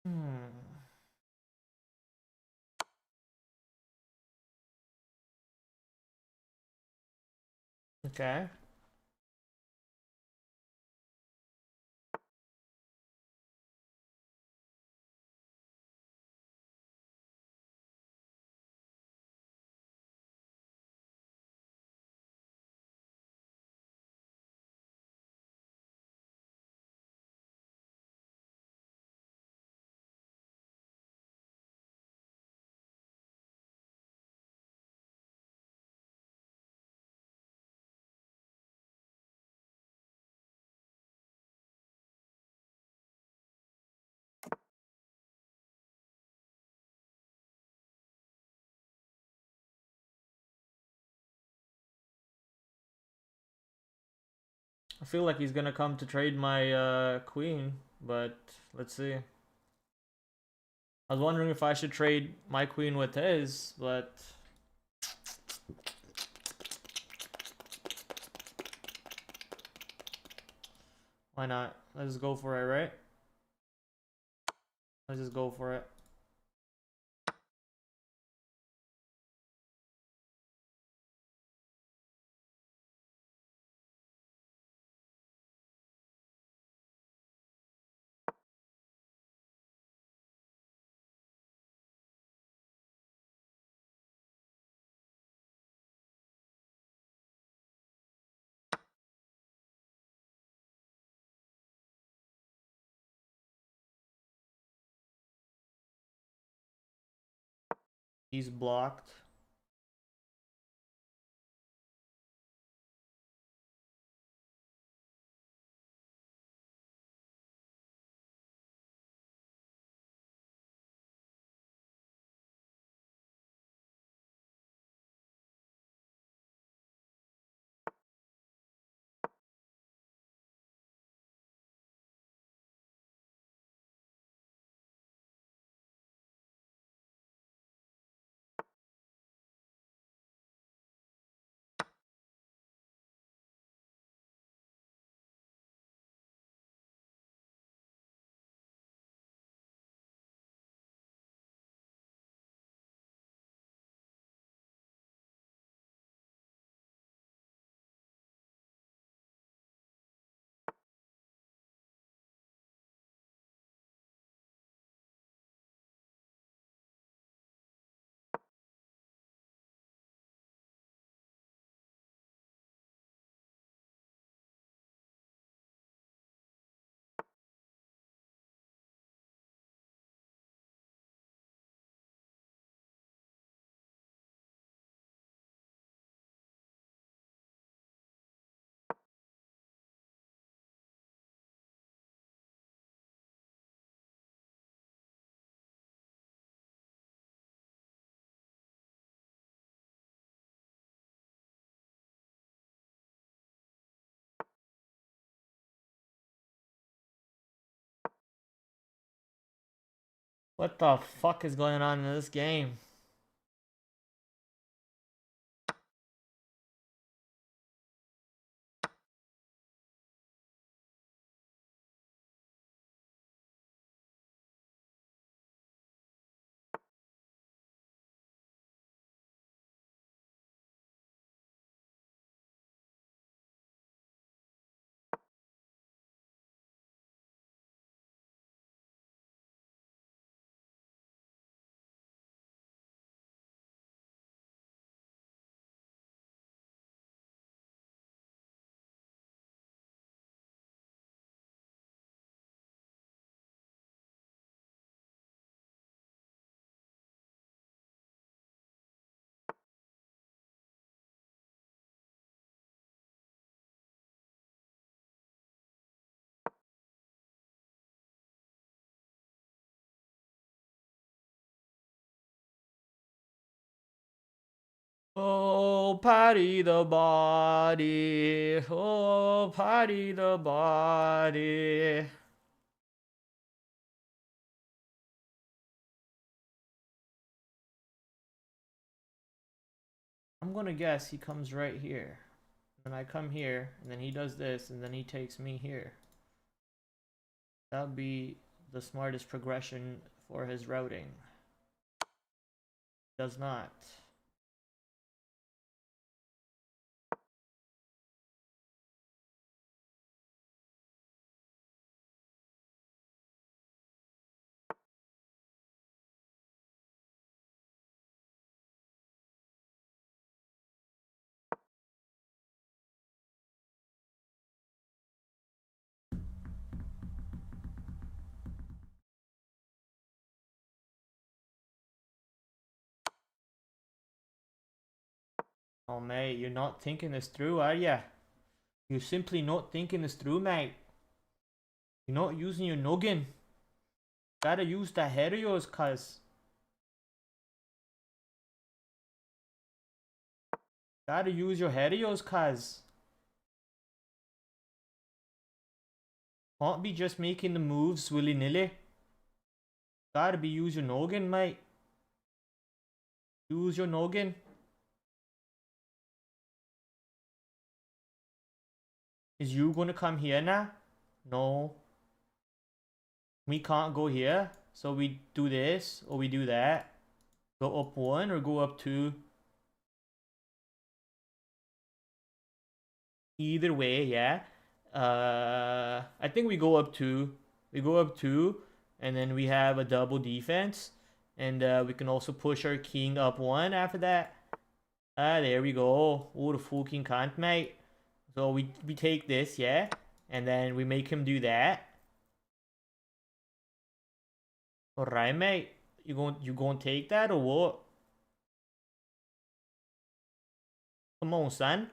Hmm. Okay. I feel like he's gonna come to trade my queen, but let's see. I was wondering if I should trade my queen with his, but why not? Let's just go for it, right? Let's just go for it. He's blocked. What the fuck is going on in this game? Oh, party the body. Oh, party the body. I'm gonna guess he comes right here. And I come here, and then he does this, and then he takes me here. That would be the smartest progression for his routing. Does not. Oh, mate, you're not thinking this through, are ya? You're simply not thinking this through, mate. You're not using your noggin. Gotta use the head of yours, cuz. Gotta use your head of yours, cuz. Can't be just making the moves willy-nilly. Gotta be use your noggin, mate. Use your noggin. Is you gonna come here now? No. We can't go here. So we do this or we do that. Go up 1 or go up 2. Either way, yeah. I think we go up 2. We go up 2 and then we have a double defense. And we can also push our king up 1 after that. There we go. Oh, the fucking can't, mate. So we take this, yeah, and then we make him do that. Alright, mate. You going to take that or what? Come on, son.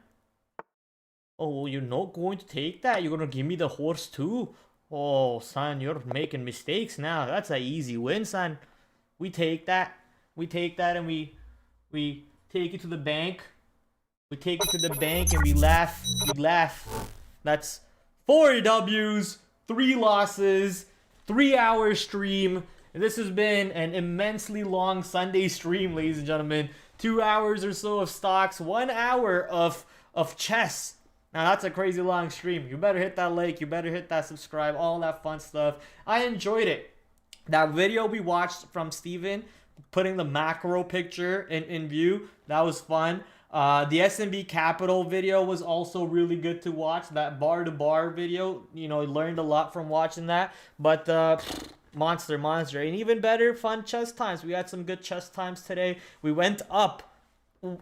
Oh, you're not going to take that. You're going to give me the horse too. Oh, son, you're making mistakes now. That's an easy win, son. We take that. We take that and we take it to the bank. We take it to the bank and we laugh. We laugh. That's 4 W's, 3 losses, 3-hour stream. And this has been an immensely long Sunday stream, ladies and gentlemen. 2 hours or so of stocks, 1 hour of chess. Now that's a crazy long stream. You better hit that like, you better hit that subscribe, all that fun stuff. I enjoyed it. That video we watched from Steven, putting the macro picture in view, that was fun. The S&B Capital video was also really good to watch. That bar-to-bar video, you know, learned a lot from watching that. But monster. And even better, fun chess times. We had some good chess times today. We went up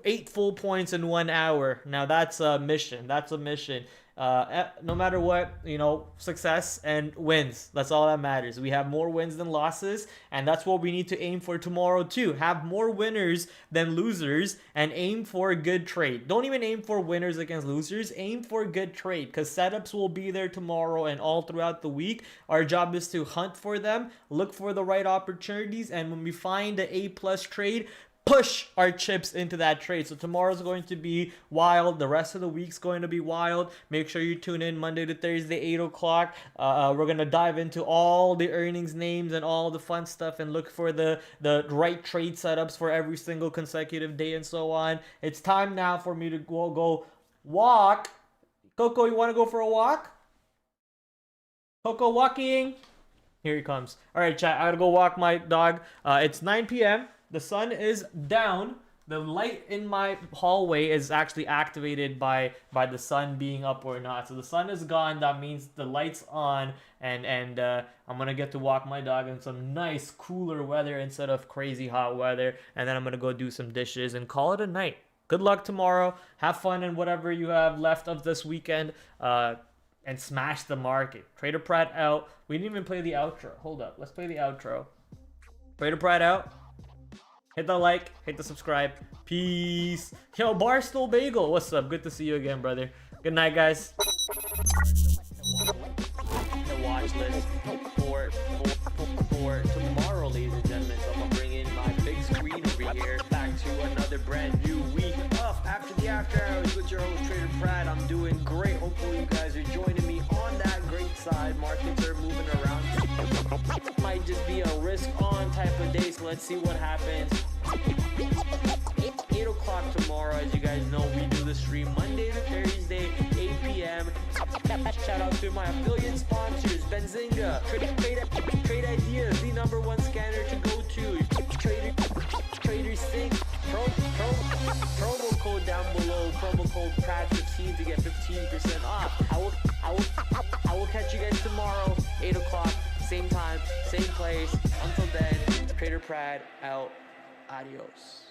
8 full points in 1 hour. Now that's a mission. That's a mission. No matter what, you know, success and wins. That's all that matters. We have more wins than losses, and that's what we need to aim for tomorrow too. Have more winners than losers, and aim for a good trade. Don't even aim for winners against losers. Aim for a good trade, because setups will be there tomorrow and all throughout the week. Our job is to hunt for them, look for the right opportunities, and when we find the A+ trade, push our chips into that trade. So tomorrow's going to be wild. The rest of the week's going to be wild. Make sure you tune in Monday to Thursday, 8 o'clock. We're going to dive into all the earnings names and all the fun stuff and look for the right trade setups for every single consecutive day and so on. It's time now for me to go walk. Coco, you want to go for a walk? Coco walking. Here he comes. All right, chat. I gotta go walk my dog. It's 9 p.m. The sun is down. The light in my hallway is actually activated by the sun being up or not. So the sun is gone. That means the light's on, and I'm gonna get to walk my dog in some nice cooler weather instead of crazy hot weather. And then I'm gonna go do some dishes and call it a night. Good luck tomorrow. Have fun in whatever you have left of this weekend. And smash the market. TraderPrad out. We didn't even play the outro. Hold up. Let's play the outro. TraderPrad out. Hit the like. Hit the subscribe. Peace. Yo, Barstool Bagel. What's up? Good to see you again, brother. Good night, guys. The watch list for tomorrow, ladies and gentlemen. So I'm going to bring in my big screen over here. Back to another brand new week of After the After Hours with your host, TraderPrad. I'm doing great. Hopefully you guys are joining me on that great side. Markets are moving around. Might just be a risk on type of day, so let's see what happens. 8 o'clock tomorrow. As you guys know, we do the stream Monday to Thursday, 8 p.m. Shout out to my affiliate sponsors, Benzinga, Trade Ideas, the #1 scanner to go to, Trader Sync, promo code down below, promo code PRAD15 to get 15% off. I will catch you guys tomorrow, 8 o'clock, same time, same place. Until then, TraderPrad out. Adios.